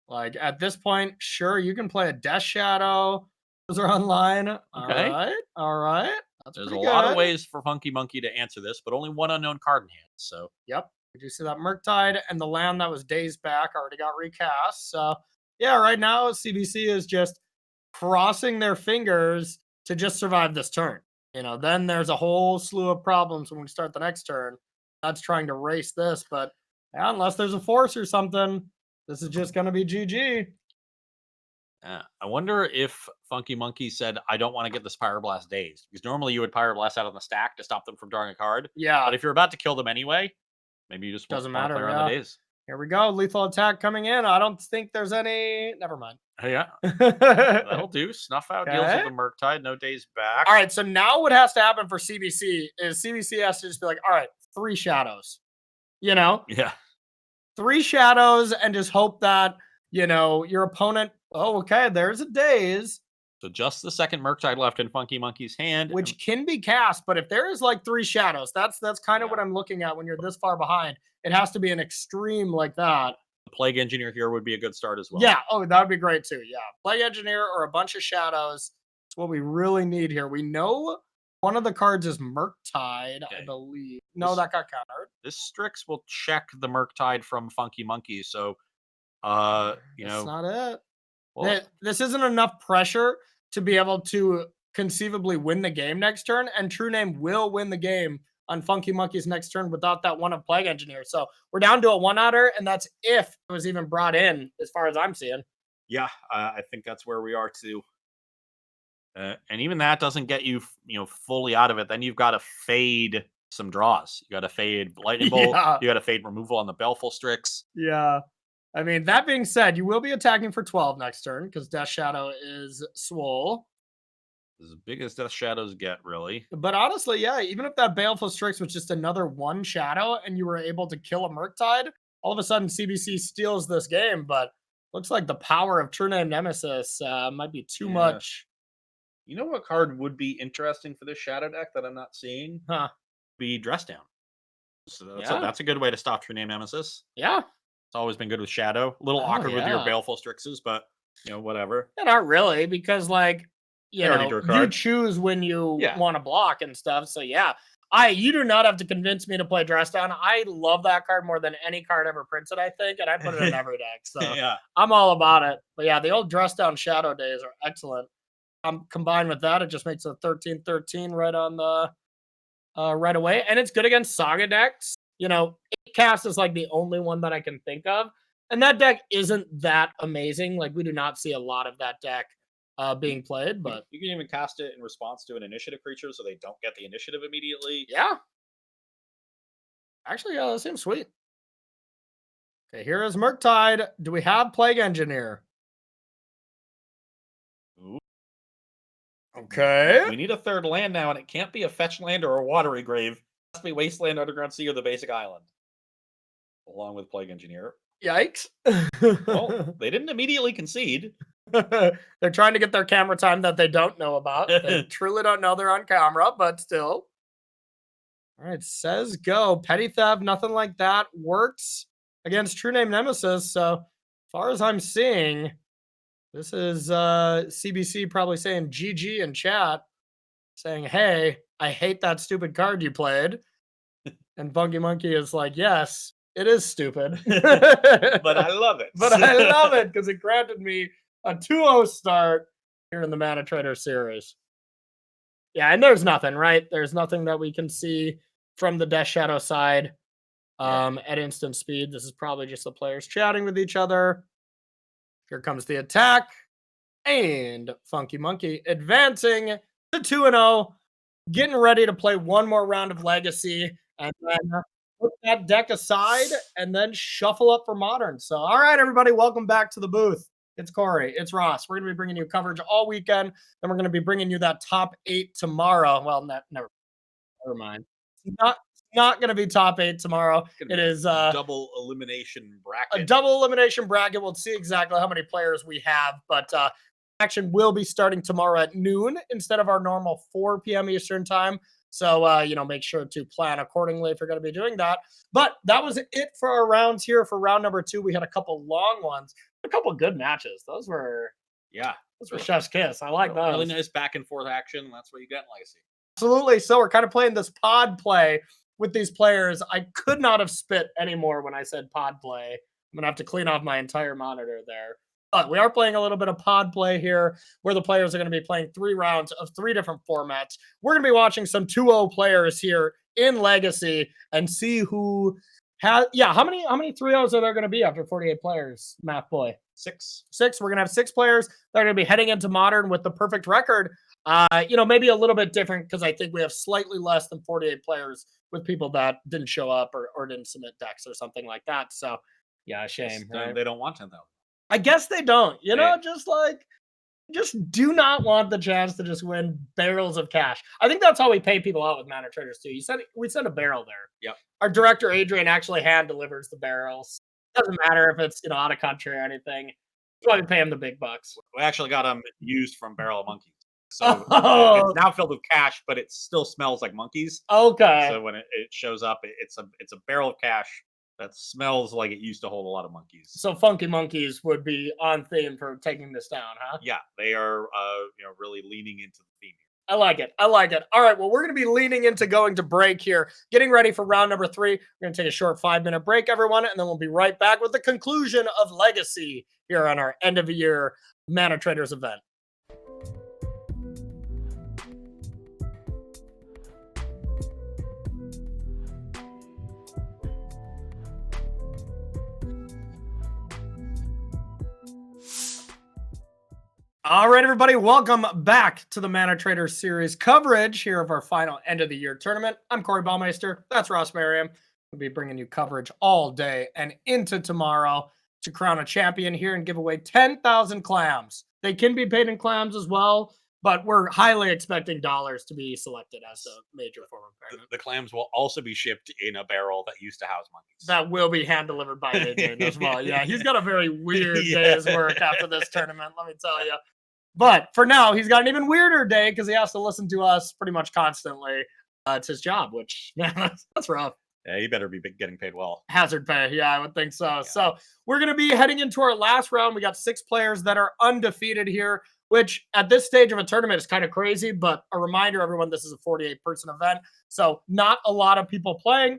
S1: Like, at this point, sure, you can play a Death Shadow. Those are online.
S2: Okay.
S1: All right.
S2: There's a lot of ways for Funky Monkey to answer this, but only 1 unknown card in hand. So,
S1: yep. Did you see that Murktide and the land that was days back already got recast? So, yeah, right now, CBC is just crossing their fingers to just survive this turn. You know, then there's a whole slew of problems when we start the next turn. That's trying to race this, but yeah, unless there's a force or something, this is just going to be GG.
S2: I wonder if Funky Monkey said, I don't want to get this Pyroblast dazed. Because normally you would Pyroblast out on the stack to stop them from drawing a card.
S1: Yeah.
S2: But if you're about to kill them anyway, maybe you just
S1: doesn't
S2: want to
S1: matter.
S2: play around the daze.
S1: Here we go. Lethal attack coming in. I don't think there's any. Never mind.
S2: Yeah. That'll do. Snuff out deals with the Murktide. No days back.
S1: All right. So now what has to happen for CBC is CBC has to just be like, all right, 3 shadows. You know?
S2: Yeah.
S1: 3 shadows and just hope that, you know, your opponent. Oh, okay. There's a daze.
S2: So just the second Murktide left in Funky Monkey's hand.
S1: Which can be cast, but if there is like 3 shadows, that's kind of what I'm looking at when you're this far behind. It has to be an extreme like that.
S2: The Plague Engineer here would be a good start as well.
S1: Yeah. Oh, that would be great too. Yeah. Plague Engineer or a bunch of shadows. It's what we really need here. We know one of the cards is Murktide, I believe. No, that got countered.
S2: This Strix will check the Murktide from Funky Monkey. So, you know.
S1: That's not it.
S2: Well,
S1: this isn't enough pressure to be able to conceivably win the game next turn, and True Name will win the game on Funky Monkey's next turn without that one of Plague Engineer. So we're down to a 1-outer, and that's if it was even brought in, as far as I'm seeing.
S2: Yeah, I think that's where we are too. And even that doesn't get you, fully out of it. Then you've got to fade some draws. You got to fade Lightning Bolt.
S1: Yeah.
S2: You got to fade removal on the Baleful Strix.
S1: Yeah. I mean, that being said, you will be attacking for 12 next turn because Death Shadow is swole.
S2: As big as Death Shadows get, really.
S1: But honestly, yeah, even if that Baleful Strix was just another 1 shadow and you were able to kill a Murktide, all of a sudden CBC steals this game. But looks like the power of True Name Nemesis might be too much.
S2: You know what card would be interesting for this Shadow deck that I'm not seeing?
S1: Huh.
S2: Be Dress Down. So that's a good way to stop True Name Nemesis.
S1: Yeah.
S2: It's always been good with Shadow. A little awkward with your Baleful Strixes, but, whatever.
S1: Yeah, not really, because, like, you choose when you want to block and stuff. So, yeah. You do not have to convince me to play Dress Down. I love that card more than any card ever printed, I think, and I put it in every deck. So, I'm all about it. But, yeah, the old Dress Down Shadow days are excellent. Combined with that, it just makes a 13-13 right on the right away. And it's good against Saga decks. 8-cast is like the only one that I can think of. And that deck isn't that amazing. Like, we do not see a lot of that deck being played, but
S2: you can even cast it in response to an initiative creature so they don't get the initiative immediately.
S1: Yeah. Actually, that seems sweet. Okay, here is Murktide. Do we have Plague Engineer?
S2: Ooh.
S1: Okay.
S2: We need a third land now, and it can't be a fetch land or a watery grave. It has to be Wasteland, Underground Sea, or the basic island. Along with Plague Engineer.
S1: Yikes.
S2: Well, they didn't immediately concede.
S1: They're trying to get their camera time that they don't know about. They truly don't know they're on camera, but still. All right, says go. Petty theft, nothing like that works against True Name Nemesis. So, as far as I'm seeing, this is CBC probably saying GG in chat, saying, hey, I hate that stupid card you played. And Funky Monkey is like, yes, it is stupid.
S2: But I love it.
S1: But I love it because it granted me a 2-0 start here in the Mana Trader series. Yeah, and there's nothing, right? There's nothing that we can see from the Death Shadow side at instant speed. This is probably just the players chatting with each other. Here comes the attack. And Funky Monkey advancing to 2-0, getting ready to play one more round of Legacy, and then put that deck aside and then shuffle up for Modern. So, all right, everybody, welcome back to the booth. It's Corey. It's Ross. We're going to be bringing you coverage all weekend. Then we're going to be bringing you that top 8 tomorrow. Well, never mind. Not going to be top 8 tomorrow. It is
S2: double elimination bracket.
S1: A double elimination bracket. We'll see exactly how many players we have, but action will be starting tomorrow at noon instead of our normal 4 p.m. Eastern time. So, make sure to plan accordingly if you're going to be doing that. But that was it for our rounds here. For round number 2, we had a couple long ones, a couple good matches. Those were chef's kiss. I like those.
S2: Really nice back and forth action. That's what you get in Legacy.
S1: Absolutely. So we're kind of playing this pod play with these players. I could not have spit anymore when I said pod play. I'm going to have to clean off my entire monitor there. But we are playing a little bit of pod play here where the players are going to be playing 3 rounds of 3 different formats. We're going to be watching some 2-0 players here in Legacy and see who has, how many 3-0s are there going to be after 48 players, Math Boy?
S2: 6.
S1: We're going to have 6 players that are going to be heading into Modern with the perfect record. Maybe a little bit different because I think we have slightly less than 48 players with people that didn't show up or didn't submit decks or something like that. So, yeah, shame. Right?
S2: They don't want 10,000.
S1: I guess they don't. Just do not want the chance to just win barrels of cash. I think that's how we pay people out with Mana Traders too. We send a barrel there.
S2: Yep.
S1: Our director Adrian actually hand delivers the barrels. Doesn't matter if it's out of country or anything. That's why we pay him the big bucks.
S2: We actually got them used from Barrel of Monkeys. So it's now filled with cash, but it still smells like monkeys.
S1: Okay.
S2: So when it shows up, it's a barrel of cash that smells like it used to hold a lot of monkeys.
S1: So Funky Monkeys would be on theme for taking this down, huh?
S2: Yeah, they are really leaning into the theme.
S1: I like it. All right, well, we're going to be leaning into going to break here, getting ready for round number 3. We're going to take a short 5-minute break, everyone, and then we'll be right back with the conclusion of Legacy here on our end of the year Mana Traders event. All right, everybody, welcome back to the Mana Trader Series coverage here of our final end of the year tournament. I'm Corey Baumeister. That's Ross Merriam. We'll be bringing you coverage all day and into tomorrow to crown a champion here and give away 10,000 clams. They can be paid in clams as well, but we're highly expecting dollars to be selected as the major form of payment.
S2: The clams will also be shipped in a barrel that used to house monkeys.
S1: That will be hand delivered by Adrian as well. Yeah, he's got a very weird day's work after this tournament, let me tell you. But for now, he's got an even weirder day because he has to listen to us pretty much constantly. It's his job, which, that's rough.
S2: Yeah, he better be getting paid well.
S1: Hazard pay, yeah, I would think so. Yeah. So we're going to be heading into our last round. We got 6 players that are undefeated here, which at this stage of a tournament is kind of crazy. But a reminder, everyone, this is a 48-person event, so not a lot of people playing.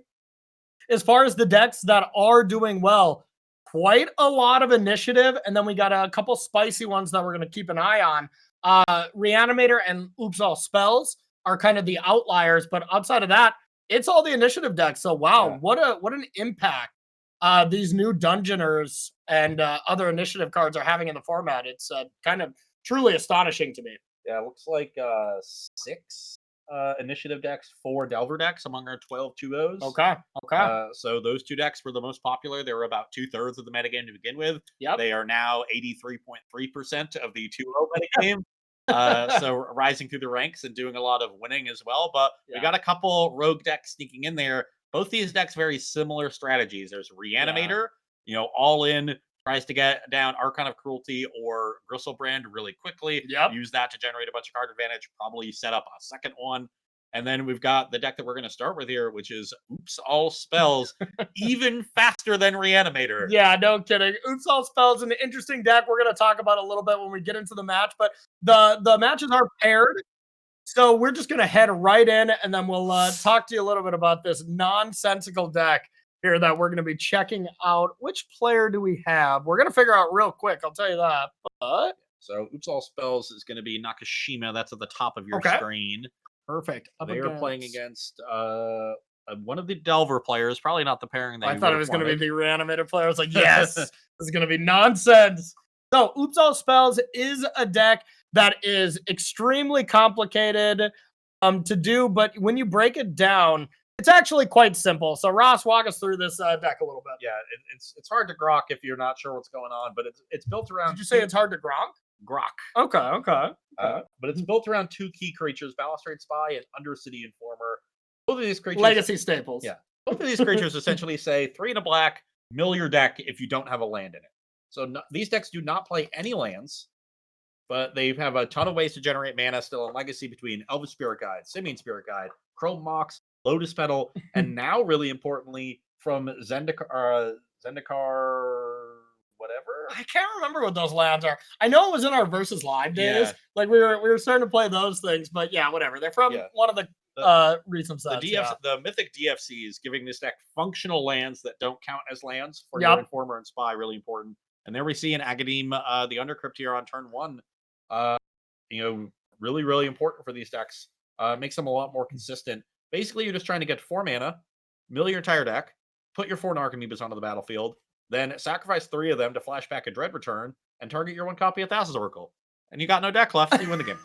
S1: As far as the decks that are doing well, quite a lot of initiative, and then we got a couple spicy ones that we're going to keep an eye on. Reanimator and Oops All Spells are kind of the outliers, but outside of that, it's all the initiative decks. So wow, what an impact these new Dungeoners and other initiative cards are having in the format. It's kind of truly astonishing to me.
S2: Yeah, it looks like 6 initiative decks, 4 Delver decks among our 12 2-0s.
S1: Okay.
S2: So those 2 decks were the most popular. They were about 2/3 of the metagame to begin with.
S1: Yep.
S2: They are now 83.3% of the 2-0 metagame. So rising through the ranks and doing a lot of winning as well. But we got a couple rogue decks sneaking in there. Both these decks very similar strategies. There's Reanimator, all in tries to get down Archon of Cruelty or Gristlebrand really quickly.
S1: Yep.
S2: Use that to generate a bunch of card advantage. Probably set up a second one. And then we've got the deck that we're going to start with here, which is Oops All Spells, even faster than Reanimator.
S1: Yeah, no kidding. Oops All Spells, an interesting deck we're going to talk about a little bit when we get into the match, but the matches are paired. So we're just going to head right in, and then we'll talk to you a little bit about this nonsensical deck here that we're going to be checking out. Which player do we have? We're going to figure out real quick, I'll tell you that. But
S2: So Oops All Spells is going to be Nakashima. That's at the top of your screen.
S1: Perfect.
S2: They are playing against one of the Delver players, probably not the pairing that
S1: I
S2: you
S1: thought it
S2: would've
S1: was going to be
S2: wanted.
S1: the Reanimator player. I was like, yes, this is going to be nonsense. So Oops All Spells is a deck that is extremely complicated to do, but when you break it down, it's actually quite simple. So Ross, walk us through this deck a little bit.
S2: Yeah, it's hard to grok if you're not sure what's going on, but it's built around.
S1: Did you say it's hard to grok?
S2: Grok.
S1: Okay.
S2: But it's built around 2 key creatures, Balustrade Spy and Undercity Informer. Both of these creatures...
S1: Legacy staples.
S2: Yeah. Both of these creatures essentially say 3 and a black, mill your deck if you don't have a land in it. So these decks do not play any lands, but they have a ton of ways to generate mana still in Legacy between Elvish Spirit Guide, Simian Spirit Guide, Chrome Mox, Lotus Petal, and now, really importantly, from Zendikar whatever.
S1: I can't remember what those lands are. I know it was in our Versus Live days.
S2: Yeah.
S1: Like we were starting to play those things, but yeah, whatever. They're from one of the recent sets.
S2: The Mythic DFCs giving this deck functional lands that don't count as lands for your Informer and Spy, really important. And there we see an Agadim, the Undercrypt here on turn 1. Really, really important for these decks. Makes them a lot more consistent. Basically, you're just trying to get 4 mana, mill your entire deck, put your 4 Narcomoebas onto the battlefield, then sacrifice 3 of them to flash back a Dread Return and target your 1 copy of Thassa's Oracle. And you got no deck left, so you win the game.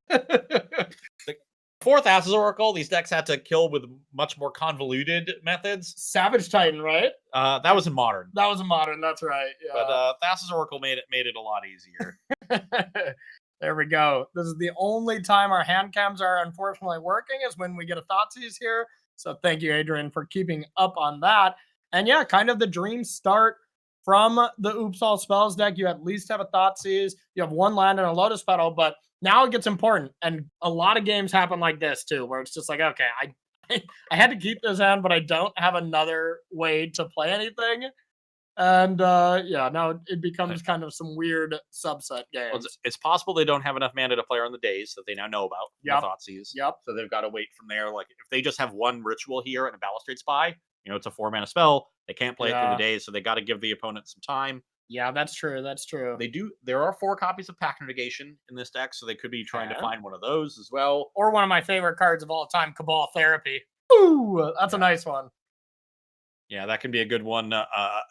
S2: The 4th Thassa's Oracle, these decks had to kill with much more convoluted methods.
S1: Savage Titan, right?
S2: That was in Modern.
S1: That was in Modern, that's right. Yeah.
S2: But Thassa's Oracle made it a lot easier.
S1: There we go. This is the only time our hand cams are unfortunately working is when we get a Thoughtseize here. So thank you, Adrian, for keeping up on that. And yeah, kind of the dream start from the Oops All Spells deck. You at least have a Thoughtseize. You have 1 land and a Lotus Petal, but now it gets important. And a lot of games happen like this too, where it's just like, okay, I had to keep this hand, but I don't have another way to play anything. And now it becomes kind of some weird subset games.
S2: Well, it's possible they don't have enough mana to play on the days that they now know about.
S1: Yep.
S2: Thoughtseize.
S1: Yep.
S2: So they've got to wait from there. Like if they just have 1 ritual here and a Balustrade Spy, it's a 4 mana spell. They can't play it through the days, so they got to give the opponent some time.
S1: Yeah, that's true. That's true.
S2: There are 4 copies of Pact Negation in this deck, so they could be trying to find one of those as well.
S1: Or one of my favorite cards of all time, Cabal Therapy. Ooh, that's a nice one.
S2: Yeah, that can be a good one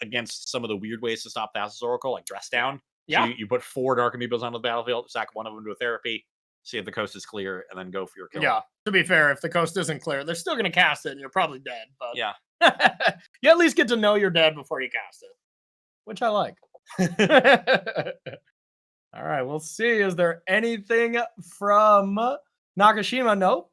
S2: against some of the weird ways to stop Thassa's Oracle, like Dress Down.
S1: Yeah.
S2: So you put 4 Narcomoebas onto the battlefield, sack 1 of them to a Therapy, see if the coast is clear, and then go for your kill.
S1: Yeah, to be fair, if the coast isn't clear, they're still going to cast it, and you're probably dead. But
S2: yeah.
S1: You at least get to know you're dead before you cast it, which I like. All right, we'll see. Is there anything from Nakashima? Nope.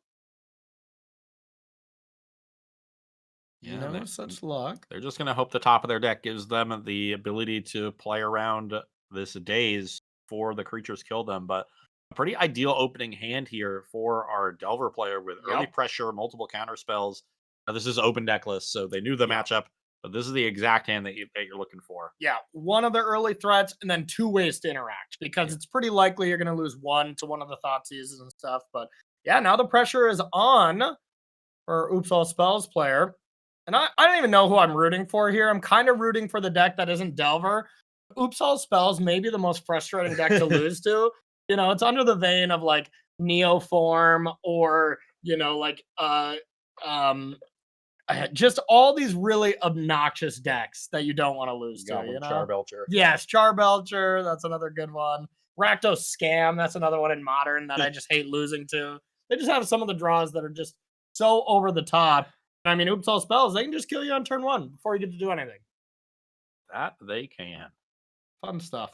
S2: Yeah,
S1: no such luck.
S2: They're just going to hope the top of their deck gives them the ability to play around this days for the creatures kill them. But a pretty ideal opening hand here for our Delver player with early pressure, multiple counter spells. Now, this is open deck list, so they knew the matchup, but this is the exact hand that you're looking for.
S1: Yeah, 1 of the early threats and then 2 ways to interact because it's pretty likely you're going to lose 1 to one of the Thoughtseizes and stuff. But yeah, now the pressure is on for Oops All Spells player. And I don't even know who I'm rooting for here. I'm kind of rooting for the deck that isn't Delver. Oops All Spells may be the most frustrating deck to lose to. It's under the vein of like Neoform or, just all these really obnoxious decks that you don't want to lose to.
S2: Charbelcher.
S1: Yes, Charbelcher. That's another good one. Rakdos Scam. That's another one in Modern that I just hate losing to. They just have some of the draws that are just so over the top. I mean, Oops All Spells, they can just kill you on turn 1 before you get to do anything.
S2: That they can.
S1: Fun stuff.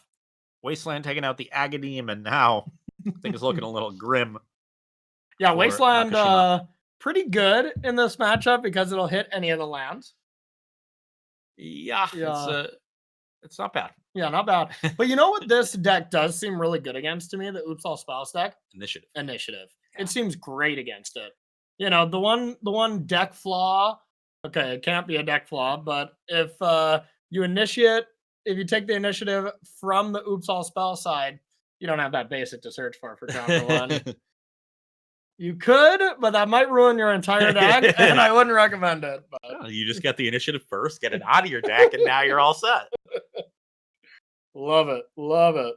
S2: Wasteland taking out the Agadim, and now I think it's looking a little grim.
S1: Yeah, Wasteland, pretty good in this matchup because it'll hit any of the lands.
S2: Yeah. It's not bad.
S1: Yeah, not bad. But you know what this deck does seem really good against to me? The Oops All Spells deck?
S2: Initiative.
S1: Initiative.
S2: Yeah.
S1: It seems great against it. You know, the one deck flaw, okay, it can't be a deck flaw, but if you initiate, if you take the initiative from the Oops All Spell side, you don't have that basic to search for chapter one. You could, but that might ruin your entire deck, and I wouldn't recommend it. But
S2: Oh, you just get the initiative first, get it out of your deck, and now you're all set.
S1: love it, love it.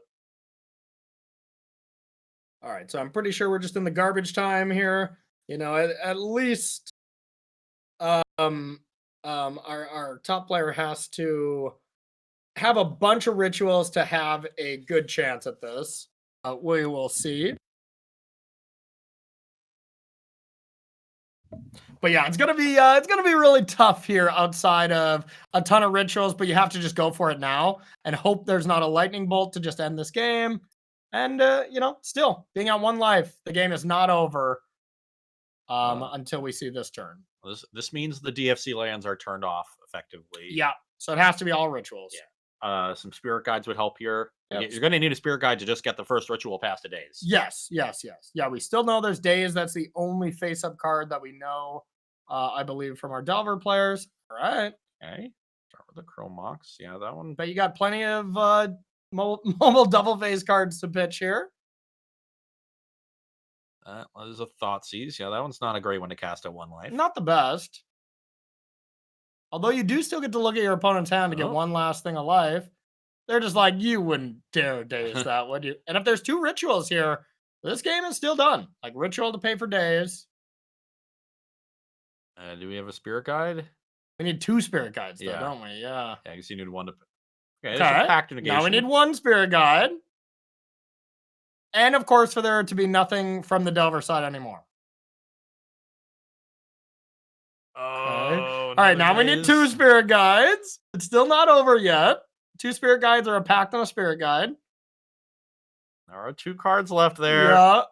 S1: All right, so I'm pretty sure we're just in the garbage time here. You know, at least our top player has to have a bunch of rituals to have a good chance at this. We will see. But yeah, it's gonna be really tough here outside of a ton of rituals. But you have to just go for it now and hope there's not a lightning bolt to just end this game. And you know, still being on one life, the game is not over until we see this turn.
S2: This means the DFC lands are turned off effectively.
S1: Yeah, so it has to be all rituals.
S2: Yeah. Some spirit guides would help here.
S1: Yep.
S2: You're going to need a spirit guide to just get the first ritual past the days.
S1: Yes. Yeah, we still know there's days. That's the only face-up card that we know, I believe, from our Delver players. All right.
S2: Okay. Start with the Chromox. Yeah, that one.
S1: But you got plenty of mobile double phase cards to pitch here.
S2: That was a Thoughtseize. Yeah, that one's not a great one to cast at one life.
S1: Not the best. Although you do still get to look at your opponent's hand to get one last thing of life. They're just like, you wouldn't dare daze that, would you? And if there's two rituals here, this game is still done. Like ritual to pay for days.
S2: Do we have a spirit guide?
S1: We need two spirit guides, though,
S2: Yeah.
S1: don't we? Yeah.
S2: Yeah, I guess you need one to. Okay,
S1: Okay.
S2: there's a Pact of Negation.
S1: Now we need one spirit guide. And of course, for there to be nothing from the Delver side anymore.
S2: Oh,
S1: all right, now we need two spirit guides. It's still not over yet. Two spirit guides are a pact and a spirit guide.
S2: There are 2 cards left there.
S1: Yeah.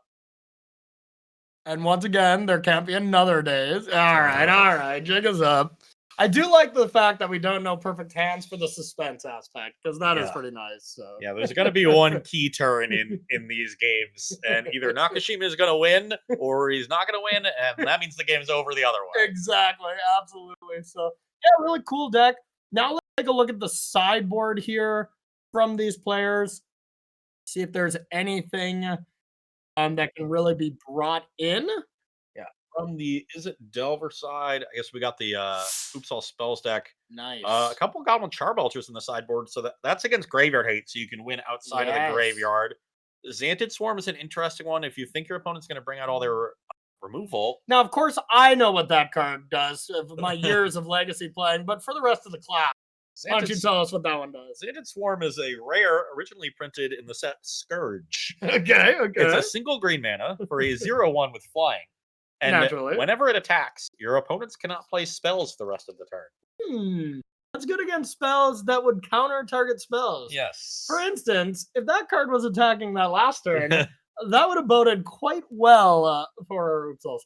S1: And once again, there can't be another days. All right. Jig us up. I do like the fact that we don't know perfect hands for the suspense aspect, because that is pretty nice. So
S2: yeah, there's going to be one key turn in these games, and either Nakashima is going to win or he's not going to win, and that means the game's over the other way.
S1: Exactly, absolutely. So yeah, really cool deck. Now let's take a look at the sideboard here from these players. See if there's anything that can really be brought in.
S2: From the Delver side, I guess we got the Oops All Spells deck.
S1: Nice.
S2: A couple Goblin Charbelchers in the sideboard, so that's against graveyard hate, so you can win outside of the graveyard. Xantid Swarm is an interesting one if you think your opponent's going to bring out all their removal.
S1: Now, of course, I know what that card does of my years of Legacy playing, but for the rest of the class, why don't you tell us what that one does?
S2: Xantid Swarm is a rare, originally printed in the set Scourge.
S1: Okay.
S2: It's a single green mana for a 0/1 with flying. And
S1: naturally,
S2: whenever it attacks, your opponents cannot play spells for the rest of the turn.
S1: That's good against spells that would counter target spells.
S2: Yes.
S1: For instance, if that card was attacking that last turn, that would have boded quite well for Oops All.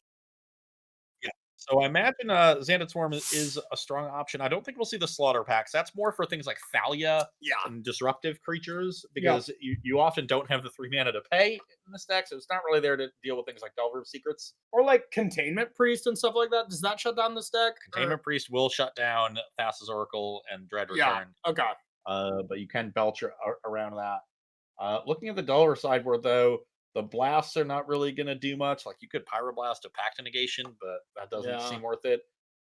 S2: Yeah. So I imagine Xantid Swarm is a strong option. I don't think we'll see the Slaughter Packs. That's more for things like Thalia and disruptive creatures, because you often don't have the 3 mana to pay in this deck, so it's not really there to deal with things like Delver of Secrets.
S1: Or like Containment Priest and stuff like that. Does that shut down this deck?
S2: Containment Priest will shut down Thassa's Oracle and Dread Return.
S1: Yeah, okay.
S2: But you can belch around that. Looking at the Delver sideboard, though, the blasts are not really going to do much. Like, you could Pyroblast a Pact of Negation, but that doesn't seem worth it.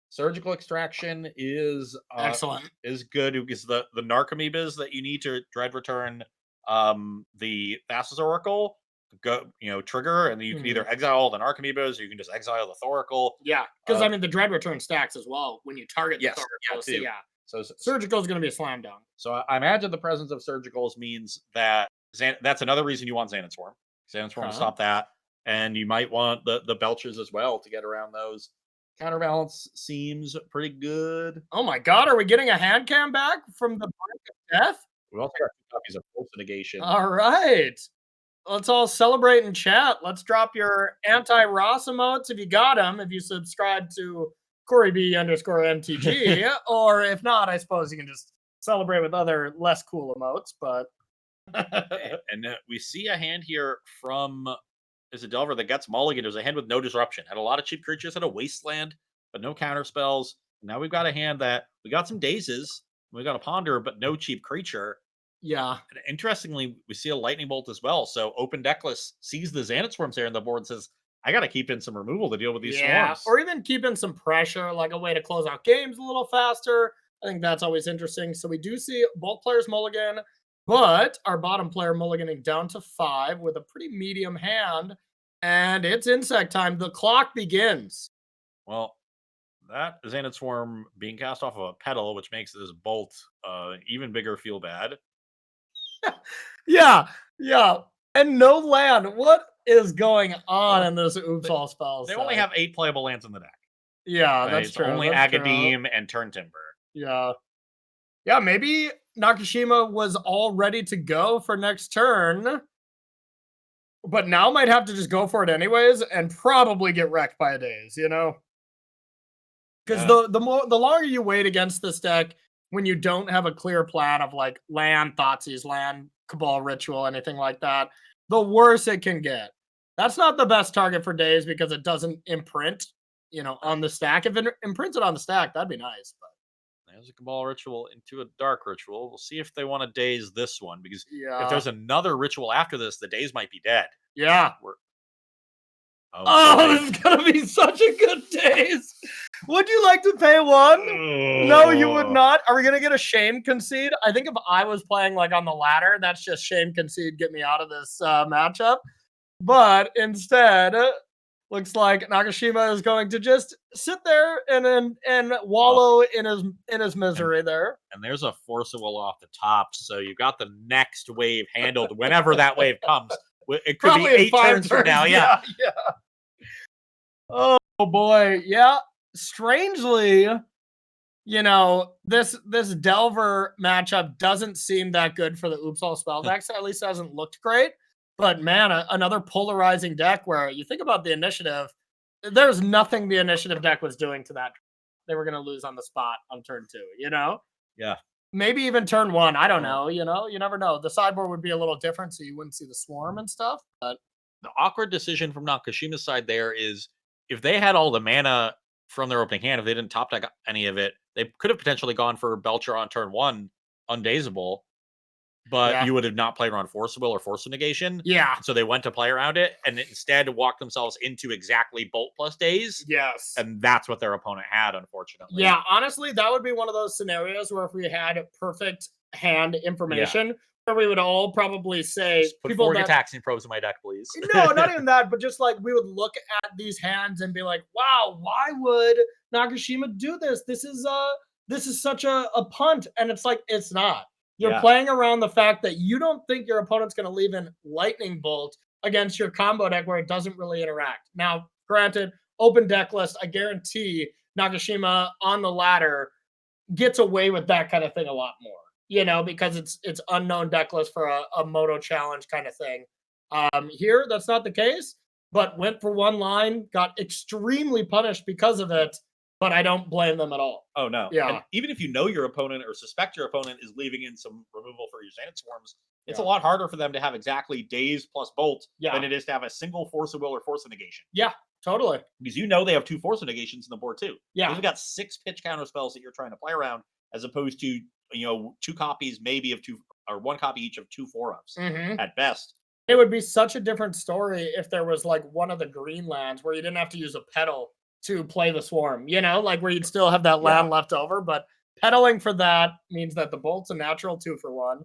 S2: Surgical Extraction is
S1: excellent.
S2: Is good because the Narcomoebas that you need to Dread Return the Thassa's Oracle trigger, and then you can either exile the Narcomoebas or you can just exile the Thoracle.
S1: Yeah, because I mean the Dread Return stacks as well when you target the Thoracle.
S2: So
S1: Surgical is going to be a slam dunk.
S2: So I imagine the presence of Surgicals means that that's another reason you want Xantid Swarm. Xantid Swarm to stop that, and you might want the Belchers as well to get around those. Counterbalance seems pretty good.
S1: Oh my god, are we getting a hand cam back from the Brink of Death?
S2: We also got 2 copies of Force Negation.
S1: All right. Let's all celebrate and chat. Let's drop your anti-Ross emotes if you got them, if you subscribe to Corey B _MTG, or if not, I suppose you can just celebrate with other less cool emotes, but
S2: And we see a hand here from is a Delver that gets mulligan. There's a hand with no disruption. Had a lot of cheap creatures, had a wasteland, but no counter spells. And now we've got a hand that we got some dazes, we got a ponder, but no cheap creature.
S1: yeah.
S2: And interestingly, we see a lightning bolt as well. So open deckless sees the Xanath swarms there in the board and says, I gotta keep in some removal to deal with these
S1: Yeah,
S2: swarms.
S1: or even keeping some pressure, like a way to close out games a little faster. I think that's always interesting. So we do see both players mulligan, but our bottom player mulliganing down to 5 with a pretty medium hand. And it's insect time. The clock begins.
S2: Well, that Xanath swarm being cast off of a pedal, which makes this bolt even bigger feel bad.
S1: Yeah, yeah. And no land. What is going on in this oops all spells?
S2: They only have 8 playable lands in the deck.
S1: Yeah,
S2: Right?
S1: that's
S2: It's
S1: true.
S2: only
S1: that's true.
S2: Agadeem and Turn Timber.
S1: Yeah. Yeah, maybe Nakashima was all ready to go for next turn, but now might have to just go for it anyways and probably get wrecked by a daze, you know? Because
S2: Yeah.
S1: the longer you wait against this deck, when you don't have a clear plan of like land, Thoughtseize, land, Cabal Ritual, anything like that, the worse it can get. That's not the best target for daze because it doesn't imprint, on the stack. If it imprinted on the stack, that'd be nice. But
S2: There's a Cabal Ritual into a Dark Ritual. We'll see if they want to daze this one, because if
S1: yeah,
S2: there's another ritual after this, the daze might be dead.
S1: yeah.
S2: We're...
S1: Oh, this is gonna be such a good daze. Would you like to pay 1? No, you would not. Are we gonna get a shame concede? I think if I was playing like on the ladder, that's just shame concede, get me out of this matchup. But instead, looks like Nakashima is going to just sit there and wallow in his misery there.
S2: And there's a Forcible off the top, so you got the next wave handled whenever that wave comes. It could
S1: Probably
S2: be
S1: in
S2: 8 turns from now. Yeah.
S1: Oh boy, yeah. Strangely, this Delver matchup doesn't seem that good for the Oops All Spell decks. At least hasn't looked great. But man, another polarizing deck where you think about the initiative, there's nothing the initiative deck was doing to that. They were going to lose on the spot on turn 2,
S2: Yeah.
S1: Maybe even turn 1. I don't know. You never know. The sideboard would be a little different, so you wouldn't see the swarm and stuff. But
S2: The awkward decision from Nakashima's side there is if they had all the mana from their opening hand, if they didn't top deck any of it, they could have potentially gone for Belcher on turn 1, undazable, but
S1: Yeah.
S2: you would have not played around Forcible or Force of Negation.
S1: yeah,
S2: So they went to play around it and instead walked themselves into exactly Bolt plus Daze.
S1: yes.
S2: And that's what their opponent had, unfortunately.
S1: Yeah, honestly, that would be one of those scenarios where if we had perfect hand information, where we would all probably say
S2: Just put
S1: people
S2: 4
S1: that
S2: Taxing Probes in my deck, please.
S1: no, not even that, but just like we would look at these hands and be like, wow, why would Nakashima do this? This is such a punt. And it's like, it's not. You're
S2: Yeah.
S1: playing around the fact that you don't think your opponent's going to leave in Lightning Bolt against your combo deck where it doesn't really interact. Now, granted, open deck list, I guarantee Nakashima on the ladder gets away with that kind of thing a lot more, because it's unknown deck list for a Moto challenge kind of thing. Here, that's not the case, but went for one line, got extremely punished because of it, but I don't blame them at all.
S2: Oh, no.
S1: Yeah.
S2: And even if you know your opponent or suspect your opponent is leaving in some removal for your Xanath Swarms, it's a lot harder for them to have exactly Daze plus Bolt than it is to have a single Force of Will or Force of Negation.
S1: Yeah, totally.
S2: Because they have 2 Force of Negations in the board too.
S1: Yeah.
S2: They've got 6 pitch counter spells that you're trying to play around, as opposed to 2 copies maybe of 2 or 1 copy each of 2 4-ups at best.
S1: It would be such a different story if there was like one of the green lands where you didn't have to use a pedal to play the swarm, like where you'd still have that land left over, but pedaling for that means that the Bolt's a natural 2 for 1.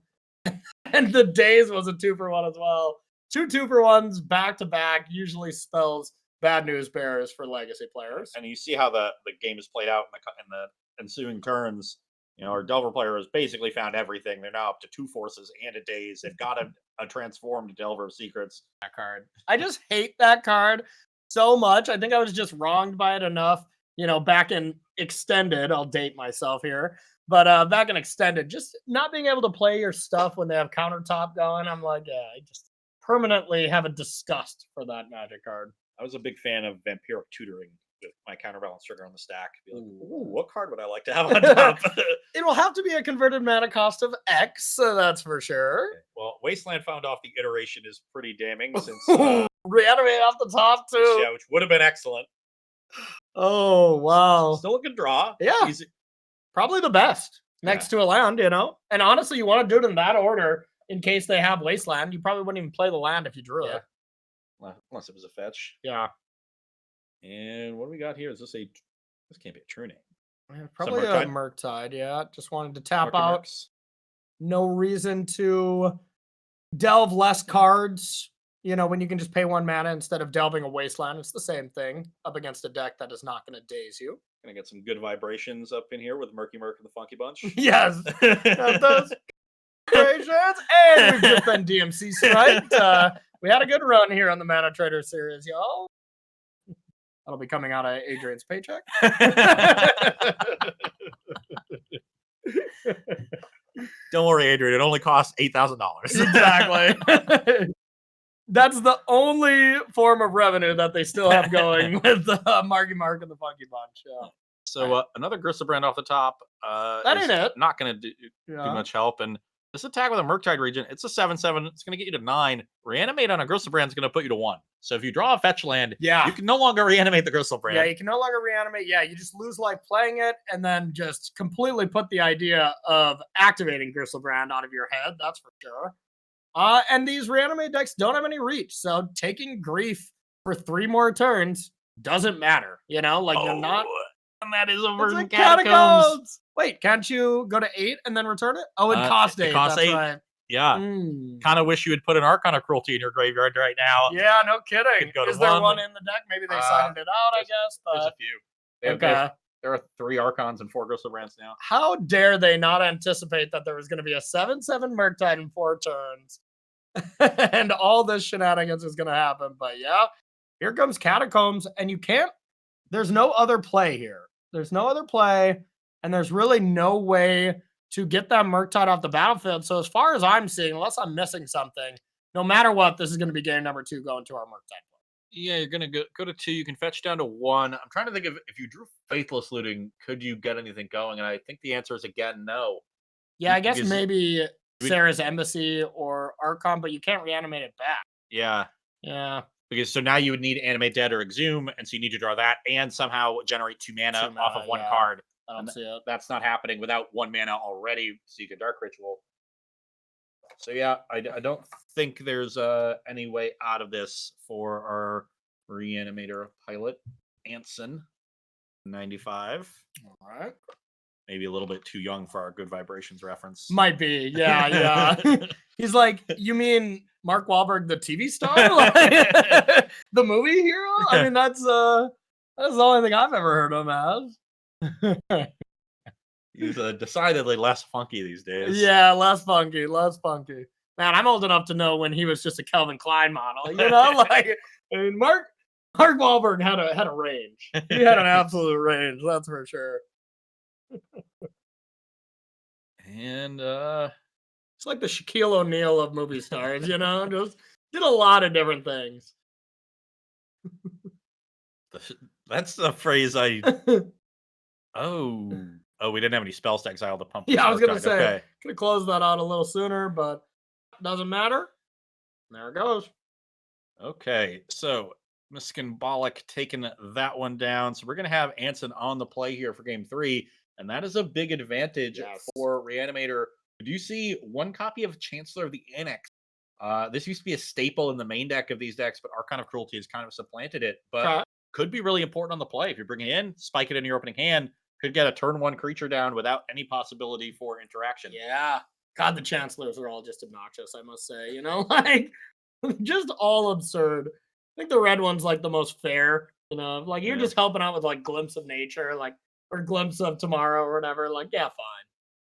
S1: And the Daze was a 2 for 1 as well. 2 2-for-1s back to back usually spells bad news bears for legacy players.
S2: And you see how the game is played out in the ensuing turns. Our Delver player has basically found everything. They're now up to 2 forces and a Daze. They've got a transformed Delver of Secrets.
S1: That card. I just hate that card so much. I think I was just wronged by it enough, back in Extended. I'll date myself here. But back in Extended, just not being able to play your stuff when they have countertop going, I'm like, yeah, I just permanently have a disgust for that Magic card.
S2: I was a big fan of Vampiric Tutoring with my counterbalance trigger on the stack. Be like, ooh, what card would I like to have on top?
S1: will have to be a converted mana cost of X, so that's for sure.
S2: Okay. Well, Wasteland found off the iteration is pretty damning since
S1: Reanimate off the top too.
S2: yeah, which would have been excellent.
S1: Oh wow.
S2: Still a good draw.
S1: Yeah.
S2: Easy.
S1: Probably the best next to a land, you know? And honestly, you want to do it in that order in case they have Wasteland. You probably wouldn't even play the land if you drew it.
S2: Unless it was a fetch.
S1: Yeah.
S2: And what do we got here? Is this a... This can't be a true name.
S1: Probably a Murktide, yeah. Just wanted to tap
S2: Marky
S1: out.
S2: Mercs.
S1: No reason to delve less cards. You know, when you can just pay 1 mana instead of delving a Wasteland, it's the same thing up against a deck that is not going to daze you.
S2: Gonna get some good vibrations up in here with Murky Merc and the Funky Bunch.
S1: Yes, those vibrations, and we've just been DMC striped. We had a good run here on the Mana Trader series, y'all. That'll be coming out of Adrian's paycheck.
S2: Don't worry, Adrian. It only costs $8,000.
S1: Exactly. That's the only form of revenue that they still have going with Marky Mark and the Funky Bunch. Yeah.
S2: So another Griselbrand off the top.
S1: That ain't it.
S2: Not going to do much help. And this attack with a Murktide Regent, it's a 7/7. It's going to get you to 9. Reanimate on a Griselbrand is going to put you to 1. So if you draw a fetch land, you can no longer reanimate the Griselbrand.
S1: Yeah, you can no longer reanimate. Yeah, you just lose life playing it, and then just completely put the idea of activating Griselbrand out of your head. That's for sure. And these reanimate decks don't have any reach, so taking grief for 3 more turns doesn't matter. You know, like you're not.
S2: And that is over in
S1: Catacombs. Wait, can't you go to 8 and then return it? Oh, it cost 8.
S2: Costs
S1: that's
S2: 8.
S1: Right.
S2: Yeah. Kind of wish you would put an Archon of Cruelty in your graveyard right now.
S1: Yeah, no kidding.
S2: Go to
S1: is there one in the deck? Maybe they signed it out, I guess. But...
S2: There's a few. There are 3 Archons and 4 Griselbrands now.
S1: How dare they not anticipate that there was going to be a 7/7 Murktide in 4 turns? And all this shenanigans is going to happen. But yeah, here comes Catacombs. And you can't, there's no other play here. There's no other play. And there's really no way to get that Murktide off the battlefield. So as far as I'm seeing, unless I'm missing something, no matter what, this is going to be game number 2 going to our Murktide play.
S2: Yeah, you're going to go to 2. You can fetch down to 1. I'm trying to think of if you drew Faithless Looting, could you get anything going? And I think the answer is again, no.
S1: Yeah, I guess maybe Sarah's Embassy or Archon, but you can't reanimate it back.
S2: Yeah.
S1: Yeah.
S2: Because so now you would need Animate Dead or Exhume, and so you need to draw that and somehow generate 2 mana off of 1 card.
S1: I don't see it.
S2: That's not happening without 1 mana already, so you can Dark Ritual. So yeah, I don't think there's any way out of this for our Reanimator pilot, Anson, 95.
S1: All right.
S2: Maybe a little bit too young for our Good Vibrations reference.
S1: Might be, yeah. He's like, you mean Mark Wahlberg, the TV star? Like, the movie hero? I mean, that's the only thing I've ever heard him as.
S2: He's decidedly less funky these days.
S1: Yeah, less funky. Man, I'm old enough to know when he was just a Calvin Klein model. You know, like, I mean, Mark Wahlberg had a range. He had an absolute range, that's for sure.
S2: And
S1: it's like the Shaquille O'Neal of movie stars, you know, just did a lot of different things.
S2: That's the phrase I. Oh, we didn't have any spells to exile the pump.
S1: Yeah, I was gonna say, could have closed that out a little sooner, but doesn't matter. There it goes.
S2: Okay, so Miskambolic taking that one down. So we're gonna have Anson on the play here for game 3. And that is a big advantage for Reanimator. Do you see 1 copy of Chancellor of the Annex? This used to be a staple in the main deck of these decks, but Archon of Cruelty has kind of supplanted it. But could be really important on the play. If you bring it in, spike it in your opening hand, could get a turn 1 creature down without any possibility for interaction.
S1: Yeah. God, the Chancellors are all just obnoxious, I must say. You know, like, just all absurd. I think the red one's like the most fair. You know, like you're just helping out with like Glimpse of Nature, like, or Glimpse of Tomorrow or whatever. Like, yeah, fine.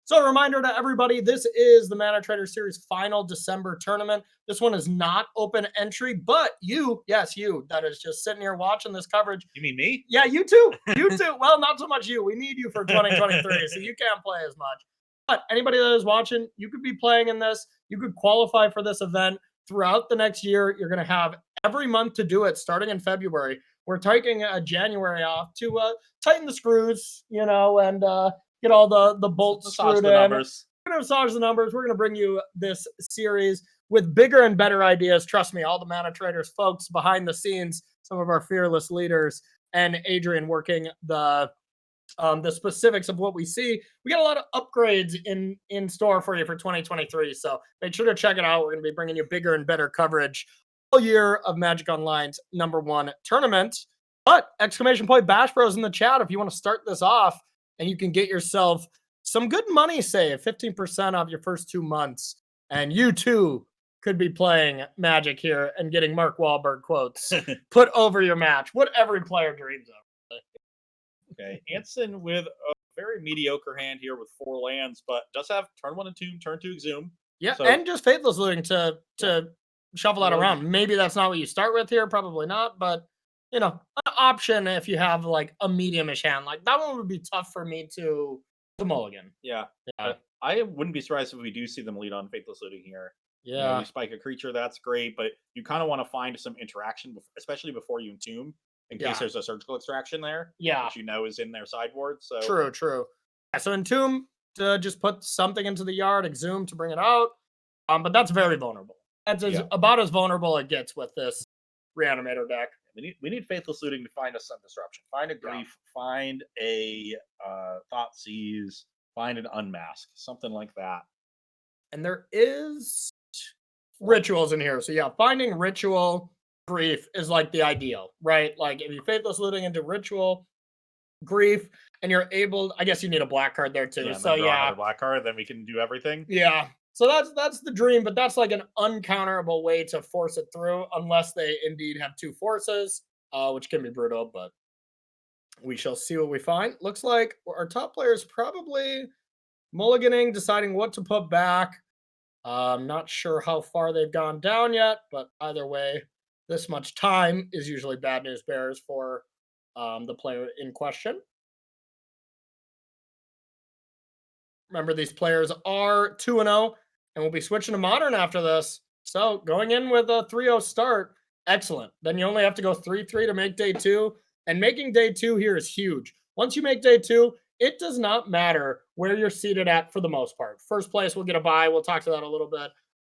S1: So a reminder to everybody, this is the Mana Trader Series final December tournament. This one is not open entry, but you, yes, you, that is just sitting here watching this coverage.
S2: You mean me?
S1: Yeah, you too. You too. Well, not so much you. We need you for 2023, so you can't play as much. But anybody that is watching, you could be playing in this. You could qualify for this event throughout the next year. You're going to have every month to do it, starting in February. We're taking January off to tighten the screws, you know, and get all the bolts
S2: Massage
S1: screwed
S2: the
S1: in.
S2: numbers.
S1: We're going to massage the numbers. We're going to bring you this series with bigger and better ideas. Trust me, all the Mana Traders folks behind the scenes, some of our fearless leaders, and Adrian working the specifics of what we see. We got a lot of upgrades in store for you for 2023. So make sure to check it out. We're going to be bringing you bigger and better coverage all year of Magic Online's #1 tournament. But exclamation point Bash Bros in the chat if you want to start this off and you can get yourself some good money save, 15% off your first 2 months. And you too could be playing Magic here and getting Mark Wahlberg quotes put over your match, what every player dreams of.
S2: Okay, Anson with a very mediocre hand here with 4 lands, but does have turn 1 Entomb, turn 2 Exhume.
S1: Yeah,
S2: So,
S1: and just Faithless Looting to shuffle that around. Maybe that's not what you start with here, probably not, but you know, an option if you have like a medium-ish hand. Like that one would be tough for me to mulligan.
S2: yeah. I wouldn't be surprised if we do see them lead on Faithless Looting here. You know,
S1: Yeah.
S2: you spike a creature, that's great, but you kind of want to find some interaction, especially before you Entomb, in case there's a surgical extraction there,
S1: Yeah.
S2: which you know is in their sideboard. So
S1: True. Yeah, so Entomb to just put something into the yard, Exhume to bring it out. But that's very vulnerable. That's about as vulnerable it gets with this Reanimator deck.
S2: We need Faithless Looting to find us some disruption. Find a Grief, find a Thoughtseize, find an Unmask, something like that.
S1: And there is rituals in here. So yeah, finding Ritual, Grief is like the ideal, right? Like if you Faithless Looting into Ritual, Grief, and you're able, I guess you need a black card there too.
S2: Yeah,
S1: so
S2: another black card, then we can do everything.
S1: Yeah. So that's the dream, but that's like an uncounterable way to force it through, unless they indeed have 2 forces, which can be brutal, but we shall see what we find. Looks like our top player is probably mulliganing, deciding what to put back. I'm not sure how far they've gone down yet, but either way, this much time is usually bad news bears for the player in question. Remember, these players are 2-0, and we'll be switching to Modern after this. So going in with a 3-0 start, excellent. Then you only have to go 3-3 to make day 2, and making day 2 here is huge. Once you make day 2, it does not matter where you're seated at for the most part. First place will get a bye. We'll talk to that a little bit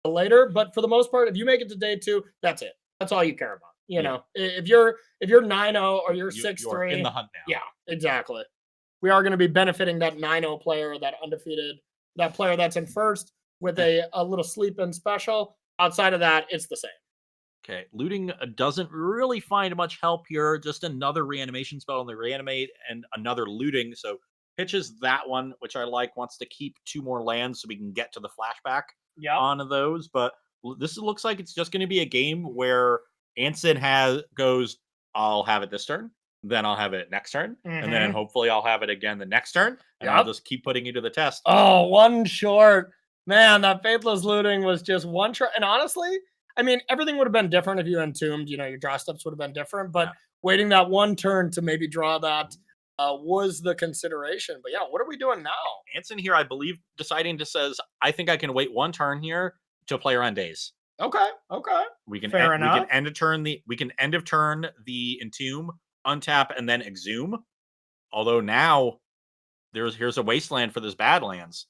S1: later, but for the most part, if you make it to day 2, that's it. That's all you care about. You know, if you're 9-0 or you're 6-3,
S2: you're in the hunt now.
S1: Yeah, exactly. We are going to be benefiting that 9-0 player, that undefeated, that player that's in first with a little sleep in special. Outside of that, it's the same.
S2: Okay, Looting doesn't really find much help here. Just another reanimation spell on the reanimate and another Looting. So pitches that one, which I like, wants to keep 2 more lands so we can get to the flashback on those. But this looks like it's just going to be a game where Anson goes, I'll have it this turn. Then I'll have it next turn, and then hopefully I'll have it again the next turn, and I'll just keep putting you to the test.
S1: Oh, one short. Man, that Faithless Looting was just one short. And honestly, I mean, everything would have been different if you Entombed. You know, your draw steps would have been different, but waiting that one turn to maybe draw that was the consideration. But yeah, what are we doing now?
S2: Anson here, I believe, deciding to says, I think I can wait one turn here to play around days.
S1: Okay.
S2: We can
S1: Fair enough.
S2: We can end of turn the Entomb, untap, and then Exhume. Although now here's a Wasteland for this Badlands.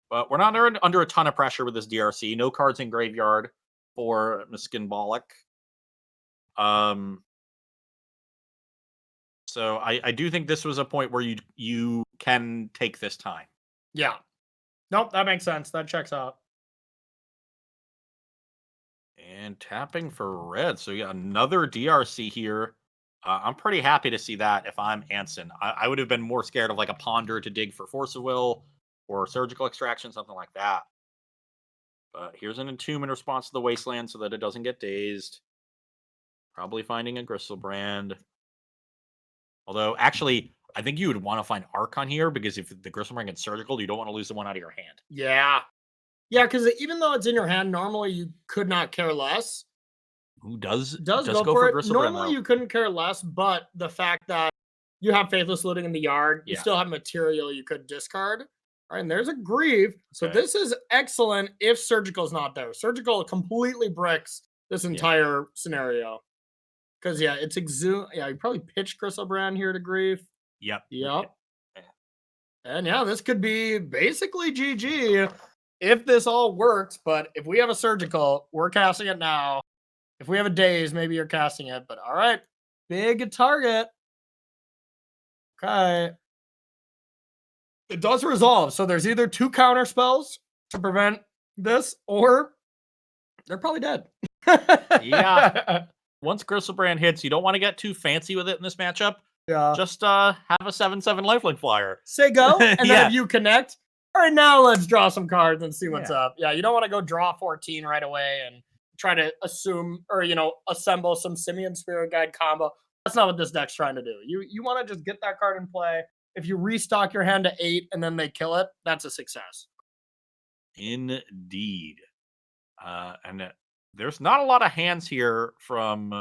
S2: But we're not under a ton of pressure with this DRC. No cards in graveyard for Miskinbolic. So I do think this was a point where you can take this time.
S1: Yeah. Nope, that makes sense. That checks out.
S2: And tapping for red. So yeah, another DRC here. I'm pretty happy to see that if I'm Anson. I would have been more scared of like a Ponder to dig for Force of Will or Surgical Extraction, something like that. But here's an Entomb in response to the Wasteland so that it doesn't get dazed. Probably finding a Gristlebrand. Although, actually, I think you would want to find Archon here because if the Gristlebrand gets Surgical, you don't want to lose the one out of your hand.
S1: Yeah. Yeah, because even though it's in your hand, normally you could not care less.
S2: Who does
S1: go for it. Normally you couldn't care less, but the fact that you have Faithless Looting in the yard, you still have material you could discard. All right, and there's a Grieve. So this is excellent if Surgical's not there. Surgical completely bricks this entire scenario. Because, it's Exhume. Yeah, you probably pitched Gristlebrand here to Grieve.
S2: Yep.
S1: And yeah, this could be basically GG if this all works. But if we have a surgical, we're casting it now. If we have a daze, maybe you're casting it. But all right, big target. Okay. It does resolve. So there's either 2 counter spells to prevent this, or they're probably dead.
S2: Yeah. Once Gristlebrand hits, you don't want to get too fancy with it in this matchup.
S1: Yeah.
S2: Just have a 7/7 lifelink flyer.
S1: Say go, and then
S2: Yeah.
S1: if you connect, all right, now let's draw some cards and see what's
S2: Yeah.
S1: up. Yeah, you don't want to go draw 14 right away and try to assume or assemble some Simian Spirit Guide combo. That's not what this deck's trying to do. You want to just get that card in play. If you restock your hand to 8 and then they kill it, that's a success.
S2: Indeed. And there's not a lot of hands here from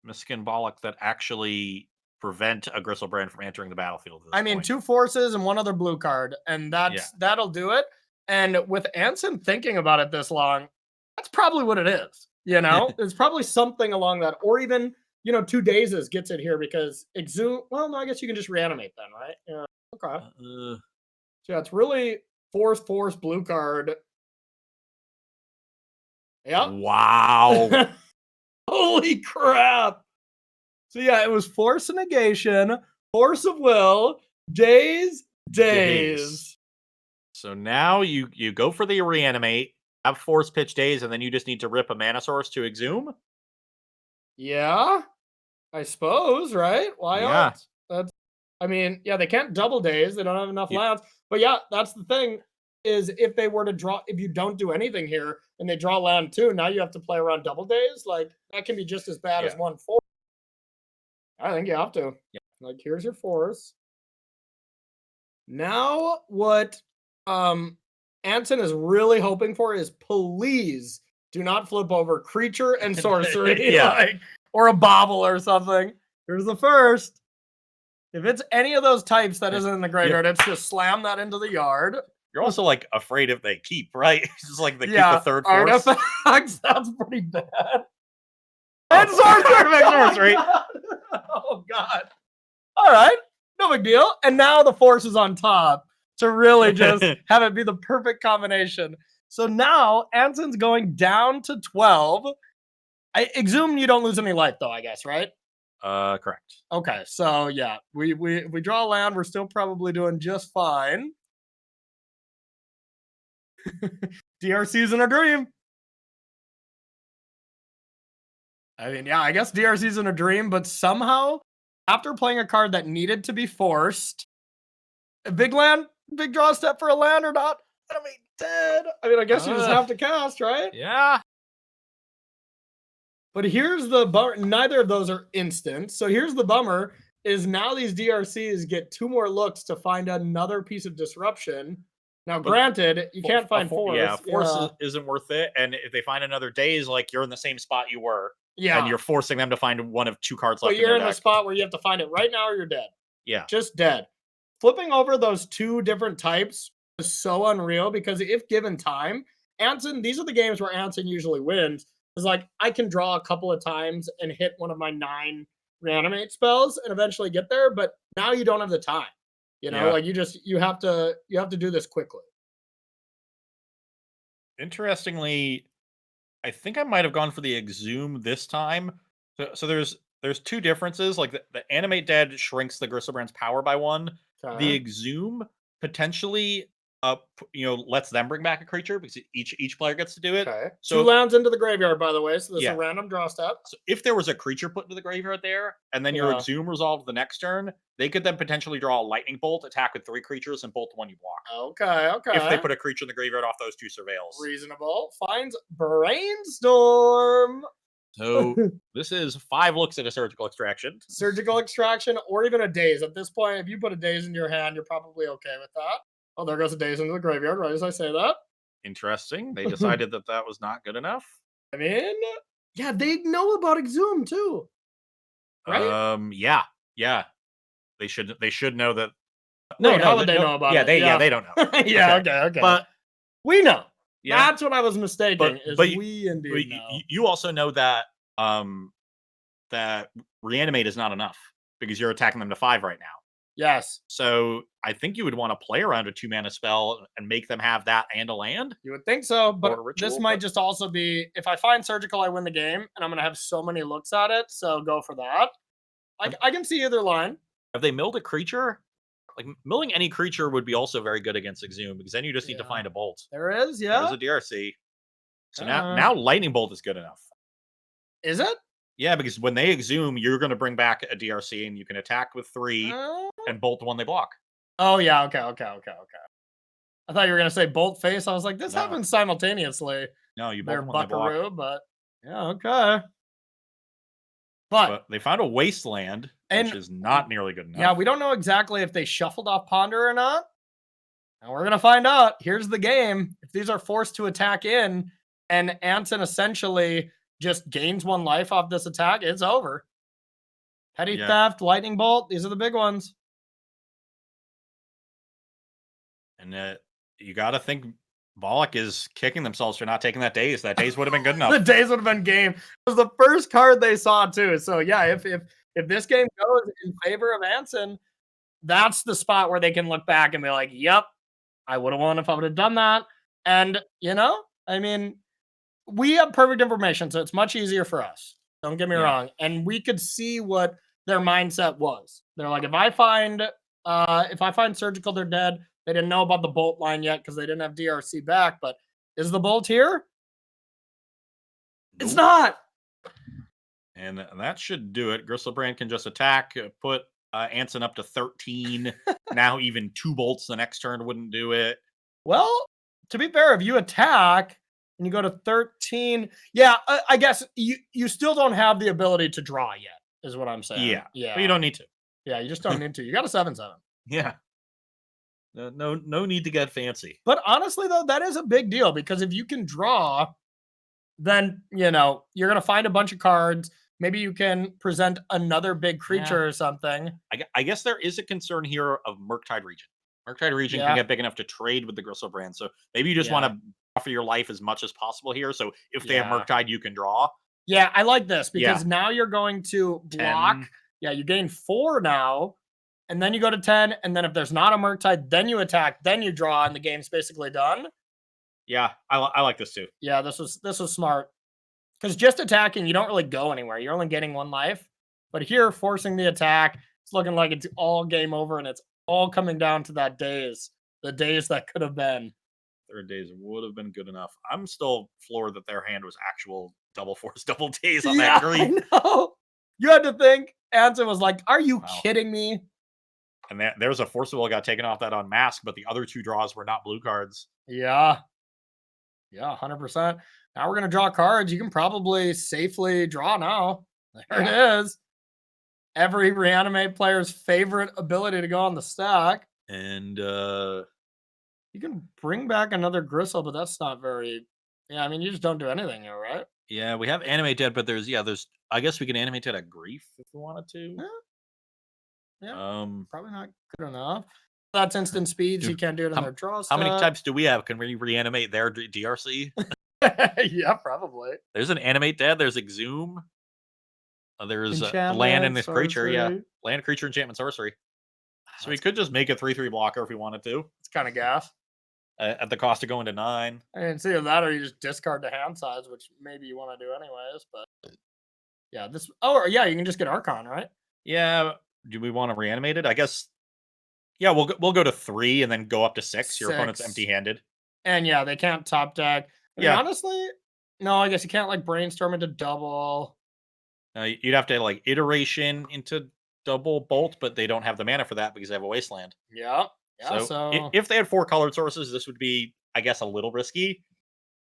S2: Miskin Bollock that actually prevent a Gristlebrand from entering the battlefield. At this
S1: I mean,
S2: point.
S1: 2 forces and 1 other blue card, and that'll do it. And with Anson thinking about it this long, that's probably what it is. It's probably something along that, or even 2 dazes gets it here because Exhume. Well, no, I guess you can just reanimate then, right? Yeah. Okay. So yeah, it's really force blue card. Yep.
S2: Wow.
S1: Holy crap. So yeah, it was force of negation, force of will, daze.
S2: So now you go for the reanimate, have force pitch daze, and then you just need to rip a mana source to exhume.
S1: Yeah, I suppose, right? Why not? They can't double daze. They don't have enough lands. But yeah, that's the thing is if they were to draw, if you don't do anything here and they draw land 2, now you have to play around double daze. Like that can be just as bad as 1-4. I think you have to.
S2: Yeah.
S1: Like here's your force. Now what Anson is really hoping for is please do not flip over creature and sorcery. Or a bobble or something. Here's the first. If it's any of those types that isn't in the graveyard, it's just slam that into the yard.
S2: You're also like afraid if they keep, right? It's just like they keep the third force.
S1: Artifacts, that's pretty bad.
S2: And sorcery.
S1: Oh god. All right. No big deal. And now the force is on top to really just have it be the perfect combination. So now Anson's going down to 12. I exhume you don't lose any life though, I guess, right?
S2: Correct.
S1: Okay, so yeah, we draw land, we're still probably doing just fine. DRC's in a dream. I mean, yeah, I guess DRC's in a dream, but somehow, after playing a card that needed to be forced, a big draw step for a land or not? I mean, dead. I mean, I guess you just have to cast, right?
S2: Yeah.
S1: But here's the bummer. Neither of those are instant. So here's the bummer is now these DRCs get 2 more looks to find another piece of disruption. Now, granted, you can't find force.
S2: Yeah, force isn't worth it. And if they find another daze, like you're in the same spot you were.
S1: Yeah.
S2: And you're forcing them to find one of 2 cards left.
S1: But you're in a spot where you have to find it right now or you're dead.
S2: Yeah.
S1: Just dead. Flipping over those 2 different types is so unreal because if given time, Anson, these are the games where Anson usually wins. It's like I can draw a couple of times and hit one of my 9 reanimate spells and eventually get there, but now you don't have the time. Like you have to do this quickly.
S2: Interestingly, I think I might have gone for the exhume this time. So there's 2 differences. Like the animate dead shrinks the Gristlebrand's power by 1.
S1: Okay.
S2: The exhume potentially lets them bring back a creature because each player gets to do it.
S1: Okay.
S2: So
S1: 2 lands into the graveyard, by the way. So this is a random draw step.
S2: So if there was a creature put into the graveyard there, and then your exhume resolved the next turn, they could then potentially draw a lightning bolt, attack with 3 creatures, and bolt the one you block.
S1: Okay.
S2: If they put a creature in the graveyard off those 2 surveils.
S1: Reasonable. Finds brainstorm.
S2: So this is 5 looks at a surgical extraction.
S1: Surgical extraction, or even a daze. At this point, if you put a daze in your hand, you're probably okay with that. Oh, there goes a daze into the graveyard, right as I say that.
S2: Interesting. They decided that was not good enough.
S1: I mean, yeah, they know about exhume too. Right?
S2: Yeah. They should know that.
S1: How would they know about it?
S2: They don't know.
S1: Okay. But we know. Yeah. That's what I was mistaken. We indeed know.
S2: You also know that that reanimate is not enough because you're attacking them to 5 right now.
S1: Yes.
S2: So I think you would want to play around a 2-mana spell and make them have that and a land
S1: You would think so,
S2: or
S1: but
S2: a
S1: this
S2: ritual.
S1: might
S2: But
S1: just also be if I find surgical, I win the game, and I'm gonna have so many looks at it. So go for that.
S2: have,
S1: I can see either line.
S2: have they milled a creature? Like milling any creature would be also very good against Exhume because then you just need to
S1: Yeah.
S2: find a bolt.
S1: There is,
S2: There's
S1: yeah.
S2: a DRC. So now
S1: Uh,
S2: now Lightning Bolt is good enough.
S1: Is it?
S2: Yeah, because when they Exhume, you're going to bring back a DRC and you can attack with 3
S1: Uh,
S2: and bolt the one they block.
S1: oh yeah. Okay. I thought you were gonna say bolt face. I was like, this
S2: No.
S1: happens simultaneously.
S2: No, you bolt
S1: They're
S2: the one they block.
S1: Buckaroo, but yeah, okay. But
S2: But they found a Wasteland,
S1: and
S2: which is not nearly good enough.
S1: yeah, we don't know exactly if they shuffled off Ponder or not. And we're gonna find out. Here's the game. If these are forced to attack in, and Anson essentially just gains 1 life off this attack, it's over. Petty
S2: Yeah.
S1: Theft, Lightning Bolt, these are the big ones.
S2: And you got to think Bollock is kicking themselves for not taking that daze. That daze would have been good enough.
S1: The days would have been game. It was the first card they saw too. So yeah, if this game goes in favor of Anson, that's the spot where they can look back and be like, "Yep, I would have won if I would have done that." And I mean, we have perfect information, so it's much easier for us. Don't get me
S2: Yeah.
S1: wrong. And we could see what their mindset was. They're like, if I find surgical, they're dead. They didn't know about the bolt line yet because they didn't have DRC back. But is the bolt here? It's
S2: Nope.
S1: not.
S2: And that should do it. Gristlebrand can just attack, put Anson up to 13. Now even 2 bolts the next turn wouldn't do it.
S1: Well, to be fair, if you attack and you go to 13, yeah, I guess you still don't have the ability to draw yet, is what I'm saying.
S2: Yeah. But you don't need to.
S1: Yeah, you just don't need to. You got a 7/7.
S2: Yeah. No need to get fancy.
S1: But honestly, though, that is a big deal because if you can draw, then you're gonna find a bunch of cards. Maybe you can present another big creature or something.
S2: I guess there is a concern here of Murktide Region. Murktide Region
S1: Yeah.
S2: can get big enough to trade with the Gristlebrand. So maybe you just want
S1: Yeah.
S2: to offer your life as much as possible here. So if they have
S1: Yeah.
S2: Murktide, you can draw.
S1: Yeah, I like this
S2: Yeah.
S1: because now you're going to block.
S2: 10.
S1: Yeah, you gain 4 now, and then you go to 10, and then if there's not a Murktide, then you attack, then you draw, and the game's basically done.
S2: Yeah, I like this too.
S1: Yeah, this was smart. Because just attacking, you don't really go anywhere. You're only getting 1 life. But here, forcing the attack, it's looking like it's all game over, and it's all coming down to that daze. The daze that could have been.
S2: Third days would have been good enough. I'm still floored that their hand was actual double force, double days on that green.
S1: I know. You had to think. Anson was like, are you
S2: Wow.
S1: kidding me?
S2: And there's a Force of Will got taken off that on Mask, but the other 2 draws were not blue cards.
S1: Yeah. Yeah, 100%. Now we're going to draw cards. You can probably safely draw now. There it is. Every Reanimate player's favorite ability to go on the stack.
S2: And
S1: You can bring back another Gristle, but that's not very... Yeah, I mean, you just don't do anything here, right?
S2: yeah, we have Animate Dead, but there's I guess we can Animate Dead at Grief if we wanted to.
S1: Yeah. Probably not good enough. That's instant speeds. You can't do it in their draw
S2: How many
S1: step.
S2: types do we have? Can we reanimate their DRC?
S1: Yeah, probably.
S2: There's an Animate Dead. There's Exhume. There's land
S1: Enchantment,
S2: in this creature. Yeah,
S1: sorcery.
S2: land, creature, enchantment, sorcery. So we
S1: That's-
S2: could just make a 3/3 blocker if we wanted to,
S1: It's kind of gas.
S2: at the cost of going to 9.
S1: I mean, it's either that or you just discard the hand size, which maybe you want to do anyways. But yeah, this. Oh, yeah, you can just get Archon, right?
S2: Yeah. Do we want to reanimate it? I guess. Yeah, we'll go to 3 and then go up to 6. Your opponent's
S1: 6.
S2: empty-handed.
S1: And yeah, they can't top deck. I mean,
S2: Yeah.
S1: honestly, no, I guess you can't like brainstorm into double.
S2: You'd have to like iteration into double bolt, but they don't have the mana for that because they have a wasteland.
S1: Yeah. Yeah. So,
S2: if they had 4 colored sources, this would be, I guess, a little risky.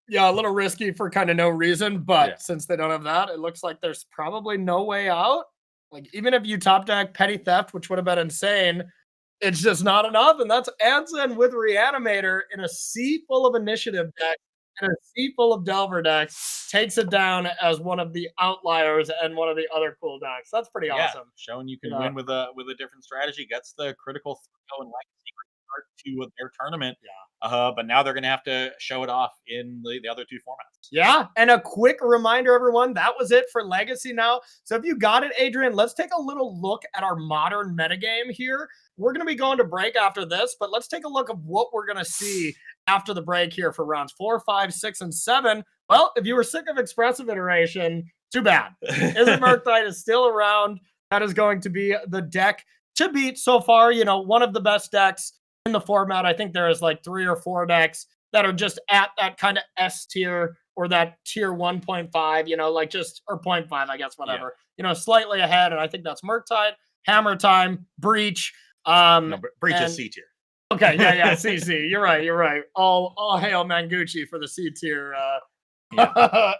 S1: yeah, a little risky for kind of no reason. But
S2: Yeah.
S1: since they don't have that, it looks like there's probably no way out. Like, even if you top deck Petty Theft, which would have been insane, it's just not enough. And that's Anson with Reanimator in a sea full of initiative deck and a sea full of Delver decks, takes it down as one of the outliers and one of the other cool decks. That's pretty awesome.
S2: Showing you can
S1: Yeah.
S2: win with a different strategy. Gets the critical throw and legacy. start to their tournament.
S1: Yeah.
S2: But now they're going to have to show it off in the other two formats.
S1: Yeah. And a quick reminder, everyone, that was it for Legacy now. So if you got it, Adrian, let's take a little look at our modern metagame here. We're going to be going to break after this, but let's take a look of what we're going to see after the break here for rounds 4, 5, 6, and 7. Well, if you were sick of expressive iteration, too bad. Isn't Murktide is still around. That is going to be the deck to beat so far. You know, one of the best decks in the format. I think there is like 3 or 4 decks that are just at that kind of S tier or that tier 1.5, you know, like just, or 0.5, I guess, whatever,
S2: Yeah.
S1: you know, slightly ahead. And I think that's Murktide, Hammer Time, Breach.
S2: No, Breach is
S1: And
S2: C tier.
S1: okay, yeah, CC. You're right. All hail Mangucci for the C tier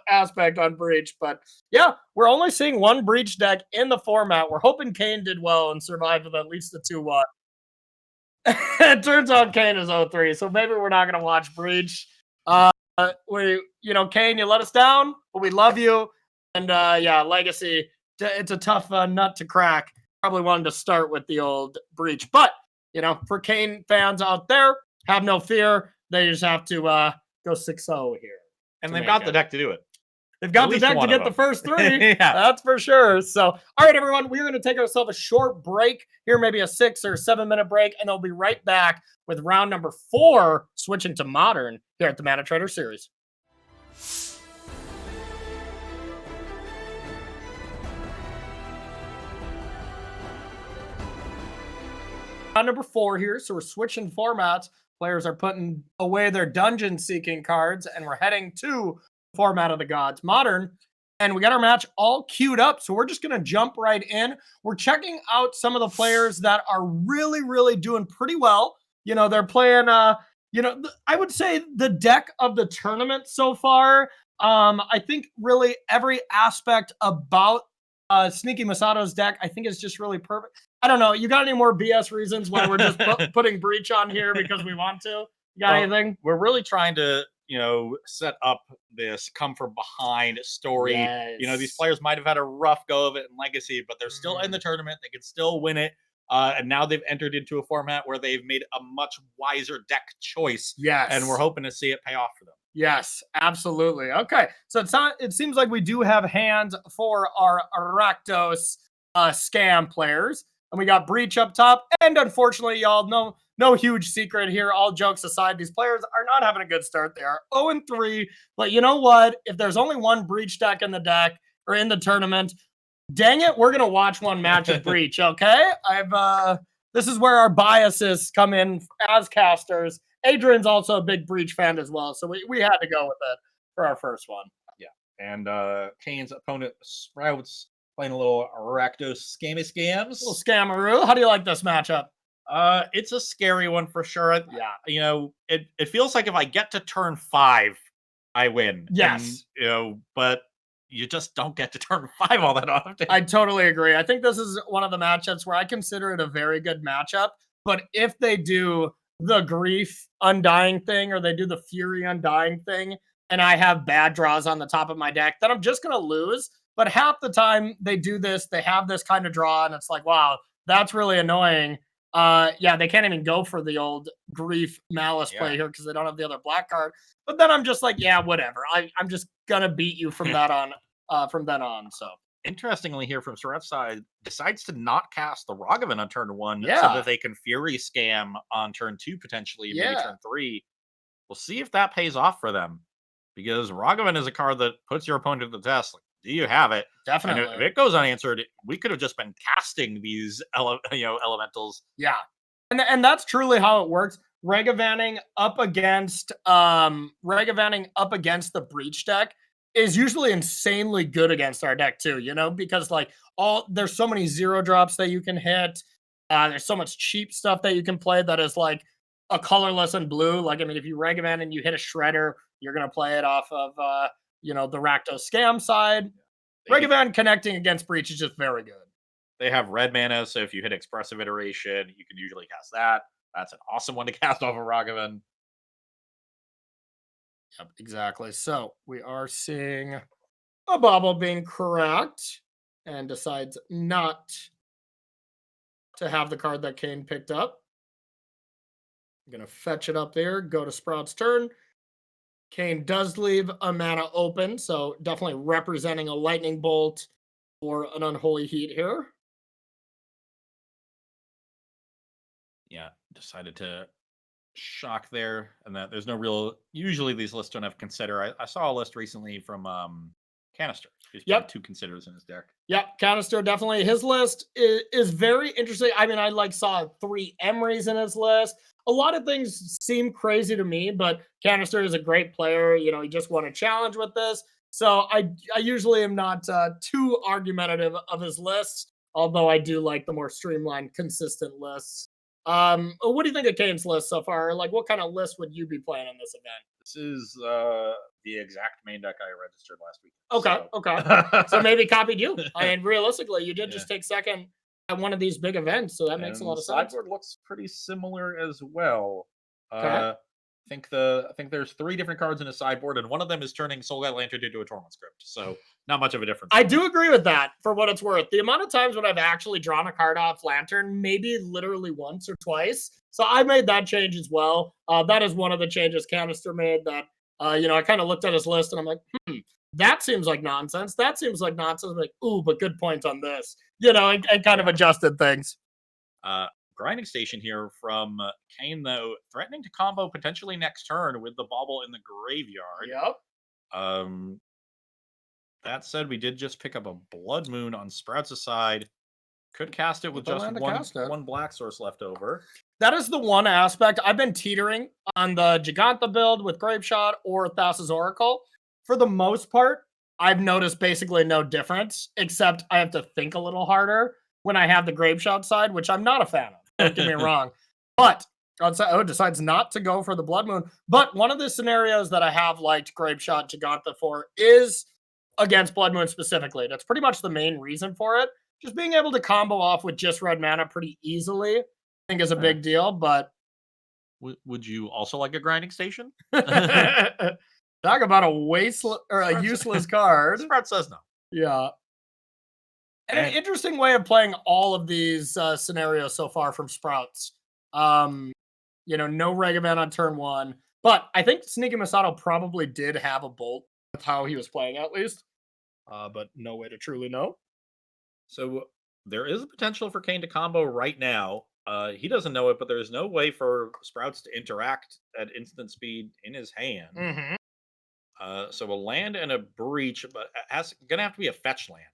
S1: aspect on Breach. But yeah, we're only seeing one Breach deck in the format. We're hoping Kane did well and survived with at least the 2-1. It turns out Kane is 0-3, so maybe we're not gonna watch Breach. Kane, you let us down, but we love you. And yeah, Legacy, it's a tough nut to crack. Probably wanted to start with the old Breach, but you know, for Kane fans out there, have no fear. They just have to go 6-0 here.
S2: And they've got the deck to do it.
S1: They've got the deck to get the first 3.
S2: Yeah.
S1: That's for sure. So, all right, everyone, we're going to take ourselves a short break here, maybe a 6 or 7 minute break, and they'll be right back with round number 4, switching to Modern here at the Mana Trader Series. Round number 4 here, so we're switching formats. Players are putting away their dungeon seeking cards, and we're heading to format of the gods, Modern. And we got our match all queued up, so we're just going to jump right in. We're checking out some of the players that are really doing pretty well. You know, they're playing I would say the deck of the tournament so far. I think really every aspect about Sneaky Masato's deck, I think, is just really perfect. I don't know. You got any more BS reasons why we're just putting Breach on here because we want to? You got anything?
S2: We're really trying to, set up this come from behind story.
S1: Yes.
S2: You know, these players might have had a rough go of it in Legacy, but they're still in the tournament. They can still win it. And now they've entered into a format where they've made a much wiser deck choice.
S1: Yes.
S2: And we're hoping to see it pay off for them.
S1: Yes, absolutely. Okay, so it seems like we do have hands for our Rakdos scam players. And we got Breach up top. And unfortunately, y'all, no huge secret here. All jokes aside, these players are not having a good start. They are 0-3. But you know what? If there's only one Breach deck in the deck or in the tournament, dang it, we're going to watch one match of Breach, okay? This is where our biases come in as casters. Adrian's also a big Breach fan as well, so we had to go with it for our first one.
S2: Yeah. And Kane's opponent, Sprouts, playing a little Rakdos scams.
S1: A little scammeroo. How do you like this matchup?
S2: It's a scary one for sure.
S1: Yeah.
S2: You know, it feels like if I get to turn 5, I win.
S1: Yes.
S2: And, but you just don't get to turn 5 all that often.
S1: I totally agree. I think this is one of the matchups where I consider it a very good matchup. But if they do the Grief Undying thing or they do the Fury Undying thing and I have bad draws on the top of my deck, then I'm just going to lose. But half the time they do this, they have this kind of draw and it's like, wow, that's really annoying. Yeah, they can't even go for the old Grief Malice play here because they don't have the other black card. But then I'm just like, yeah, whatever. I'm just going to beat you from that on. From then on. So
S2: interestingly, here from Suret's side, decides to not cast the Ragavan on turn 1 so that they can Fury scam on turn 2 potentially, maybe turn 3. We'll see if that pays off for them because Ragavan is a card that puts your opponent to the test. Like, do you have it?
S1: Definitely.
S2: And if it goes unanswered, we could have just been casting these elementals.
S1: Yeah, and that's truly how it works. Ragavanning up against the Breach deck is usually insanely good against our deck too, you know, because like there's so many 0 drops that you can hit. There's so much cheap stuff that you can play that is like a colorless and blue. Like, I mean, if you Ragavan and you hit a Shredder, you're going to play it off of, the Rakdos scam side. Ragavan connecting against Breach is just very good.
S2: They have red mana, so if you hit Expressive Iteration, you can usually cast that. That's an awesome one to cast off of Ragavan.
S1: Yep, exactly. So we are seeing a bobble being cracked and decides not to have the card that Kane picked up. I'm going to fetch it up there, go to Sprout's turn. Kane does leave a mana open, so definitely representing a lightning bolt or an unholy heat here.
S2: Yeah, decided to shock there, and that there's no real. Usually these lists don't have consider. I saw a list recently from Canister. He's playing
S1: Yep.
S2: 2 considers in his deck.
S1: Yep, Canister definitely. His list is very interesting. I mean, I saw 3 Emerys in his list. A lot of things seem crazy to me, but Canister is a great player. You know, he just won a challenge with this. So I usually am not too argumentative of his lists, although I do like the more streamlined, consistent lists. What do you think of Kane's list so far? Like, what kind of list would you be playing in this event?
S2: This is the exact main deck I registered last week.
S1: Okay,
S2: So.
S1: okay. So maybe copied you. I mean, realistically, you did
S2: Yeah.
S1: just take second at one of these big events, so that makes a lot of sense.
S2: Sideboard looks pretty similar as well.
S1: Okay.
S2: I think there's 3 different cards in a sideboard, and one of them is turning Soulguide Lantern into a Torment Script. So not much of a difference.
S1: I do agree with that for what it's worth. The amount of times when I've actually drawn a card off Lantern, maybe literally once or twice. So I made that change as well. That is one of the changes Canister made that, I kind of looked at his list and I'm like, that seems like nonsense. That seems like nonsense. I'm like, ooh, but good point on this. And kind of adjusted things.
S2: Grinding Station here from Kane, though, threatening to combo potentially next turn with the Bauble in the graveyard.
S1: Yep.
S2: That said, we did just pick up a Blood Moon on Sprouts' side. Could cast it with just one black source left over.
S1: That is the one aspect. I've been teetering on the Giganta build with Grapeshot or Thassa's Oracle. For the most part, I've noticed basically no difference, except I have to think a little harder when I have the Grapeshot side, which I'm not a fan of. Don't get me wrong. But decides not to go for the Blood Moon. But one of the scenarios that I have liked Grapeshot Giganta for is against Blood Moon specifically. That's pretty much the main reason for it. Just being able to combo off with just red mana pretty easily, I think is a big deal. But
S2: would you also like a Grinding Station?
S1: Talk about a useless card.
S2: Sprout says no.
S1: Yeah. And an interesting way of playing all of these scenarios so far from Sprouts. No Regavan on turn 1. But I think Sneaky Masato probably did have a bolt with how he was playing, at least. But no way to truly know.
S2: So there is a potential for Kane to combo right now. He doesn't know it, but there's no way for Sprouts to interact at instant speed in his hand.
S1: Mm-hmm.
S2: So a land and a breach, but gonna have to be a fetch land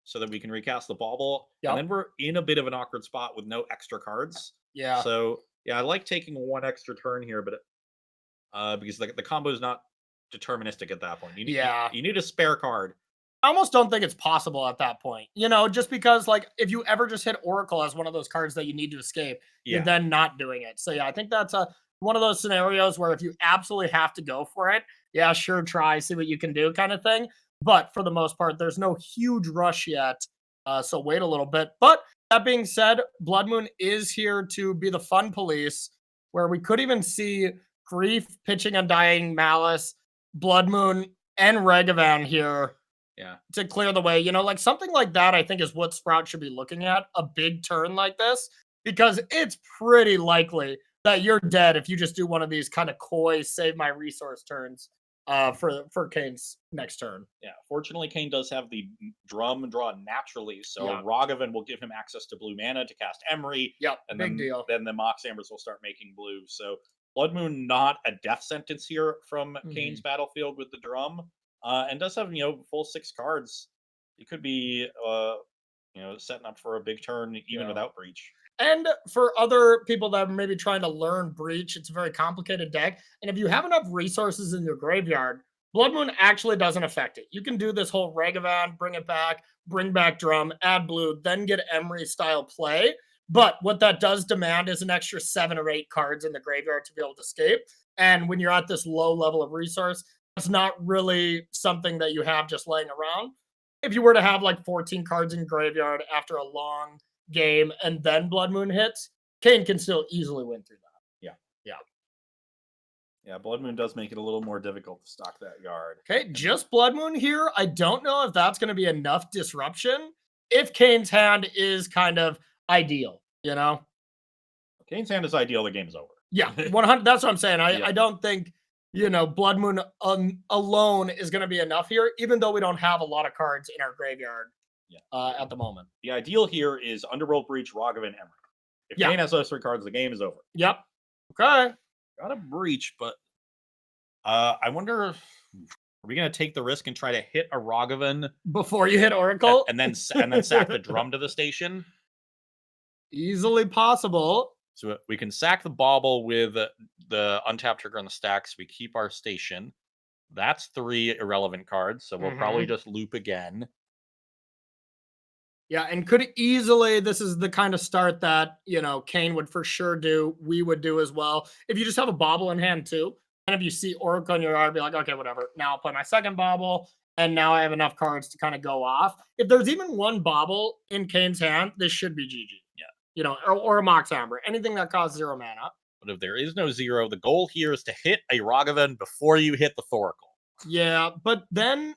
S2: so that we can recast the Bauble.
S1: Yep.
S2: And then we're in a bit of an awkward spot with no extra cards.
S1: Yeah.
S2: So yeah, I like taking 1 extra turn here, but because the combo is not deterministic at that point. You need a spare card.
S1: I almost don't think it's possible at that point. Just because if you ever just hit Oracle as one of those cards that you need to escape, you're then not doing it. So yeah, I think that's one of those scenarios where if you absolutely have to go for it, yeah, sure, try, see what you can do kind of thing. But for the most part, there's no huge rush yet. So wait a little bit. But that being said, Blood Moon is here to be the fun police, where we could even see Grief, Pitching Undying Malice, Blood Moon, and Regavan here.
S2: Yeah.
S1: To clear the way, something like that, I think is what Sprout should be looking at, a big turn like this, because it's pretty likely that you're dead if you just do one of these kind of coy save my resource turns for Kane's next turn.
S2: Yeah. Fortunately, Kane does have the drum draw naturally, so Rogavan will give him access to blue mana to cast Emery.
S1: Yep,
S2: and
S1: big deal.
S2: Then the Mox Ambers will start making blue. So Blood Moon, not a death sentence here from Kane's battlefield with the drum. And does have, full 6 cards. It could be, setting up for a big turn even without Breach.
S1: And for other people that are maybe trying to learn Breach, it's a very complicated deck. And if you have enough resources in your graveyard, Blood Moon actually doesn't affect it. You can do this whole Regavan, bring it back, bring back Drum, add blue, then get Emery style play. But what that does demand is an extra 7 or 8 cards in the graveyard to be able to escape. And when you're at this low level of resource, it's not really something that you have just laying around. If you were to have 14 cards in graveyard after a long game and then Blood Moon hits, Kane can still easily win through that.
S2: Yeah, Blood Moon does make it a little more difficult to stock that yard.
S1: Okay, just Blood Moon here. I don't know if that's going to be enough disruption if Kane's hand is kind of ideal,
S2: Kane's hand is ideal, the game's over.
S1: Yeah, 100. That's what I'm saying.
S2: Yeah.
S1: I don't think, Blood Moon alone is going to be enough here, even though we don't have a lot of cards in our graveyard
S2: Yeah.
S1: at the moment.
S2: The ideal here is Underworld Breach, Ragavan, Emery. If
S1: Yeah.
S2: Kane has those 3 cards, the game is over.
S1: Yep. Okay.
S2: Got a Breach, but I wonder if are we going to take the risk and try to hit a Ragavan
S1: Before you hit Oracle?
S2: and then sack the drum to the station?
S1: Easily possible.
S2: So we can sack the bauble with the untapped trigger on the stacks. We keep our station. That's 3 irrelevant cards, so we'll probably just loop again.
S1: Yeah, and could easily, this is the kind of start that, Kane would for sure do, we would do as well. If you just have a bauble in hand too, and if you see Oracle on your yard, be like, okay, whatever. Now I'll play my second bauble, and now I have enough cards to kind of go off. If there's even one bauble in Kane's hand, this should be GG.
S2: Yeah.
S1: Or a Mox Amber, anything that costs 0 mana.
S2: But if there is no 0, the goal here is to hit a Ragavan before you hit the Thoracle.
S1: Yeah, but then,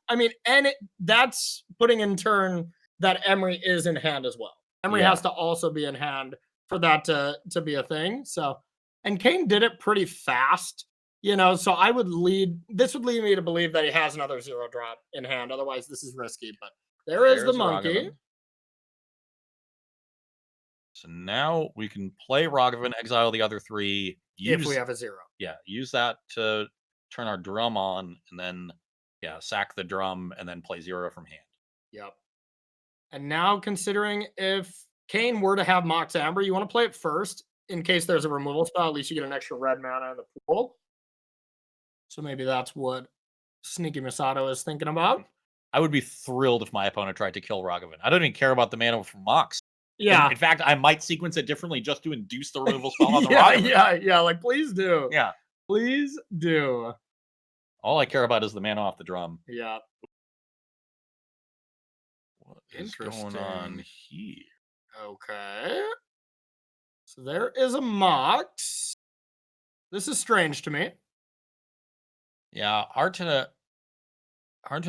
S1: that's putting in turn that Emery is in hand as well. Emery has to also be in hand for that to be a thing. So, and Kane did it pretty fast, so this would lead me to believe that he has another 0 drop in hand. Otherwise, this is risky, but there's the monkey.
S2: Ragavan. So now we can play Ragavan, exile the other 3.
S1: If we have a 0.
S2: Yeah, use that to turn our drum on, and then, sack the drum, and then play 0 from hand.
S1: Yep. And now considering if Kane were to have Mox Amber, you want to play it first in case there's a removal spell. At least you get an extra red mana in the pool. So maybe that's what Sneaky Masato is thinking about.
S2: I would be thrilled if my opponent tried to kill Ragavan. I don't even care about the mana from Mox.
S1: Yeah.
S2: In fact, I might sequence it differently just to induce the removal spell on the Ragavan.
S1: Yeah. Like, please do.
S2: Yeah.
S1: Please do.
S2: All I care about is the mana off the drum.
S1: Yeah.
S2: What is going on here?
S1: Okay. So there is a Mox. This is strange to me.
S2: Yeah, hard to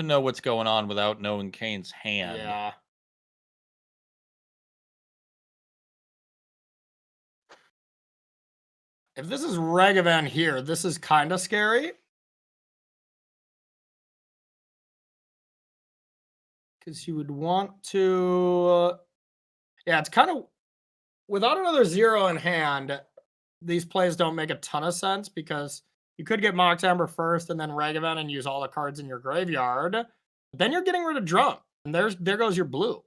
S2: know what's going on without knowing Kane's hand.
S1: Yeah. If this is Ragavan here, this is kind of scary. Because you would want to... yeah, it's kind of... without another 0 in hand, these plays don't make a ton of sense because you could get Mox Amber first and then Ragavan and use all the cards in your graveyard. But then you're getting rid of Drum. And there goes your blue,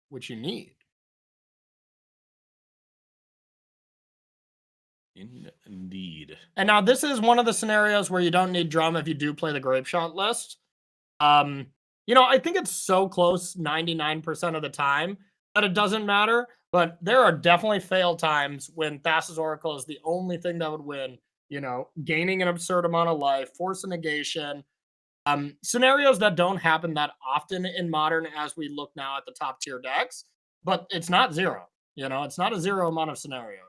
S1: which you need.
S2: Indeed.
S1: And now this is one of the scenarios where you don't need Drum if you do play the Grape Shot list. I think it's so close 99% of the time that it doesn't matter. But there are definitely fail times when Thassa's Oracle is the only thing that would win. Gaining an absurd amount of life, force a negation. Scenarios that don't happen that often in Modern as we look now at the top tier decks. But it's not 0. It's not a 0 amount of scenarios.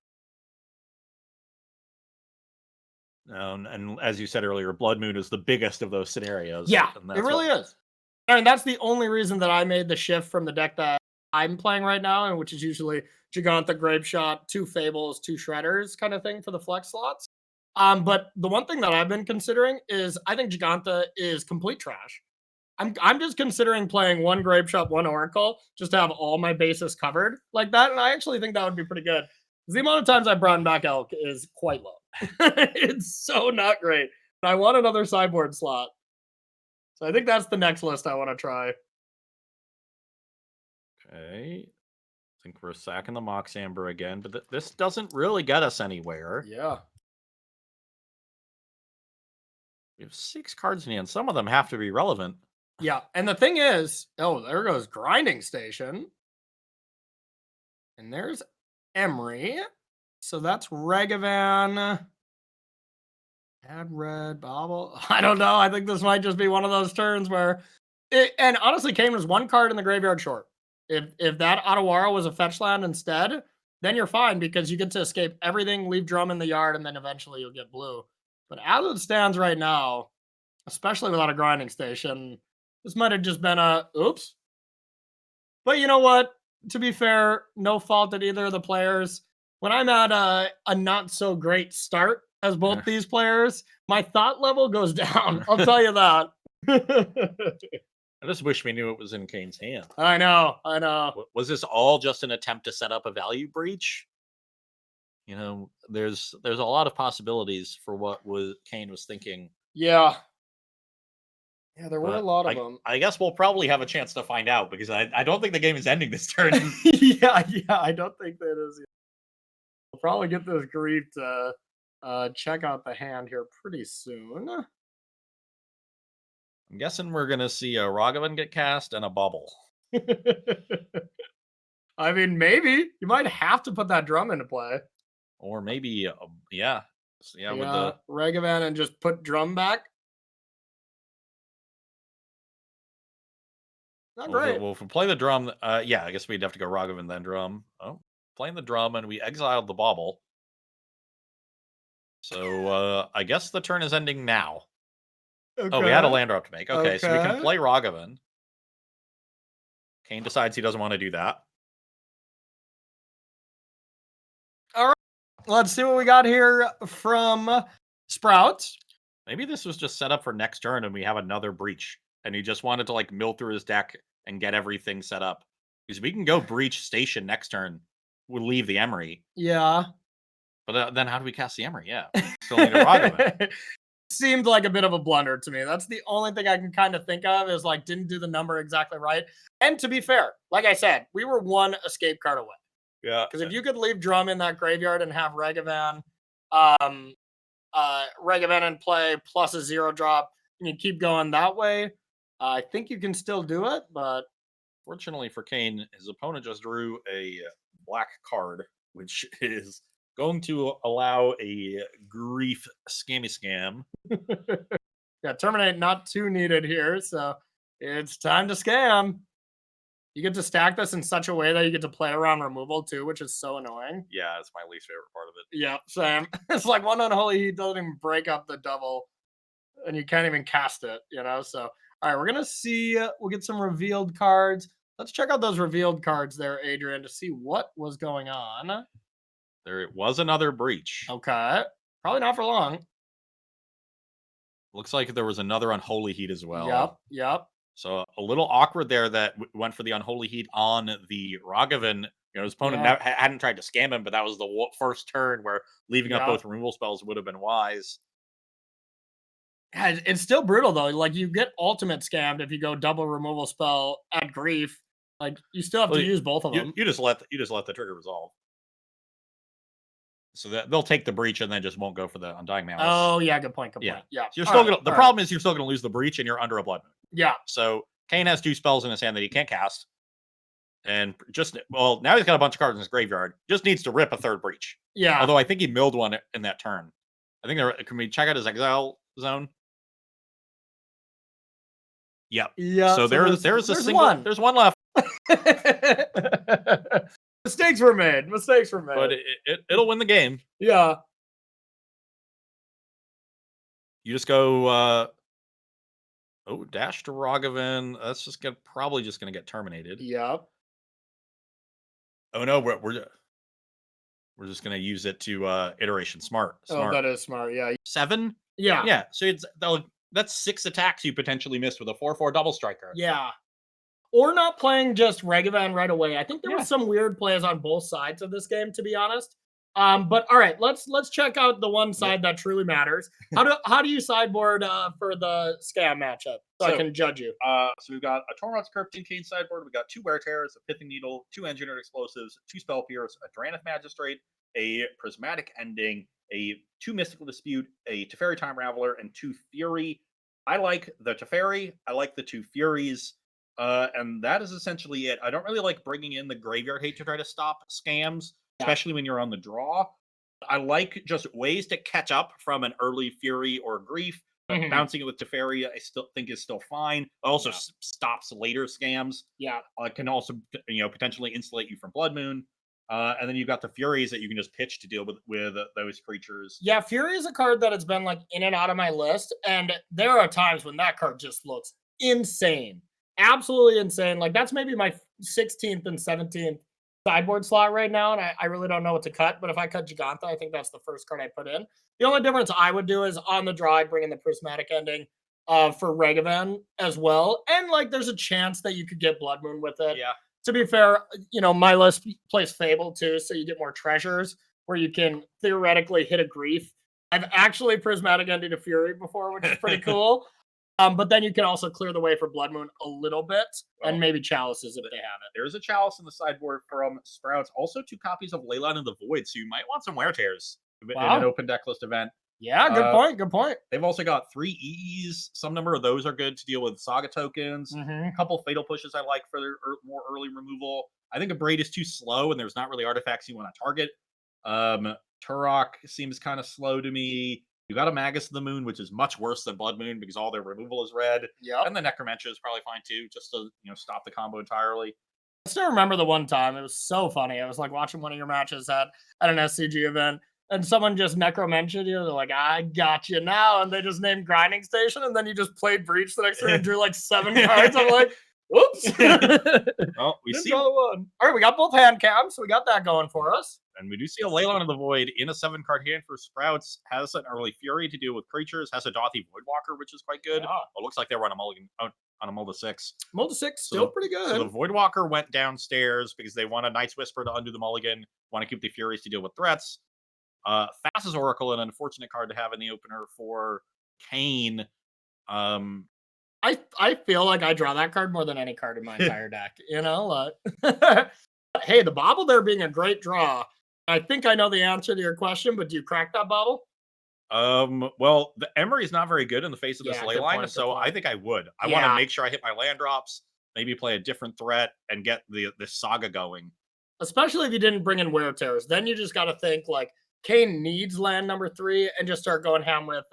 S2: And as you said earlier, Blood Moon is the biggest of those scenarios.
S1: Yeah, it really is. And that's the only reason that I made the shift from the deck that I'm playing right now, and which is usually Giganta, Grape Shot, 2 Fables, 2 Shredders kind of thing for the flex slots. But the one thing that I've been considering is I think Giganta is complete trash. I'm just considering playing 1 Grape Shot, 1 Oracle, just to have all my bases covered like that. And I actually think that would be pretty good. The amount of times I've brought back Elk is quite low. It's so not great. And I want another sideboard slot. So I think that's the next list I want to try.
S2: Okay. I think we're sacking the Mox Amber again, but this doesn't really get us anywhere.
S1: Yeah.
S2: We have 6 cards in hand. Some of them have to be relevant.
S1: Yeah. And the thing is, there goes Grinding Station. And there's Emery. So that's Ragavan. Add red, bauble. I don't know. I think this might just be one of those turns where... and honestly, Kane was 1 card in the graveyard short. If that Otawara was a fetch land instead, then you're fine because you get to escape everything, leave Drum in the yard, and then eventually you'll get blue. But as it stands right now, especially without a Grinding Station, this might have just been a oops. But you know what? To be fair, no fault at either of the players. when I'm at a not so great start as both these players, my thought level goes down. I'll tell you that.
S2: I just wish we knew it was in Kane's hand.
S1: I know, I know.
S2: Was this all just an attempt to set up a value breach? You know, there's a lot of possibilities for what was Kane was thinking.
S1: Yeah. Yeah, there were a
S2: But
S1: lot of
S2: I,
S1: them.
S2: I guess we'll probably have a chance to find out because I don't think the game is ending this turn.
S1: Yeah, I don't think that is. We'll probably get this grief to check out the hand here pretty soon.
S2: I'm guessing we're gonna see a Ragavan get cast and a bubble.
S1: I mean, maybe you might have to put that drum into play.
S2: Or maybe yeah. Yeah, with
S1: Yeah,
S2: the
S1: Regavan and just put drum back. Not great.
S2: well, if we play the drum, yeah, I guess we'd have to go Ragavan then drum. Oh, playing the drum and we exiled the bauble. So I guess the turn is ending now.
S1: Okay.
S2: Oh, we had a land drop to make. Okay, so we can
S1: Okay.
S2: play Ragavan. Kane decides he doesn't want to do that.
S1: Let's see what we got here from Sprouts.
S2: Maybe this was just set up for next turn and we have another breach. And he just wanted to like mill through his deck and get everything set up. Because we can go breach station next turn. We'll leave the Emery.
S1: Yeah.
S2: But then how do we cast the Emery? Yeah. Still need a Ragavan.
S1: Seemed like a bit of a blunder to me. That's the only thing I can kind of think of is like didn't do the number exactly right. And to be fair, like I said, we were one escape card away.
S2: Yeah.
S1: Because if you could leave Drum in that graveyard and have Regavan, Regavan in play plus a 0-drop, and you keep going that way, I think you can still do it. But
S2: Fortunately for Kane, his opponent just drew a black card, which is going to allow a grief scammy scam.
S1: yeah, terminate not too needed here. So it's time to scam. You get to stack this in such a way that you get to play around removal too, which is so annoying.
S2: Yeah, it's my least favorite part of it.
S1: Yeah, same. It's like one unholy heat doesn't even break up the double, and you can't even cast it, you know? So, all right, we're going to see, we'll get some revealed cards. Let's check out those revealed cards there, Adrian, to see what was going on.
S2: There was another breach.
S1: Okay. Probably not for long.
S2: Looks like there was another unholy heat as well.
S1: Yep.
S2: So a little awkward there that went for the unholy heat on the Ragavan. You know, his opponent hadn't tried to scam him, but that was the first turn where leaving up both removal spells would have been wise.
S1: Yeah, it's still brutal though. Like you get ultimate scammed if you go double removal spell at grief. Like you still have to use both of them.
S2: You just let the trigger resolve. So that they'll take the breach and then just won't go for the Undying Malice.
S1: Oh yeah, good point. Yeah.
S2: So you're still gonna. The problem is you're still gonna lose the breach and you're under a Blood Moon.
S1: Yeah.
S2: So Kane has 2 spells in his hand that he can't cast, and now he's got a bunch of cards in his graveyard. Just needs to rip a 3rd breach.
S1: Yeah.
S2: Although I think he milled one in that turn. I think can we check out his exile zone? Yep.
S1: Yeah.
S2: So there's a single.
S1: One.
S2: There's one left.
S1: Mistakes were made.
S2: But it'll win the game.
S1: Yeah.
S2: You just go. Dash to Ragavan. That's probably just gonna get terminated.
S1: Yep.
S2: Oh no, we're just gonna use it to iteration smart.
S1: Oh, that is smart. Yeah.
S2: 7.
S1: Yeah.
S2: Yeah. So that's 6 attacks you potentially missed with a 4/4 double striker.
S1: Yeah. Or not playing just Regavan right away. I think there was some weird plays on both sides of this game, to be honest. But all right, let's check out the one side that truly matters. How do you sideboard for the scam matchup so I can judge you?
S2: So we've got a Tormod's Corrupting Cane sideboard. We've got 2 Wear Tears, a Pithing Needle, 2 Engineered Explosives, 2 Spell Pierce, a Drannith Magistrate, a Prismatic Ending, a 2 Mystical Dispute, a Teferi Time Raveler, and 2 Fury. I like the Teferi. I like the 2 Furies. And that is essentially it. I don't really like bringing in the Graveyard Hate to try to stop scams, especially when you're on the draw. I like just ways to catch up from an early Fury or Grief. Bouncing it with Teferi, I still think is still fine. It also stops later scams.
S1: Yeah.
S2: Can also potentially insulate you from Blood Moon. And then you've got the Furies that you can just pitch to deal with those creatures.
S1: Yeah, Fury is a card that has been like in and out of my list, and there are times when that card just looks insane. Absolutely insane. Like that's maybe my 16th and 17th sideboard slot right now, and I really don't know what to cut. But if I cut Giganta, I think that's the first card I put in. The only difference I would do is on the draw, I'd bring in the Prismatic Ending for Regavan as well. And like, there's a chance that you could get Blood Moon with it.
S2: Yeah.
S1: To be fair, my list plays Fable too, so you get more treasures where you can theoretically hit a Grief. I've actually Prismatic Ended a Fury before, which is pretty cool. But then you can also clear the way for Blood Moon a little bit, and maybe Chalices if they have it.
S2: There's a Chalice in the sideboard from Sprouts. Also 2 copies of Leyline of the Void, so you might want some Wear Tears in an open deck list event.
S1: Yeah, good point. Good point.
S2: They've also got 3 EEs. Some number of those are good to deal with Saga tokens. A couple Fatal Pushes I like for their more early removal. I think a Braid is too slow, and there's not really artifacts you want to target. Turok seems kind of slow to me. You got a Magus of the Moon, which is much worse than Blood Moon because all their removal is red.
S1: Yeah.
S2: And the Necromantia is probably fine too, just to stop the combo entirely.
S1: I still remember the one time. It was so funny. I was like watching one of your matches at an SCG event, and someone just Necromantia'd you. They're like, I got you now. And they just named Grinding Station, and then you just played Breach the next turn and drew like 7 cards. I'm like, whoops.
S2: Well, we see.
S1: All right, we got both hand cams, so we got that going for us.
S2: And we do see a Leyline of the Void in a 7-card hand for Sprouts. Has an early Fury to deal with creatures. Has a Dothy Voidwalker, which is quite good.
S1: Yeah.
S2: It looks like they were on a mulligan on a Mulda 6.
S1: Mulda 6, still pretty good.
S2: So the Voidwalker went downstairs because they want a Night's Whisper to undo the mulligan. Want to keep the Furies to deal with threats. Thassa's Oracle, an unfortunate card to have in the opener for Kane.
S1: I feel like I draw that card more than any card in my entire deck. Hey, the Bobble there being a great draw. I think I know the answer to your question, but do you crack that Bobble?
S2: Well, the Emery is not very good in the face of this
S1: Yeah,
S2: ley
S1: good
S2: line,
S1: point,
S2: so
S1: good point.
S2: I think I would. I want to make sure I hit my land drops, maybe play a different threat, and get the saga going.
S1: Especially if you didn't bring in Wear Tears. Then you just got to think like Kane needs land number 3 and just start going ham with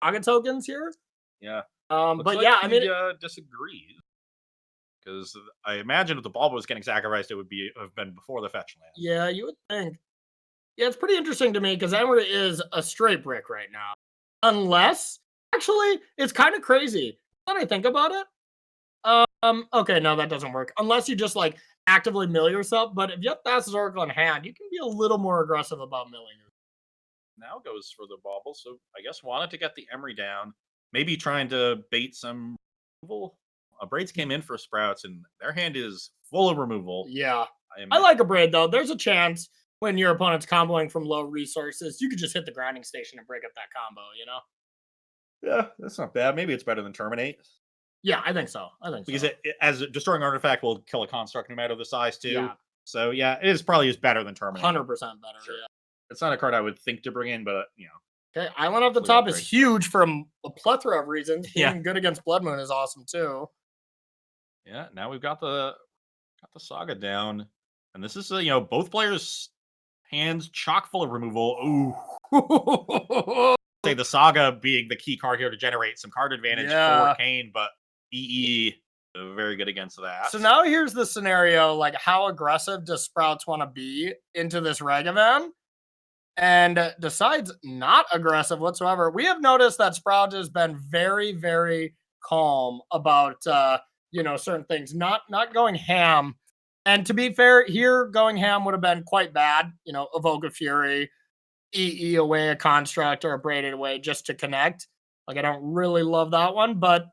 S1: saga tokens here.
S2: Yeah.
S1: But
S2: like
S1: yeah, I mean,
S2: disagrees. Because I imagine if the ball was getting sacrificed, it would have been before the fetch land.
S1: Yeah, you would think. Yeah, it's pretty interesting to me because Emery is a straight brick right now. Unless, actually, it's kind of crazy. When I think about it, okay, no, that doesn't work. Unless you just like actively mill yourself. But if you have Thassa's Oracle in hand, you can be a little more aggressive about milling yourself.
S2: Now goes for the bauble, so I guess wanted to get the Emery down. Maybe trying to bait some removal. Braids came in for Sprouts, and their hand is full of removal.
S1: Yeah. I like a Braid, though. There's a chance when your opponent's comboing from low resources, you could just hit the Grinding Station and break up that combo,
S2: Yeah, that's not bad. Maybe it's better than Terminate.
S1: Yeah, I think so.
S2: Because as a destroying artifact will kill a construct no matter the size, too.
S1: Yeah.
S2: So, yeah, it is probably just better than Terminate.
S1: 100% better,
S2: Sure.
S1: yeah.
S2: It's not a card I would think to bring in, but,
S1: Okay, Island off the top is huge for a plethora of reasons. Being good against Blood Moon is awesome, too.
S2: Yeah, now we've got the saga down. And this is, both players' hands chock full of removal. Ooh. Say the saga being the key card here to generate some card advantage for Kane, but EE very good against that.
S1: So now here's the scenario, like how aggressive does Sprouts want to be into this Regavan? And decides not aggressive whatsoever. We have noticed that Sprouts has been very, very calm about certain things, not going ham. And to be fair, here going ham would have been quite bad. Evoke a Fury, EE away a construct or a braided away just to connect. Like I don't really love that one, but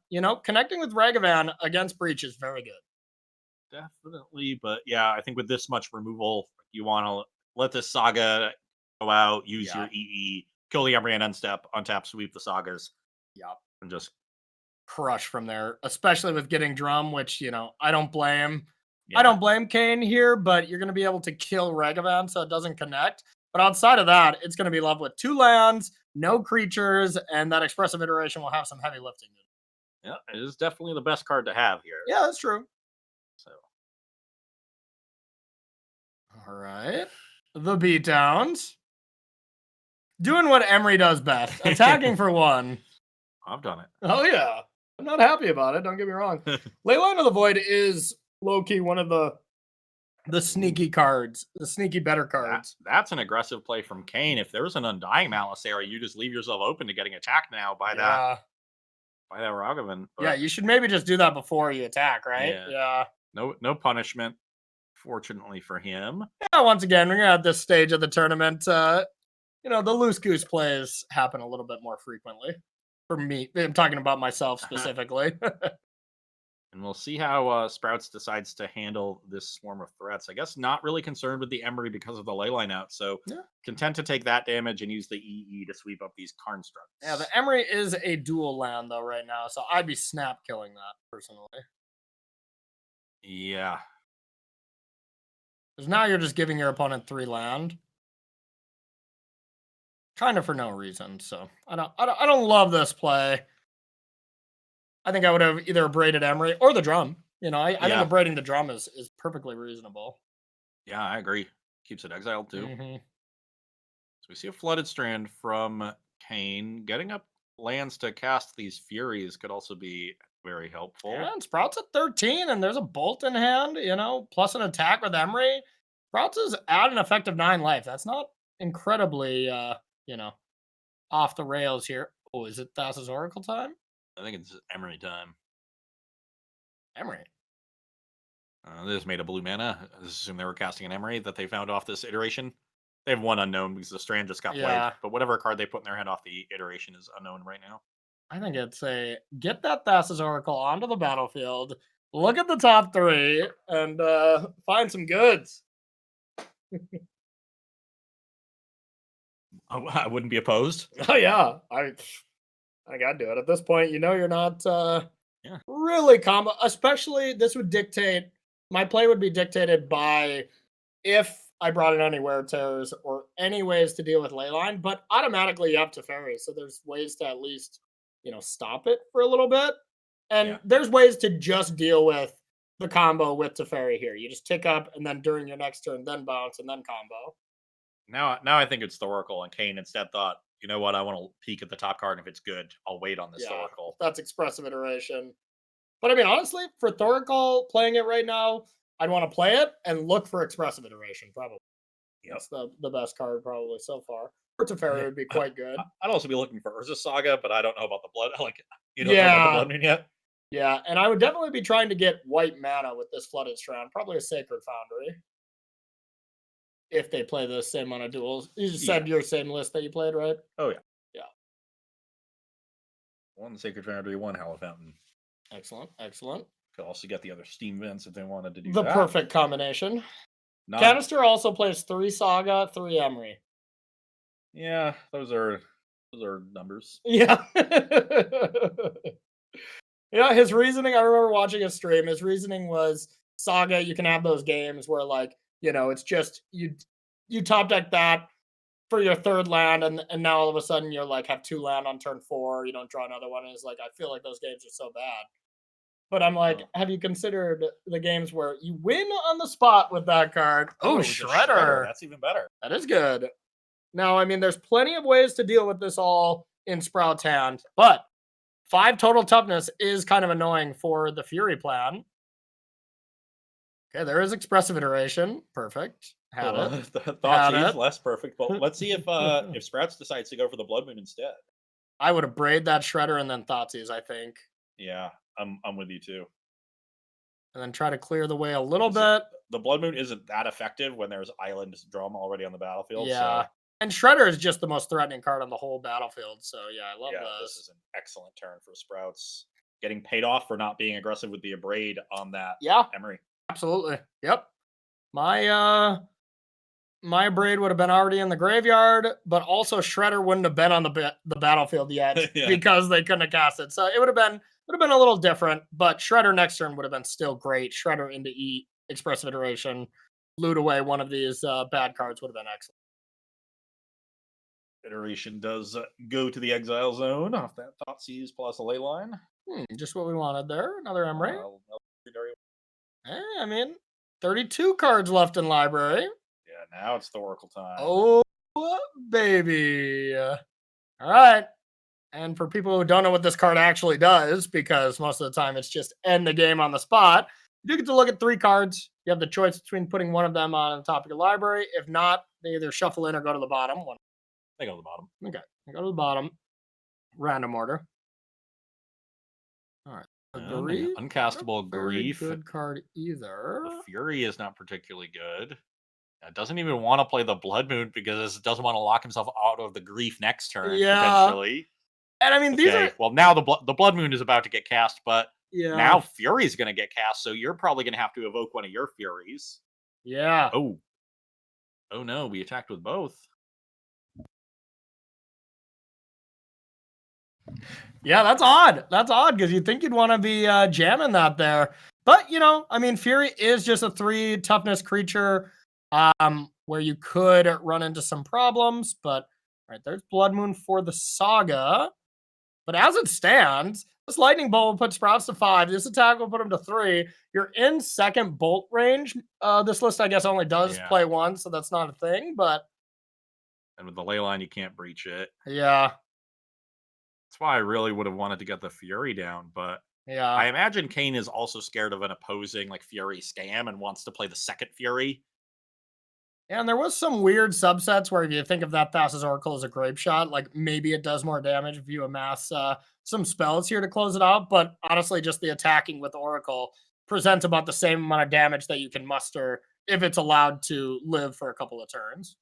S1: connecting with Regavan against Breach is very good.
S2: Definitely, but yeah, I think with this much removal, you want to let this saga go out, use your EE, kill the Emery and untap, sweep the sagas.
S1: Yep.
S2: And just
S1: crush from there, especially with getting Drum, which, I don't blame.
S2: Yeah.
S1: I don't blame Kane here, but you're going to be able to kill Regavan so it doesn't connect. But outside of that, it's going to be left with 2 lands, no creatures, and that expressive iteration will have some heavy lifting.
S2: Yeah, it is definitely the best card to have here.
S1: Yeah, that's true.
S2: So,
S1: all right. The beatdowns. Doing what Emery does best. Attacking for 1.
S2: I've done it.
S1: Oh, yeah. I'm not happy about it. Don't get me wrong. Leyline of the Void is low-key one of the sneaky cards, the sneaky better cards.
S2: That's an aggressive play from Kane. If there's an Undying Malice area, you just leave yourself open to getting attacked now by that Ragavan.
S1: Yeah, you should maybe just do that before you attack, right?
S2: Yeah. No punishment Fortunately for him.
S1: Yeah, once again, we're at this stage of the tournament. The loose goose plays happen a little bit more frequently for me. I'm talking about myself specifically.
S2: And we'll see how Sprouts decides to handle this swarm of threats. I guess not really concerned with the Emery because of the ley line out. So
S1: Yeah.
S2: content to take that damage and use the EE to sweep up these Karnstructs.
S1: Yeah, the Emery is a dual land though right now, so I'd be snap killing that personally.
S2: Yeah.
S1: Because now you're just giving your opponent 3 land, kind of for no reason. So I don't love this play. I think I would have either abraded Emery or the drum. I think
S2: Yeah.
S1: abrading the drum is perfectly reasonable.
S2: Yeah, I agree. Keeps it exiled too.
S1: Mm-hmm.
S2: So we see a flooded strand from Kane. Getting up lands to cast these Furies could also be very helpful.
S1: Yeah, and Sprouts at 13, and there's a bolt in hand, plus an attack with Emery. Sprouts is at an effective 9 life. That's not incredibly, off the rails here. Oh, is it Thassa's Oracle time?
S2: I think it's Emery time.
S1: Emery.
S2: They just made a blue mana. I assume they were casting an Emery that they found off this iteration. They have one unknown because the strand just got played.
S1: Yeah.
S2: But whatever card they put in their hand off the iteration is unknown right now.
S1: I think it's a get that Thassa's Oracle onto the battlefield, look at the top 3, and find some goods.
S2: I wouldn't be opposed.
S1: Oh, yeah. I got to do it. At this point, you're not
S2: Yeah.
S1: really combo. Especially, this would dictate, my play would be dictated by if I brought in any wear tears or any ways to deal with Leyline, but automatically you have Teferi. So there's ways to at least, stop it for a little bit. And
S2: Yeah.
S1: there's ways to just deal with the combo with Teferi here. You just tick up and then during your next turn, then bounce and then combo.
S2: Now I think it's Thoracle, and Kane instead thought, you know what, I want to peek at the top card, and if it's good, I'll wait on this Thoracle.
S1: That's expressive iteration. But I mean, honestly, for Thoracle playing it right now, I'd want to play it and look for expressive iteration, probably.
S2: Yep.
S1: That's the best card probably so far. For Teferi would be quite good.
S2: I'd also be looking for Urza Saga, but I don't know about the blood. You don't know about the Blood Moon yet?
S1: Yeah, and I would definitely be trying to get white mana with this Flooded Strand. Probably a Sacred Foundry. If they play the same amount of duels. You just said your same list that you played, right?
S2: Oh, yeah.
S1: Yeah.
S2: One Sacred Foundry, one Hallowed Fountain.
S1: Excellent.
S2: Could also get the other Steam Vents if they wanted to do
S1: the
S2: that.
S1: Perfect combination. Canister also plays 3 Saga, 3 Emery.
S2: Yeah, those are numbers.
S1: Yeah. Yeah, his reasoning, I remember watching a stream, his reasoning was Saga, you can have those games where it's just you top deck that for your 3rd land and now all of a sudden you're have 2 land on turn 4, you don't draw another one. And it's I feel like those games are so bad. But I'm have you considered the games where you win on the spot with that card? Oh, Shredder.
S2: That's even better.
S1: That is good. Now, I mean, there's plenty of ways to deal with this all in Sprout's hand, but 5 total toughness is kind of annoying for the Fury plan. Okay, there is expressive iteration. Perfect. Had it.
S2: Thoughtseize, less perfect, but let's see if Sprouts decides to go for the Blood Moon instead.
S1: I would have braid that Shredder and then Thoughtseize, I think.
S2: Yeah, I'm with you too.
S1: And then try to clear the way a little bit.
S2: The Blood Moon isn't that effective when there's Island Drum already on the battlefield.
S1: Yeah.
S2: So.
S1: And Shredder is just the most threatening card on the whole battlefield. So, yeah, I love
S2: this is an excellent turn for Sprouts. Getting paid off for not being aggressive with the Abrade on that Emery.
S1: Absolutely. Yep. My Abrade would have been already in the graveyard, but also Shredder wouldn't have been on the battlefield yet because they couldn't have cast it. So it would have been a little different, but Shredder next turn would have been still great. Shredder into E, expressive iteration, loot away one of these bad cards would have been excellent.
S2: Iteration does go to the exile zone off that Thoughtseize plus a ley line.
S1: Just what we wanted there. Another Emery. I mean, 32 cards left in library.
S2: Yeah, now it's the Oracle time.
S1: Oh, baby. All right. And for people who don't know what this card actually does, because most of the time it's just end the game on the spot, you do get to look at 3 cards. You have the choice between putting one of them on the top of your library. If not, they either shuffle in or go to the bottom.
S2: They go to the bottom.
S1: Okay. They go to the bottom. Random order. All right. Agree.
S2: Uncastable
S1: Very
S2: Grief.
S1: good card either.
S2: The Fury is not particularly good. It doesn't even want to play the Blood Moon because it doesn't want to lock himself out of the Grief next turn, potentially.
S1: And I mean, these are...
S2: Well, now the Blood Moon is about to get cast, but
S1: Yeah.
S2: now Fury's going to get cast, so you're probably going to have to evoke one of your Furies.
S1: Yeah.
S2: Oh no, we attacked with both.
S1: Yeah, that's odd. That's odd because you'd think you'd want to be jamming that there. But, I mean, Fury is just a 3 toughness creature where you could run into some problems. But, all right, there's Blood Moon for the Saga. But as it stands, this Lightning Bolt will put Sprouts to 5. This attack will put him to 3. You're in second Bolt range. This list, I guess, only does play 1, so that's not a thing. But
S2: and with the Leyline, you can't breach it.
S1: Yeah.
S2: That's why I really would have wanted to get the Fury down, but
S1: yeah,
S2: I imagine Kane is also scared of an opposing Fury scam and wants to play the second Fury.
S1: And there was some weird subsets where if you think of that Thassa's Oracle as a grape shot, maybe it does more damage if you amass some spells here to close it out. But honestly, just the attacking with Oracle presents about the same amount of damage that you can muster if it's allowed to live for a couple of turns.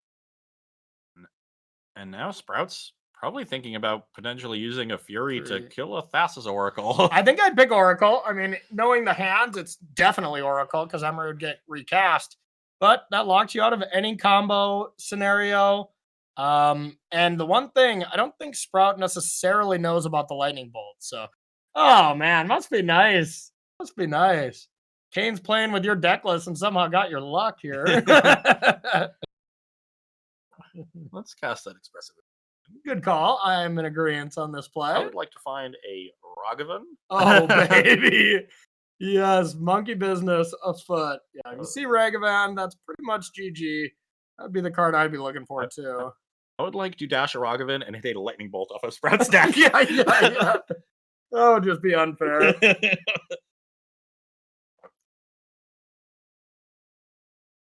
S2: And now Sprout's probably thinking about potentially using a Fury to kill a Thassa's Oracle.
S1: I think I'd pick Oracle. I mean, knowing the hands, it's definitely Oracle because Emery would get recast. But that locks you out of any combo scenario. And the one thing, I don't think Sprout necessarily knows about the Lightning Bolt. So, oh man, must be nice. Must be nice. Kane's playing with your deck list and somehow got your luck here.
S2: Let's cast that expressive.
S1: Good call. I'm in agreement on this play.
S2: I would like to find a Ragavan.
S1: Oh, baby. Yes, monkey business afoot. Yeah, if you see Ragavan, that's pretty much GG. That'd be the card I'd be looking for, too.
S2: I would like to dash a Ragavan and hit a Lightning Bolt off of Sprout's deck.
S1: yeah. That would just be unfair.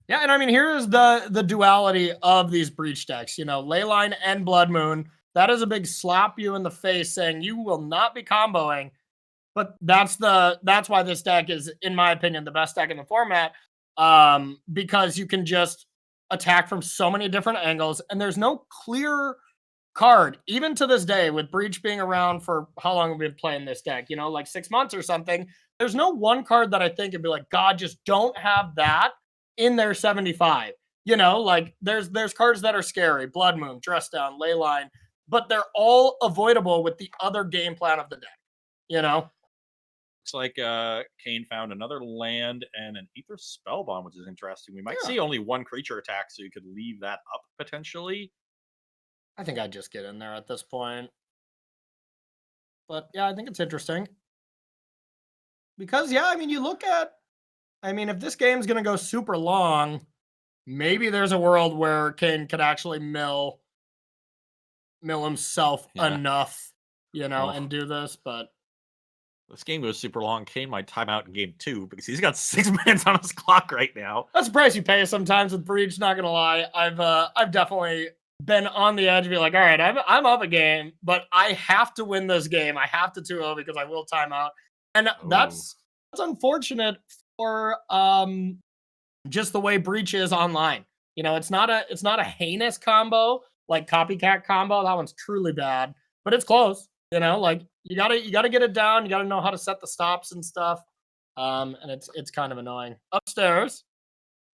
S1: Yeah, and I mean, here's the duality of these breach decks. Leyline and Blood Moon. That is a big slap you in the face saying you will not be comboing. But that's why this deck is, in my opinion, the best deck in the format. Because you can just attack from so many different angles, and there's no clear card, even to this day, with Breach being around for how long have we been playing this deck? 6 months or something. There's no one card that I think would be like, God, just don't have that in their 75. There's cards that are scary, Blood Moon, Dress Down, Leyline, but they're all avoidable with the other game plan of the deck.
S2: Looks like Kane found another land and an Ether Spellbomb, which is interesting. We might see only one creature attack, so you could leave that up potentially.
S1: I think I'd just get in there at this point. But yeah, I think it's interesting. Because, you look at, if this game's going to go super long, maybe there's a world where Kane could actually mill himself enough, and do this, but
S2: this game goes super long. Kane might time out in game 2 because he's got 6 minutes on his clock right now.
S1: That's the price you pay sometimes with Breach, not gonna lie. I've definitely been on the edge of being like, all right, I'm up a game, but I have to win this game. I have to 2-0 because I will time out. And that's unfortunate for just the way Breach is online. It's not a heinous combo like Copycat combo. That one's truly bad, but it's close. You gotta get it down. You gotta know how to set the stops and stuff. And it's kind of annoying. Upstairs.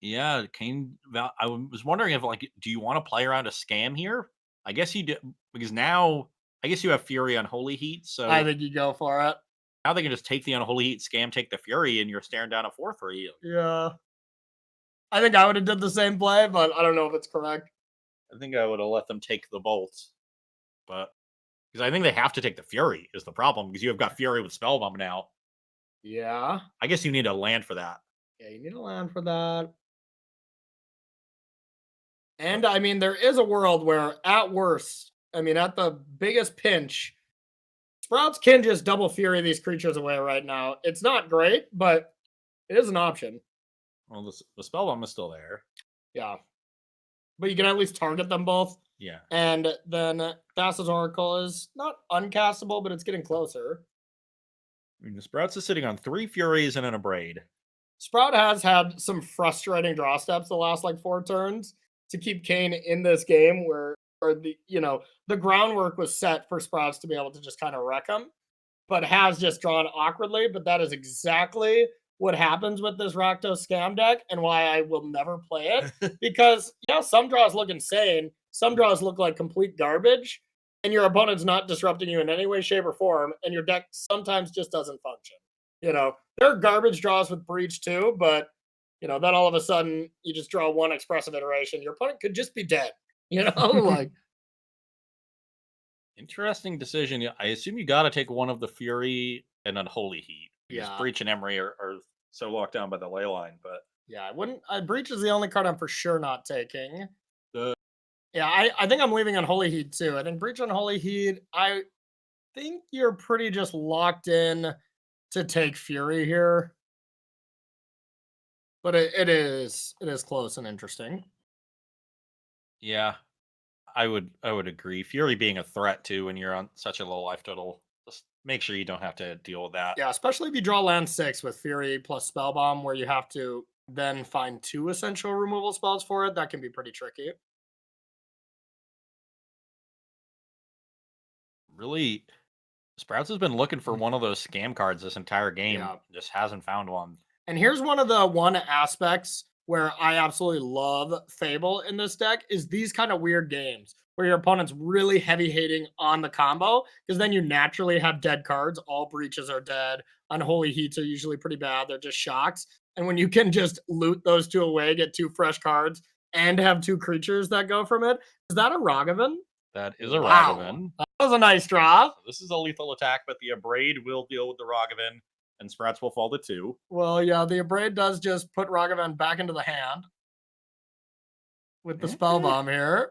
S2: Yeah, Kane. I was wondering if do you want to play around a scam here? I guess you do, because now I guess you have Fury on Holy Heat. So
S1: I think you go for it.
S2: Now they can just take the Unholy Heat scam, take the Fury, and you're staring down a 4/3.
S1: Yeah. I think I would have did the same play, but I don't know if it's correct.
S2: I think I would have let them take the bolts, but because I think they have to take the Fury is the problem, because you have got Fury with Spellbomb now.
S1: Yeah.
S2: I guess you need a land for that.
S1: Yeah, you need a land for that. And there is a world where at worst, at the biggest pinch, Sprouts can just double Fury these creatures away right now. It's not great, but it is an option.
S2: Well, the Spellbomb is still there.
S1: Yeah. But you can at least target them both.
S2: Yeah.
S1: And then Thassa's Oracle is not uncastable, but it's getting closer.
S2: I mean, the Sprouts is sitting on 3 Furies and an Abrade.
S1: Sprout has had some frustrating draw steps the last like 4 turns to keep Kane in this game where the groundwork was set for Sprouts to be able to just kind of wreck him, but has just drawn awkwardly. But that is exactly what happens with this Rakdos scam deck and why I will never play it. Because some draws look insane, some draws look like complete garbage, and your opponent's not disrupting you in any way, shape, or form, and your deck sometimes just doesn't function. There are garbage draws with Breach too, but then all of a sudden you just draw one expressive iteration. Your opponent could just be dead. Like
S2: Interesting decision. Yeah, I assume you got to take one of the Fury and Unholy Heat. Because
S1: Yeah.
S2: Breach and Emery are so locked down by the ley line. But
S1: I wouldn't. Breach is the only card I'm for sure not taking.
S2: The-
S1: Yeah, I think I'm leaving Unholy Heat too. I think Breach Unholy Heat. I think you're pretty just locked in to take Fury here. But it is close and interesting.
S2: yeah, I would agree. Fury being a threat too when you're on such a low life total. Just make sure you don't have to deal with that.
S1: Yeah, especially if you draw land 6 with Fury plus Spellbomb, where you have to then find 2 essential removal spells for it. That can be pretty tricky.
S2: Really, Sprouts has been looking for one of those scam cards this entire game.
S1: Yeah.
S2: Just hasn't found one.
S1: And here's one of the aspects where I absolutely love Fable in this deck is these kind of weird games where your opponent's really heavy hating on the combo, because then you naturally have dead cards. All breaches are dead. Unholy Heats are usually pretty bad. They're just shocks. And when you can just loot those 2 away, get 2 fresh cards, and have 2 creatures that go from it, is that a Ragavan?
S2: That is a
S1: Wow.
S2: Ragavan.
S1: That was a nice draw.
S2: So this is a lethal attack, but the Abrade will deal with the Ragavan, and Sprouts will fall to 2.
S1: Well, yeah, the Abrade does just put Ragavan back into the hand with the Spellbomb here.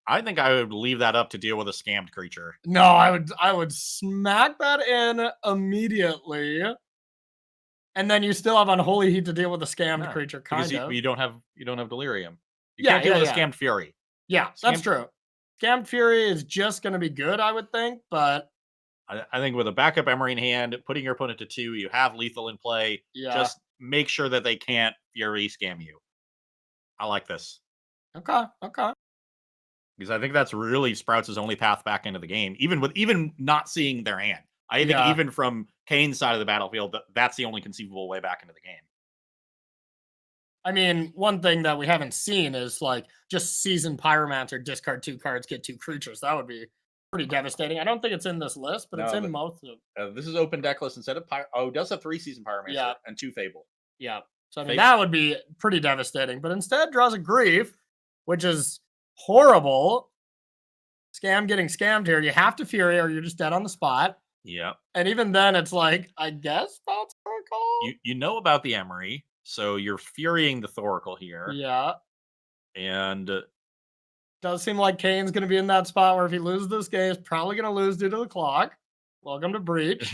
S2: I think I would leave that up to deal with a scammed creature.
S1: No, I would smack that in immediately. And then you still have Unholy Heat to deal with a scammed creature, kind
S2: because
S1: of.
S2: you don't have Delirium. You
S1: Yeah,
S2: can't deal
S1: yeah,
S2: with
S1: yeah.
S2: a scammed Fury.
S1: Yeah, that's true. Scammed Fury is just going to be good, I would think, but
S2: I think with a backup Emery in hand, putting your opponent to 2, you have lethal in play.
S1: yeah.
S2: Just make sure that they can't Fury scam you. I like this.
S1: Okay.
S2: Because I think that's really Sprouts' only path back into the game, even not seeing their hand. I think even from Kane's side of the battlefield, that's the only conceivable way back into the game.
S1: I mean, one thing that we haven't seen is like just Seasoned Pyromancer, discard 2 cards, get 2 creatures. That would be pretty devastating. I don't think it's in this list, but it's in most of
S2: This is open deck list instead of it does have 3 Seasoned Pyromancer and 2 Fable.
S1: Yeah. So I mean, that would be pretty devastating, but instead draws a Grief, which is horrible. Scam getting scammed here. You have to Fury or you're just dead on the spot.
S2: Yeah.
S1: And even then, it's like, I guess that's Thoracle.
S2: You know about the Emery, so you're Furying the Thoracle here.
S1: Yeah.
S2: And
S1: does seem like Kane's going to be in that spot where if he loses this game, he's probably going to lose due to the clock. Welcome to Breach.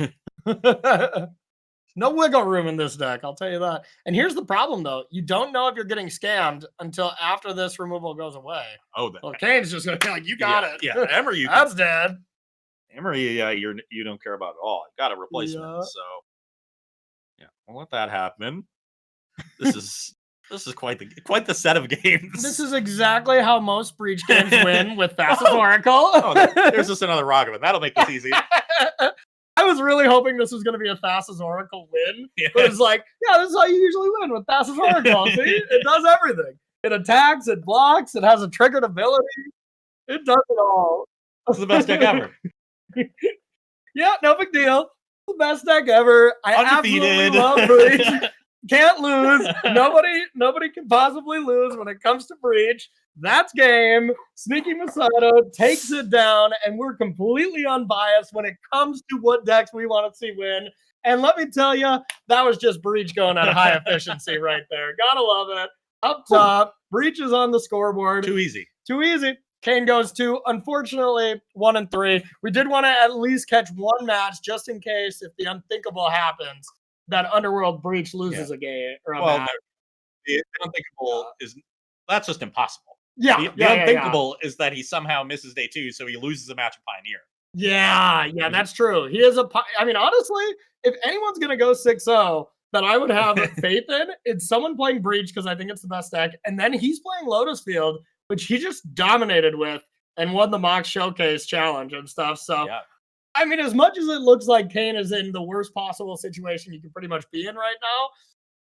S1: No wiggle room in this deck, I'll tell you that. And here's the problem, though. You don't know if you're getting scammed until after this removal goes away.
S2: Oh,
S1: well, Kane's just going to be like, you got it.
S2: Yeah, Emery,
S1: that's dead.
S2: Emery, you don't care about at all. Got a replacement, so yeah, we'll let that happen. This is quite the set of games.
S1: This is exactly how most Breach games win with Fastest Oracle.
S2: There's just another Ragavan. That'll make this easy.
S1: I was really hoping this was going to be a Fastest Oracle win. But it's like, yeah, this is how you usually win with Fastest Oracle. See? It does everything. It attacks, it blocks, it has a triggered ability. It does it all.
S2: It's the best deck ever.
S1: Yeah, no big deal. The best deck ever. I
S2: Undefeated.
S1: absolutely love Breach. Can't lose. Nobody can possibly lose when it comes to Breach. That's game. Sneaky Masato takes it down, and we're completely unbiased when it comes to what decks we want to see win. And let me tell you, that was just Breach going at high efficiency right there. Gotta love it. Up top, Breach is on the scoreboard.
S2: Too easy.
S1: Kane goes to, unfortunately, 1 and 3. We did want to at least catch one match just in case if the unthinkable happens, that Underworld Breach loses a game or a match.
S2: The unthinkable that's just impossible.
S1: Yeah.
S2: The unthinkable is that he somehow misses day 2, so he loses a match of Pioneer.
S1: Yeah, that's true. He is I mean, honestly, if anyone's gonna go 6-0 that I would have faith in, it's someone playing Breach because I think it's the best deck, and then he's playing Lotus Field, which he just dominated with and won the mock showcase challenge and stuff. So,
S2: Yeah.
S1: I mean, as much as it looks like Kane is in the worst possible situation you can pretty much be in right now,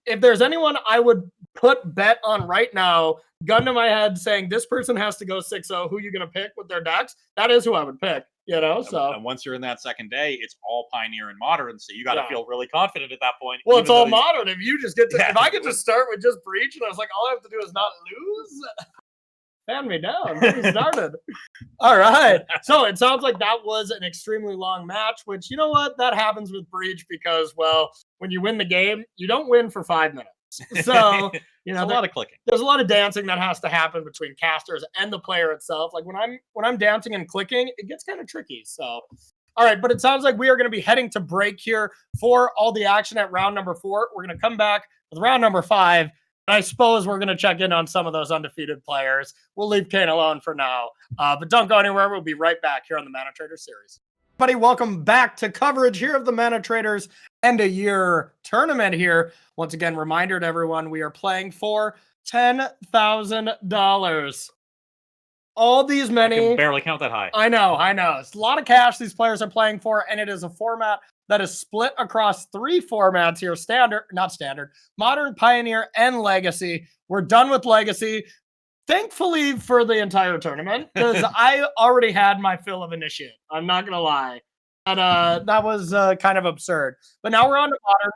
S1: if there's anyone I would put bet on right now, gun to my head, saying this person has to go 6-0, who you going to pick with their decks, that is who I would pick, you know? So,
S2: and once you're in that second day, it's all Pioneer and Modern, so you got to feel really confident at that point.
S1: Well, it's all Modern. If you just get to, if I get to start with just Breach, and I was like, all I have to do is not lose, fan me down. Get me started. All right. So it sounds like that was an extremely long match, which, you know what? That happens with Breach because, well, when you win the game, you don't win for 5 minutes. So, you know,
S2: a lot of clicking.
S1: There's a lot of dancing that has to happen between casters and the player itself. Like when I'm dancing and clicking, it gets kind of tricky. So, all right, but it sounds like we are going to be heading to break here for all the action at round number 4. We're going to come back with round number 5. I suppose we're going to check in on some of those undefeated players. We'll leave Kane alone for now. But don't go anywhere. We'll be right back here on the Mana Trader series. Everybody, welcome back to coverage here of the Mana Traders End of Year tournament here. Once again, reminder to everyone, we are playing for $10,000. All these many.
S2: I can barely count that high.
S1: I know. It's a lot of cash these players are playing for, and it is a format that is split across 3 formats here. Not standard, Modern, Pioneer, and Legacy. We're done with Legacy, thankfully, for the entire tournament, because I already had my fill of Initiate. I'm not going to lie. And that was kind of absurd. But now we're on to Modern,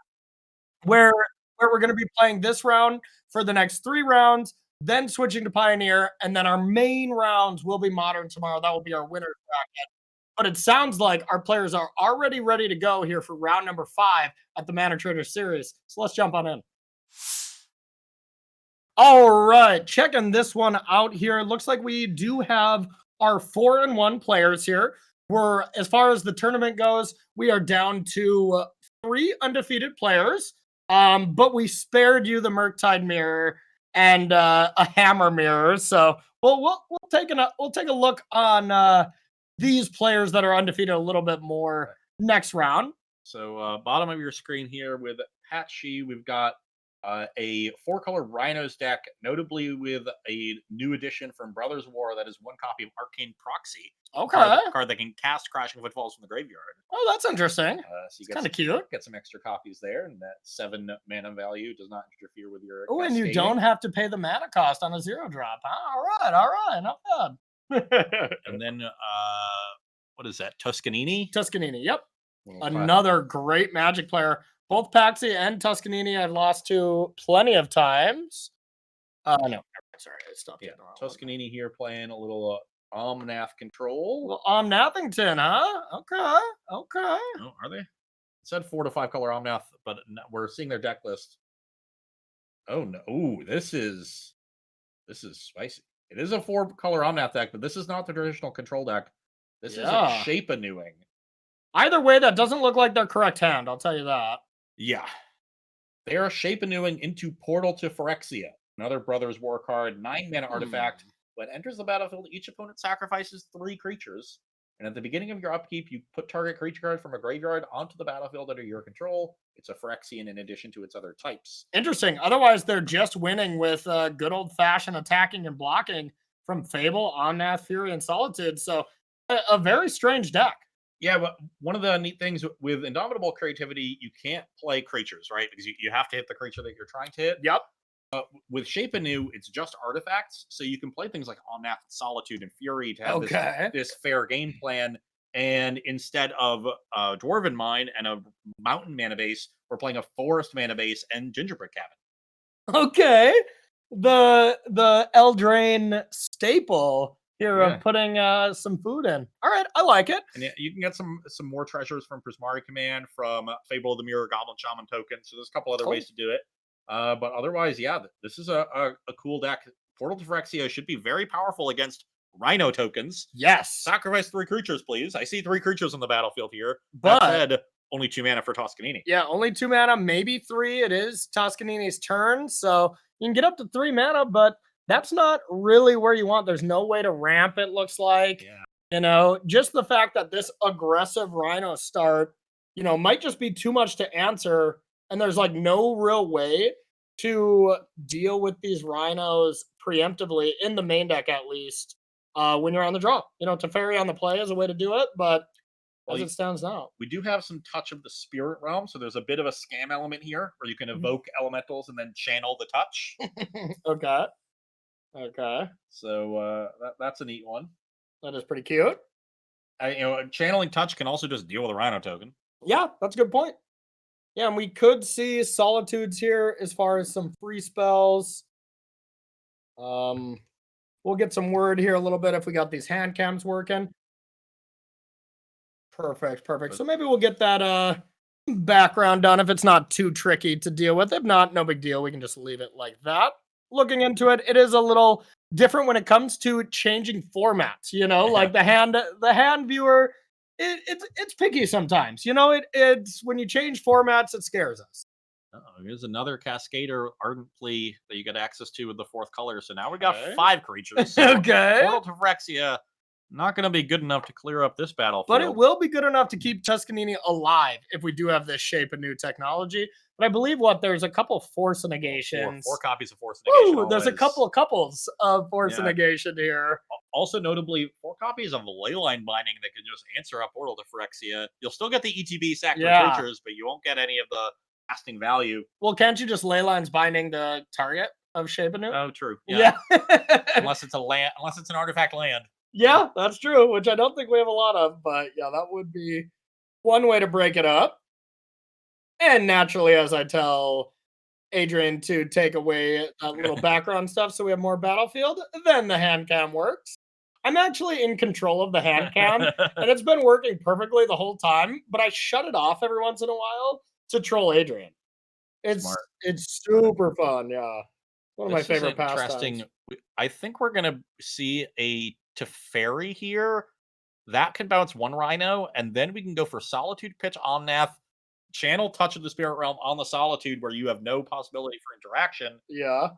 S1: where we're going to be playing this round for the next 3 rounds, then switching to Pioneer, and then our main rounds will be Modern tomorrow. That will be our winner's bracket. But it sounds like our players are already ready to go here for round number 5 at the Mana Trader series. So let's jump on in. All right, checking this one out here. It looks like we do have our 4-1 players here. We're, as far as the tournament goes, we are down to 3 undefeated players. But we spared you the Murktide Mirror and a Hammer Mirror. So we'll take a look on these players that are undefeated a little bit more next round.
S2: So bottom of your screen here with Patchy, we've got a 4-color Rhinos deck, notably with a new addition from Brothers War that is 1 copy of Arcane Proxy.
S1: Okay.
S2: Card that can cast Crashing Footfalls from the graveyard.
S1: Oh, that's interesting.
S2: So you
S1: kind of cute.
S2: Get some extra copies there, and that 7 mana value does not interfere with your.
S1: Oh, and you don't have to pay the mana cost on a 0 drop. Huh? All right, not bad.
S2: And then what is that? Tuscanini?
S1: Tuscanini, yep. Another great Magic player. Both Paxi and Tuscanini I've lost to plenty of times. No, sorry, I stopped.
S2: Yeah, Tuscanini here playing a little Omnath control.
S1: Well, Omnathington, huh? Okay.
S2: Oh, are they? It said 4 to 5 color Omnath, but we're seeing their deck list. Oh no! Ooh, this is spicy. It is a 4-color Omnath deck, but this is not the traditional control deck. This is a Shape Anewing.
S1: Either way, that doesn't look like their correct hand. I'll tell you that.
S2: Yeah, they are Shape Anewing into Portal to Phyrexia, another Brothers War card, 9 mana artifact. When it enters the battlefield, each opponent sacrifices 3 creatures. And at the beginning of your upkeep, you put target creature card from a graveyard onto the battlefield under your control. It's a Phyrexian in addition to its other types.
S1: Interesting. Otherwise, they're just winning with good old-fashioned attacking and blocking from Fable, Omnath, Fury, and Solitude. So a very strange deck.
S2: Yeah, but one of the neat things with Indomitable Creativity, you can't play creatures, right? Because you have to hit the creature that you're trying to hit.
S1: Yep.
S2: With Shape Anew, it's just artifacts, so you can play things like Omnath, Solitude, and Fury to have this fair game plan. And instead of Dwarven Mine and a Mountain mana base, we're playing a Forest mana base and Gingerbread Cabin.
S1: Okay, the Eldraine staple here of putting some food in. All right, I like it.
S2: And you can get some more treasures from Prismari Command, from Fable of the Mirror, Goblin Shaman token. So there's a couple other ways to do it. But otherwise, yeah, this is a cool deck. Portal to Phyrexia should be very powerful against Rhino tokens.
S1: Yes.
S2: Sacrifice 3 creatures, please. I see 3 creatures on the battlefield here.
S1: But
S2: that said, only 2 mana for Toscanini.
S1: Yeah, only 2 mana, maybe 3. It is Toscanini's turn, so you can get up to 3 mana, but that's not really where you want. There's no way to ramp, it looks like.
S2: Yeah.
S1: You know, just the fact that this aggressive Rhino start, might just be too much to answer, and there's like no real way to deal with these Rhinos preemptively in the main deck, at least, when you're on the draw. Teferi on the play is a way to do it, but
S2: Well,
S1: as it stands now.
S2: we do have some touch of the spirit realm, so there's a bit of a scam element here where you can evoke elementals and then channel the touch.
S1: Okay. Okay.
S2: So that's a neat one.
S1: That is pretty cute.
S2: Channeling touch can also just deal with a Rhino token.
S1: Yeah, that's a good point. Yeah, and we could see solitudes here as far as some free spells. We'll get some word here a little bit if we got these hand cams working. Perfect, perfect. So maybe we'll get that background done if it's not too tricky to deal with. If not, no big deal. We can just leave it like that. Looking into it, it is a little different when it comes to changing formats. Like the hand viewer, it's picky sometimes. It's when you change formats, it scares us.
S2: Oh, here's another Cascader Ardent Plea that you get access to with the 4th color. So now we got
S1: Okay.
S2: 5 creatures. So
S1: Okay.
S2: Portal to Phyrexia, not going to be good enough to clear up this battlefield.
S1: But it will be good enough to keep Tuscanini alive if we do have this shape of new technology. But I believe there's a couple force negations.
S2: Four copies of force negation.
S1: Ooh, there's a couples of force negation here.
S2: Also, notably, 4 copies of Leyline Binding that can just answer up Portal to Phyrexia. You'll still get the ETB sack for creatures, but you won't get any of the casting value.
S1: Well, can't you just Leyline's Binding the target of Shape Anew?
S2: Oh, true. Yeah. Unless it's an artifact land.
S1: Yeah, that's true, which I don't think we have a lot of, but yeah, that would be one way to break it up. And naturally, as I tell Adrian to take away that little background stuff so we have more battlefield, then the hand cam works. I'm actually in control of the hand cam, and it's been working perfectly the whole time, but I shut it off every once in a while to troll Adrian. It's super fun, yeah. One of my favorite pastimes.
S2: I think we're going to see a Teferi here. That can bounce 1 Rhino, and then we can go for Solitude Pitch Omnath, channel Touch of the Spirit Realm on the Solitude where you have no possibility for interaction.
S1: Yeah.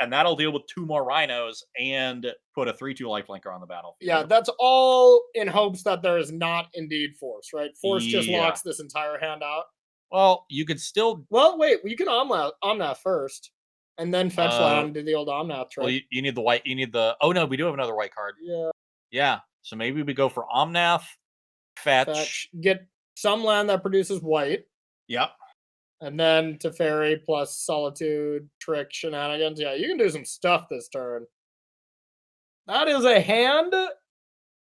S2: And that'll deal with 2 more Rhinos and put a 3/2 lifelinker on the battlefield.
S1: Yeah, that's all in hopes that there is not indeed Force, right? Force just locks this entire hand out.
S2: Well, you could still...
S1: Well, wait, you can Omnath first, and then fetch land, do the old Omnath trick.
S2: Well, you need the white, Oh, no, we do have another white card.
S1: Yeah.
S2: Yeah, so maybe we go for Omnath, fetch.
S1: Get some land that produces white.
S2: Yep.
S1: And then Teferi plus Solitude, trick, shenanigans. Yeah, you can do some stuff this turn. That is a hand,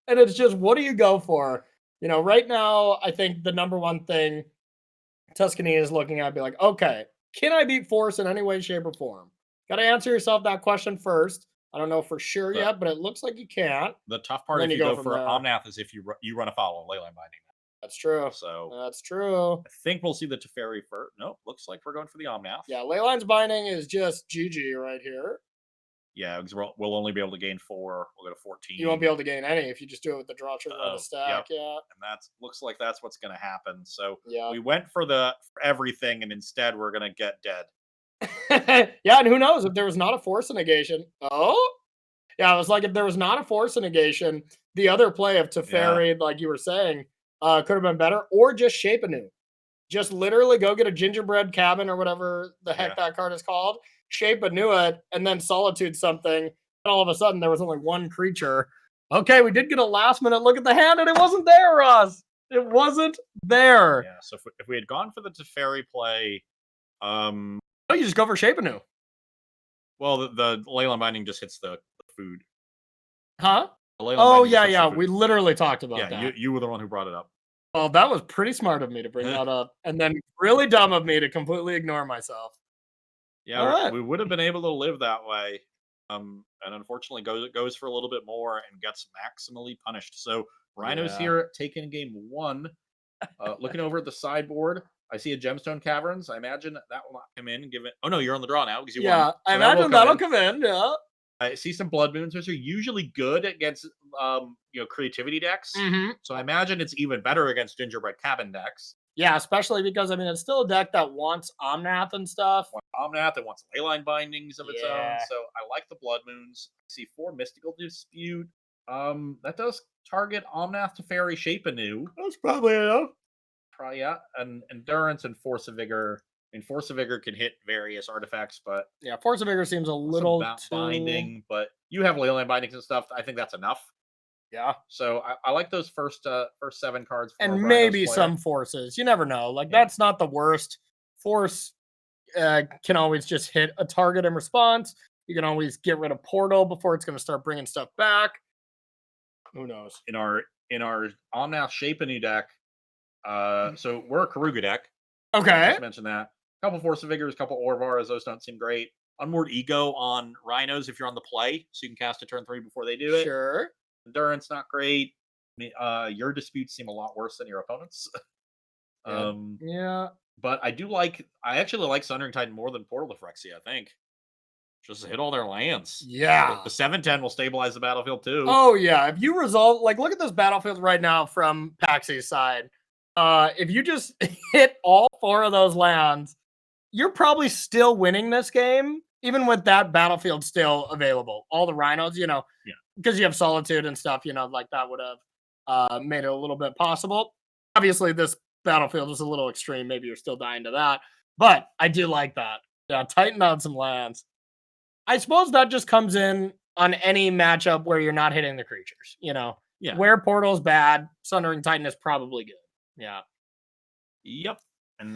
S1: and it's just, what do you go for? Right now, I think the number one thing Tuscany is looking at, be like, okay, can I beat Force in any way, shape, or form? Got to answer yourself that question first. I don't know for sure yet, but it looks like you can't.
S2: The tough part if you go for Omnath is if you run afoul of Leyline Binding.
S1: That's true.
S2: So
S1: that's true.
S2: I think we'll see the Teferi first. Nope, looks like we're going for the Omnath.
S1: Yeah, Leyline's Binding is just GG right here.
S2: Yeah, because we'll only be able to gain 4. We'll go to 14.
S1: You won't be able to gain any if you just do it with the draw trigger on the stack. Yep. Yeah,
S2: and looks like that's what's going to happen. So
S1: yeah,
S2: we went for everything, and instead we're going to get dead.
S1: Yeah, and who knows if there was not a Force negation? Oh, yeah, it was like if there was not a Force negation, the other play of Teferi, like you were saying, could have been better, or just Shape Anew. Just literally go get a gingerbread cabin or whatever the heck that card is called, Shape Anew it, and then Solitude something. And all of a sudden, there was only 1 creature. Okay, we did get a last minute look at the hand, and it wasn't there, Ross. It wasn't there.
S2: Yeah, so if we had gone for the Teferi play,
S1: you just go for Shape Anew.
S2: Well, the Leyline Binding just hits the food.
S1: Huh? Oh, yeah. We literally talked about that.
S2: Yeah, you were the one who brought it up.
S1: Well, that was pretty smart of me to bring that up, and then really dumb of me to completely ignore myself.
S2: Yeah, we would have been able to live that way, and unfortunately goes for a little bit more and gets maximally punished. So Rhino's here taking game 1. Looking over at the sideboard, I see a Gemstone Caverns. I imagine that will not come in. Oh no, you're on the draw now because you won.
S1: Yeah, I imagine that'll come in. Yeah.
S2: I see some Blood Moons. Those are usually good against creativity decks.
S1: Mm-hmm.
S2: So I imagine it's even better against Gingerbread Cabin decks.
S1: Yeah, especially because it's still a deck that wants Omnath and stuff.
S2: Omnath, it wants Leyline Bindings of its own. So I like the Blood Moons. I see 4 Mystical Dispute. That does target Omnath, Teferi, Shape Anew.
S1: That's probably enough.
S2: Probably, yeah. And Endurance and Force of Vigor. I mean, Force of Vigor can hit various artifacts, but
S1: Yeah, Force of Vigor seems a little too
S2: binding. But you have Leyline bindings and stuff. I think that's enough.
S1: Yeah,
S2: So I like those first 7 cards for a
S1: and
S2: Rhinos
S1: maybe
S2: player.
S1: some forces. You never know. Like
S2: Yeah.
S1: that's not the worst. Force can always just hit a target in response. You can always get rid of Portal before it's going to start bringing stuff back. Who knows?
S2: In our Omnath Shape Anew deck, so we're a Karuga deck.
S1: Okay.
S2: Just mentioned that. A couple Force of Vigors, a couple Orvaras. Those don't seem great. Unmoored Ego on Rhinos if you're on the play, so you can cast a turn 3 before they do it.
S1: Sure.
S2: Endurance, not great. Your disputes seem a lot worse than your opponents.
S1: Yeah.
S2: But I actually like Sundering Titan more than Portal to Phyrexia, I think. Just hit all their lands.
S1: Yeah.
S2: The 7/10 will stabilize the battlefield too.
S1: Oh yeah. If you resolve, like, look at this battlefield right now from Paxy's side. If you just hit all 4 of those lands, you're probably still winning this game, even with that battlefield still available. All the Rhinos,
S2: Yeah.
S1: because you have Solitude and stuff, like that would have made it a little bit possible. Obviously, this battlefield is a little extreme. Maybe you're still dying to that, but I do like that. Yeah, tighten out some lands. I suppose that just comes in on any matchup where you're not hitting the creatures.
S2: Yeah.
S1: Where Portal's bad, Sundering Titan is probably good. Yeah.
S2: Yep. And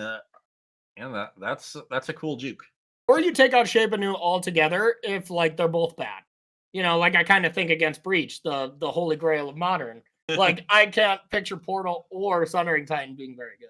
S2: that's a cool juke.
S1: Or you take out Shape Anew altogether if like they're both bad. Like I kind of think against Breach, the holy grail of modern. Like I can't picture Portal or Sundering Titan being very good.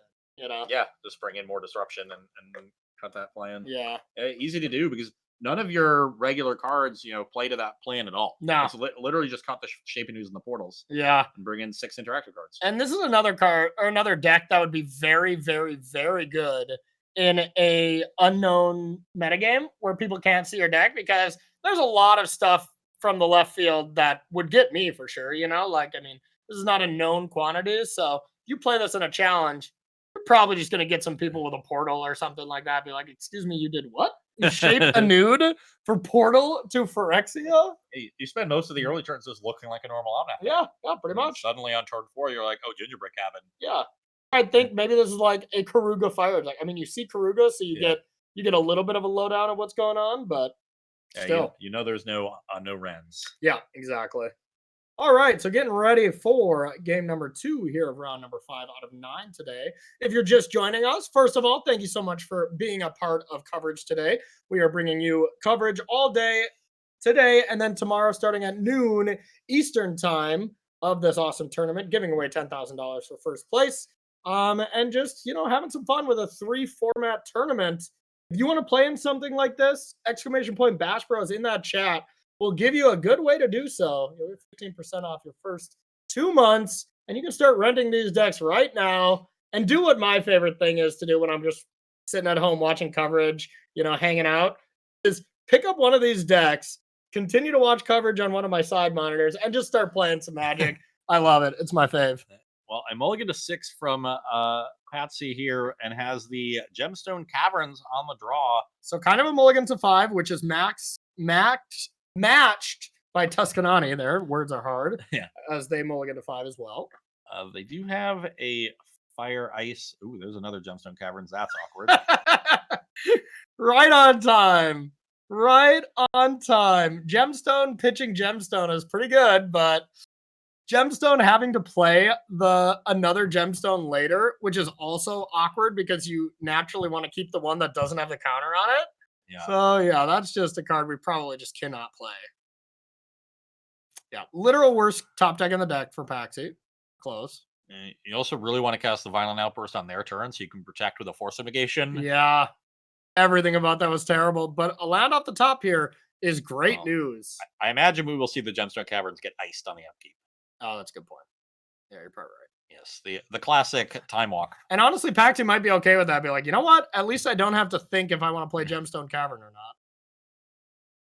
S2: Yeah, just bring in more disruption and cut that plan.
S1: Yeah.
S2: Easy to do because none of your regular cards, play to that plan at all.
S1: No.
S2: It's literally just cut the Shape Anews in the portals.
S1: Yeah.
S2: And bring in 6 interactive cards.
S1: And this is another card or another deck that would be very, very, very good in a unknown metagame where people can't see your deck because there's a lot of stuff from the left field that would get me for sure. This is not a known quantity. So if you play this in a challenge, you're probably just going to get some people with a portal or something like that. Be like, excuse me, you did what? You shape a nude for Portal to Phyrexia?
S2: Hey, you spend most of the early turns just looking like a normal Omnath.
S1: Yeah, pretty much.
S2: Suddenly on turn 4, you're like, oh, Gingerbread Cabin.
S1: Yeah. I think maybe this is like a Karuga fire. You see Karuga, so you get a little bit of a lowdown of what's going on, but still.
S2: There's no Wrens.
S1: Yeah, exactly. All right, so getting ready for game number 2 here of round number 5 out of 9 today. If you're just joining us, first of all, thank you so much for being a part of coverage today. We are bringing you coverage all day today and then tomorrow starting at noon Eastern time of this awesome tournament, giving away $10,000 for first place. And just, having some fun with a 3-format tournament. If you want to play in something like this, !Bash Bros in that chat will give you a good way to do so. You'll get 15% off your first 2 months, and you can start renting these decks right now and do what my favorite thing is to do when I'm just sitting at home watching coverage, hanging out, is pick up one of these decks, continue to watch coverage on one of my side monitors, and just start playing some Magic. I love it. It's my fave.
S2: Well, I mulliganed to 6 from Patsy here and has the Gemstone Caverns on the draw.
S1: So kind of a mulligan to 5, which is matched by Tuscanani. Their words are hard.
S2: Yeah.
S1: As they mulligan to 5 as well.
S2: They do have a Fire Ice. Ooh, there's another Gemstone Caverns. That's awkward.
S1: Right on time. Right on time. Gemstone pitching Gemstone is pretty good, but Gemstone having to play another Gemstone later, which is also awkward because you naturally want to keep the one that doesn't have the counter on it.
S2: Yeah.
S1: So yeah, that's just a card we probably just cannot play. Yeah, literal worst top deck in the deck for Paxy. Close.
S2: You also really want to cast the Violent Outburst on their turn so you can protect with a Force of Negation.
S1: Yeah, everything about that was terrible, but a land off the top here is great news.
S2: I imagine we will see the Gemstone Caverns get iced on the upkeep.
S1: Oh, that's a good point. Yeah, you're probably right.
S2: Yes, the classic Time Walk.
S1: And honestly, Paxy might be okay with that. Be like, you know what? At least I don't have to think if I want to play Gemstone Cavern or not.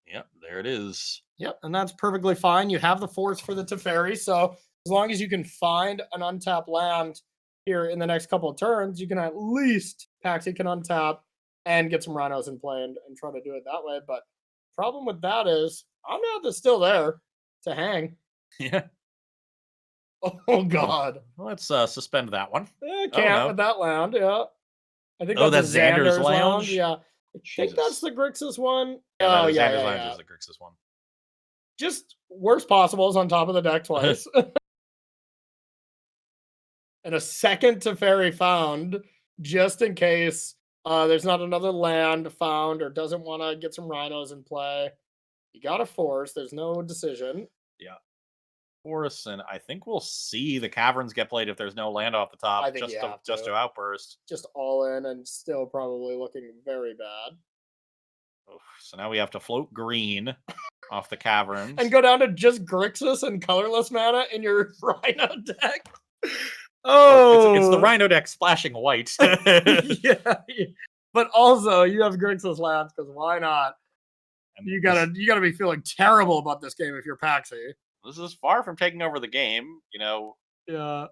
S2: Yep, there it is.
S1: Yep, and that's perfectly fine. You have the force for the Teferi, so as long as you can find an untapped land here in the next couple of turns, you can at least Paxy can untap and get some Rhinos in play and try to do it that way. But problem with that is Omnath is still there to hang.
S2: Yeah.
S1: Oh God.
S2: Let's suspend that one.
S1: Can't
S2: no.
S1: with that land. Yeah. I think
S2: Oh,
S1: that's
S2: that's
S1: a
S2: Xander's
S1: Xander's
S2: Lounge?
S1: Lounge. Yeah. I think that's
S2: Jesus.
S1: the Grixis one.
S2: Yeah, that
S1: Oh,
S2: is
S1: yeah,
S2: Xander's
S1: yeah,
S2: Lounge
S1: yeah.
S2: is the Grixis one.
S1: Just worst possibles on top of the deck twice. And a second Teferi found, just in case there's not another land found or doesn't want to get some rhinos in play. You got to force. There's no decision.
S2: Yeah. Force, and I think we'll see the caverns get played if there's no land off the top.
S1: I think you have
S2: just
S1: to.
S2: to outburst.
S1: Just all in and still probably looking very bad.
S2: Oof, so now we have to float green off the caverns.
S1: And go down to just Grixis and colorless mana in your Rhino deck. Oh,
S2: it's the Rhino deck splashing white.
S1: yeah. But also you have Grixis lands because why not?
S2: And
S1: You gotta be feeling terrible about this game if you're Paxi.
S2: This is far from taking over the game.
S1: Yeah.
S2: The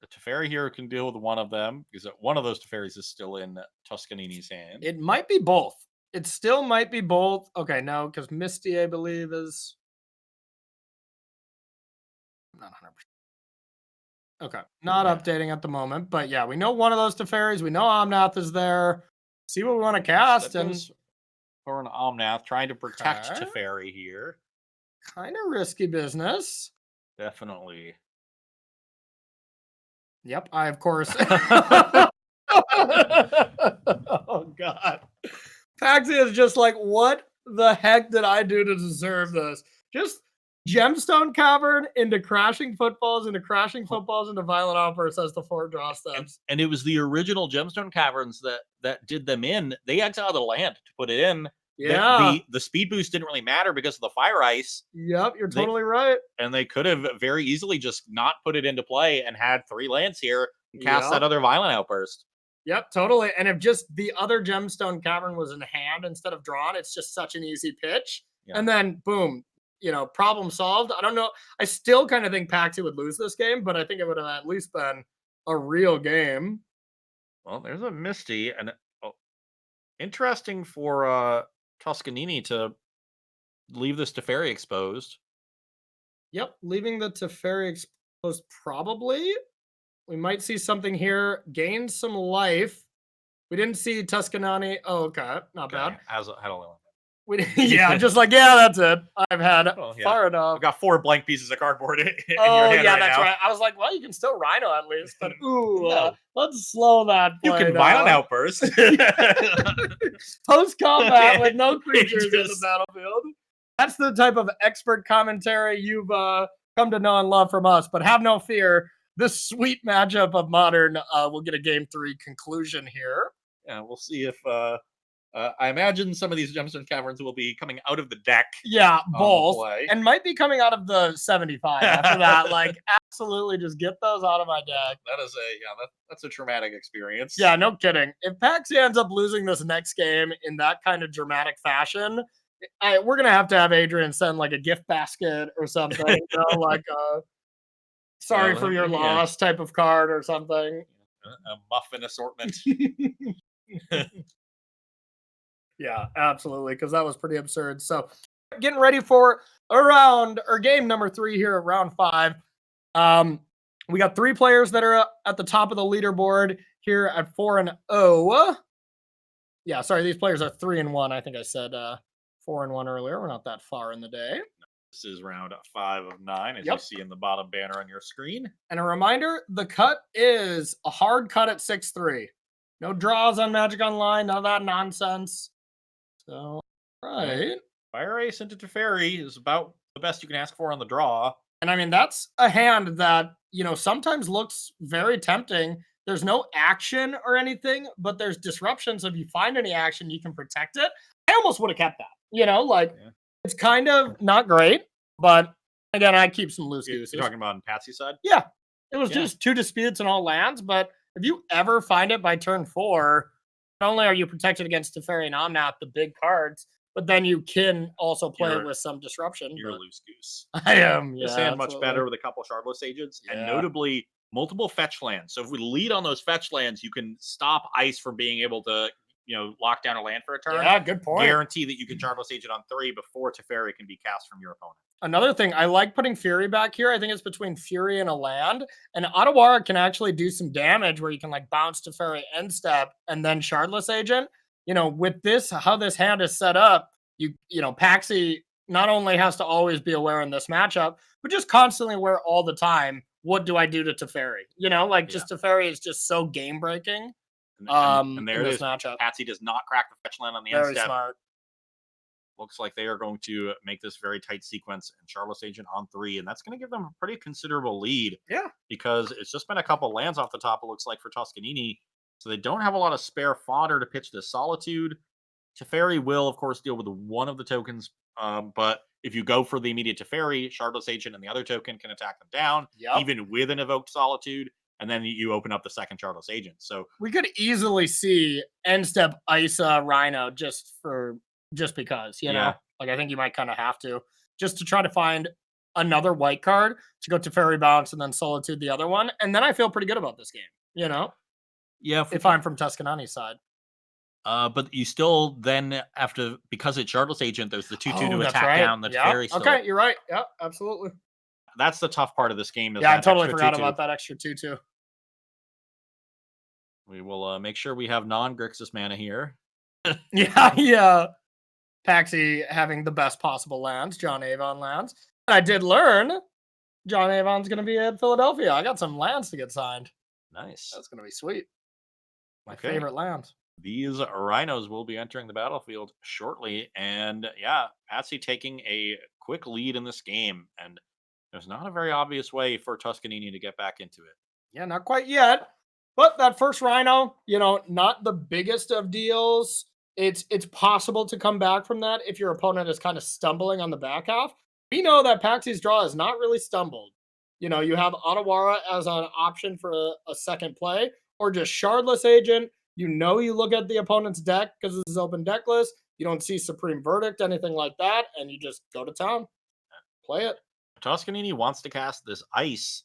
S2: Teferi here can deal with one of them because one of those Teferis is still in Tuscanini's hand.
S1: It might be both. It still might be both. Okay, no, because Misty, I believe, is not 100%. Okay, not updating at the moment, but yeah, we know one of those Teferis. We know Omnath is there. See what we want to cast, and
S2: for an Omnath, trying to protect
S1: Okay.
S2: Teferi here.
S1: kind of risky business.
S2: Definitely.
S1: Yep, I of course. Oh God, Paxi is just like, what the heck did I do to deserve this? Just Gemstone Cavern into Crashing Footballs into Violent Outbursts as the 4 draw steps.
S2: And it was the original Gemstone Caverns that did them in. They exiled the land to put it in.
S1: Yeah.
S2: The speed boost didn't really matter because of the fire ice.
S1: Yep, you're totally right.
S2: And they could have very easily just not put it into play and had 3 lands here and cast
S1: Yep.
S2: that other Violent Outburst.
S1: Yep, totally. And if just the other Gemstone Cavern was in hand instead of drawn, it's just such an easy pitch.
S2: Yeah.
S1: And then boom, problem solved. I don't know. I still kind of think Paxi would lose this game, but I think it would have at least been a real game.
S2: Well, there's a Misty, and interesting for Tuscanini to leave this Teferi exposed.
S1: Yep, leaving the Teferi exposed probably. We might see something here. Gain some life. We didn't see Tuscanini. Oh, okay. Not bad.
S2: Had only one.
S1: Just like, that's it. I've had far enough.
S2: I've got 4 blank pieces of cardboard in your
S1: Oh,
S2: hand
S1: yeah, that's
S2: now.
S1: right. I was like, well, you can still Rhino at least, but let's slow that
S2: You
S1: play
S2: can
S1: down.
S2: Violent Outburst.
S1: Post-combat with no creatures in the battlefield. That's the type of expert commentary you've come to know and love from us, but have no fear. This sweet matchup of Modern will get a Game 3 conclusion here.
S2: Yeah, we'll see if... I imagine some of these Gemstone Caverns will be coming out of the deck.
S1: Yeah, both. And might be coming out of the 75 after that. Like, absolutely just get those out of my deck.
S2: That is that's a traumatic experience.
S1: Yeah, no kidding. If Paxi ends up losing this next game in that kind of dramatic fashion, we're going to have Adrian send like a gift basket or something, like a sorry for your loss type of card or something.
S2: A muffin assortment.
S1: Yeah, absolutely, because that was pretty absurd. So getting ready for game number 3 here at round 5. We got 3 players that are at the top of the leaderboard here at 4-0. Yeah, sorry, these players are 3-1. I think I said 4-1 earlier. We're not that far in the day.
S2: This is round 5 of 9, as you see in the bottom banner on your screen.
S1: And a reminder, the cut is a hard cut at 6-3. No draws on Magic Online, none of that nonsense. So, right.
S2: Fire Ace into Teferi is about the best you can ask for on the draw.
S1: And I mean, that's a hand that, sometimes looks very tempting. There's no action or anything, but there's disruption. So if you find any action, you can protect it. I almost would have kept that, It's kind of not great, but again, I keep some loose gooses.
S2: You're talking about on Patsy's side?
S1: Yeah. It was just 2 disputes and all lands, but if you ever find it by turn 4, not only are you protected against Teferi and Omnath, the big cards, but then you can also play with some disruption.
S2: You're a loose goose.
S1: I am.
S2: This hand much better with a couple of Shardless Agents, and notably multiple fetch lands. So if we lead on those fetch lands, you can stop Ice from being able to lock down a land for a turn,
S1: Yeah, good point.
S2: guarantee that you can Shardless Agent on 3 before Teferi can be cast from your opponent.
S1: Another thing, I like putting Fury back here. I think it's between Fury and a land. And Otawara can actually do some damage where you can like bounce Teferi end step and then Shardless Agent. With this, how this hand is set up, Paxi not only has to always be aware in this matchup, but just constantly aware all the time. What do I do to Teferi? Just Teferi is just so game breaking.
S2: And there
S1: in
S2: it
S1: this
S2: is.
S1: matchup.
S2: Patsy does not crack the fetch land on the end
S1: Very
S2: step.
S1: smart.
S2: Looks like they are going to make this very tight sequence and Shardless Agent on 3, and that's going to give them a pretty considerable lead.
S1: Yeah.
S2: Because it's just been a couple lands off the top, it looks like, for Toscanini. So they don't have a lot of spare fodder to pitch this Solitude. Teferi will, of course, deal with one of the tokens, but if you go for the immediate Teferi, Shardless Agent and the other token can attack them down, even with an Evoked Solitude, and then you open up the second Shardless Agent. So
S1: we could easily see end step Isa Rhino just because, I think you might kind of have to, just to try to find another white card to go to Fairy Bounce and then Solitude the other one. And then I feel pretty good about this game,
S2: Yeah.
S1: If I'm from Tuscanani's side.
S2: But you still then have to, because it's Shardless Agent, there's the 2/2 to attack down the Teferi still.
S1: Okay, you're right. Yeah, absolutely.
S2: That's the tough part of this game.
S1: I totally forgot about that extra 2/2.
S2: We will make sure we have non-Grixis mana here.
S1: Yeah. Paxi having the best possible lands, John Avon lands. And I did learn John Avon's going to be at Philadelphia. I got some lands to get signed.
S2: Nice.
S1: That's going to be sweet. My favorite land.
S2: These Rhinos will be entering the battlefield shortly. And Patsy taking a quick lead in this game. And there's not a very obvious way for Toscanini to get back into it.
S1: Yeah, not quite yet. But that first Rhino, not the biggest of deals. It's possible to come back from that if your opponent is kind of stumbling on the back half. We know that Paxi's draw is not really stumbled. You have Otawara as an option for a second play, or just Shardless Agent. You look at the opponent's deck because this is open deck list. You don't see Supreme Verdict, anything like that, and you just go to town. Play it.
S2: Toscanini wants to cast this Ice.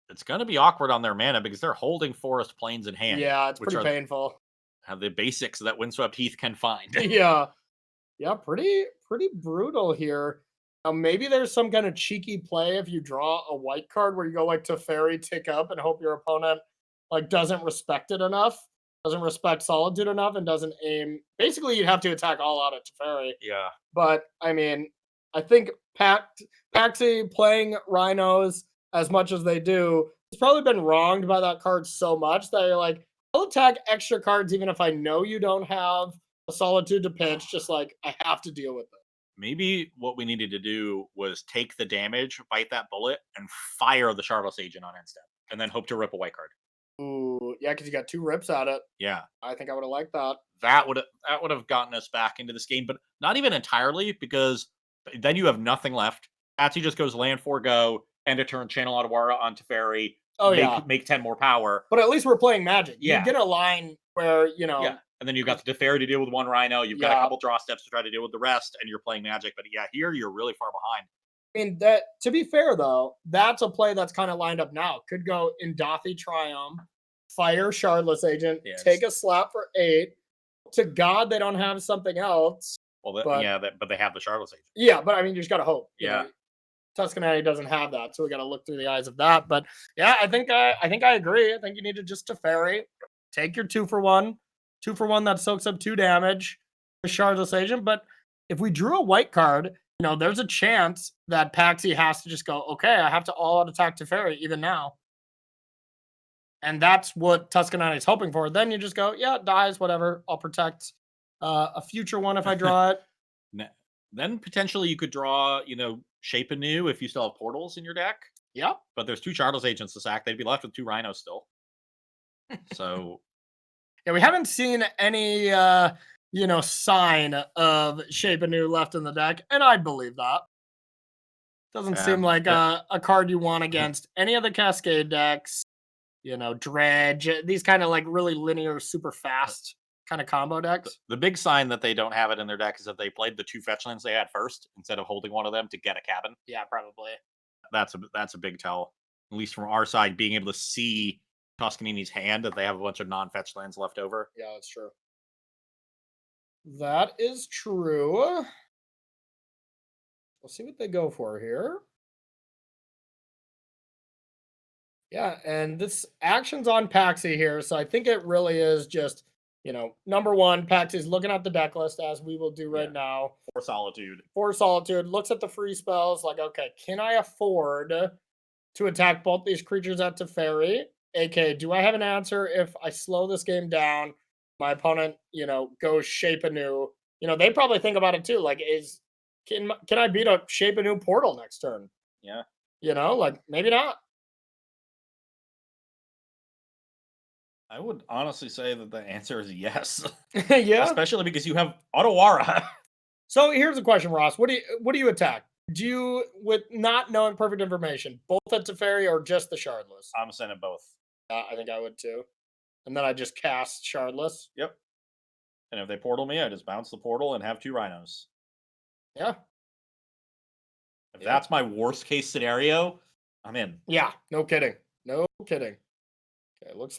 S2: It's going to be awkward on their mana because they're holding Forest Plains in hand.
S1: Yeah, it's pretty painful.
S2: Have the basics that Windswept Heath can find.
S1: Yeah, pretty brutal here. Now, maybe there's some kind of cheeky play if you draw a white card where you go like Teferi, tick up, and hope your opponent doesn't respect it enough, doesn't respect Solitude enough, and doesn't aim. Basically, you'd have to attack all out at Teferi.
S2: Yeah.
S1: But I mean, I think Paxi playing Rhinos as much as they do, it's probably been wronged by that card so much that you're like, I'll attack extra cards even if I know you don't have a Solitude to pitch, just I have to deal with it.
S2: Maybe what we needed to do was take the damage, bite that bullet, and fire the Shardless Agent on end step, and then hope to rip a white card.
S1: Ooh, yeah, because you got 2 rips at it.
S2: Yeah.
S1: I think I would have liked that.
S2: That would have gotten us back into this game, but not even entirely, because then you have nothing left. Patsy just goes land 4 go, end a turn, channel Otawara on Teferi. Make 10 more power.
S1: But at least we're playing Magic.
S2: Yeah.
S1: You get a line where,
S2: Yeah. And then you've got the Teferi to deal with 1 Rhino. You've got a couple draw steps to try to deal with the rest, and you're playing Magic. But here you're really far behind.
S1: I mean, that, to be fair, though, that's a play that's kind of lined up now. Could go Indathi Triumph, fire Shardless Agent, take a slap for 8. To God, they don't have something else.
S2: Well, but they have the Shardless Agent.
S1: Yeah, but I mean, you just got to hope.
S2: Yeah.
S1: Tuscanini doesn't have that, so we got to look through the eyes of that. But yeah, I think I agree. I think you need to just Teferi, take your 2-for-1, 2-for-1 that soaks up 2 damage with Shardless Agent. But if we drew a white card, there's a chance that Paxi has to just go, okay, I have to all-out attack Teferi even now. And that's what Tuscanini is hoping for. Then you just go, yeah, it dies, whatever. I'll protect a future one if I draw it.
S2: Then potentially you could draw, Shape Anew if you still have portals in your deck.
S1: Yeah.
S2: But there's 2 Shardless Agents to sack. They'd be left with 2 Rhinos still. So.
S1: Yeah, we haven't seen any, sign of Shape Anew left in the deck, and I'd believe that. Doesn't seem like a card you want against any of the Cascade decks. Dredge, these kind of really linear, super fast kind of combo decks.
S2: The big sign that they don't have it in their deck is that they played the 2 fetch lands they had first instead of holding one of them to get a cabin.
S1: Yeah, probably.
S2: That's a big tell, at least from our side, being able to see Toscanini's hand that they have a bunch of non-fetch lands left over.
S1: Yeah, that's true. That is true. We'll see what they go for here. Yeah, and this action's on Paxi here, so I think it really is just, number one, Paxi's looking at the deck list as we will do right
S2: Yeah.
S1: now.
S2: For Solitude.
S1: For Solitude, looks at the free spells, like, okay, can I afford to attack both these creatures at Teferi? AK, do I have an answer if I slow this game down, my opponent, goes Shape Anew? They probably think about it too. Like, can I beat a Shape Anew portal next turn?
S2: Yeah.
S1: Like maybe not.
S2: I would honestly say that the answer is yes.
S1: Yeah.
S2: Especially because you have Otawara.
S1: So here's a question, Ross. What do you attack? Do you, with not knowing perfect information, both at Teferi or just the Shardless?
S2: I'm sending both.
S1: I think I would too. And then I just cast Shardless.
S2: Yep. And if they portal me, I just bounce the portal and have 2 rhinos.
S1: Yeah.
S2: If
S1: Yeah.
S2: that's my worst case scenario, I'm in.
S1: Yeah. No kidding. No kidding. Okay. Looks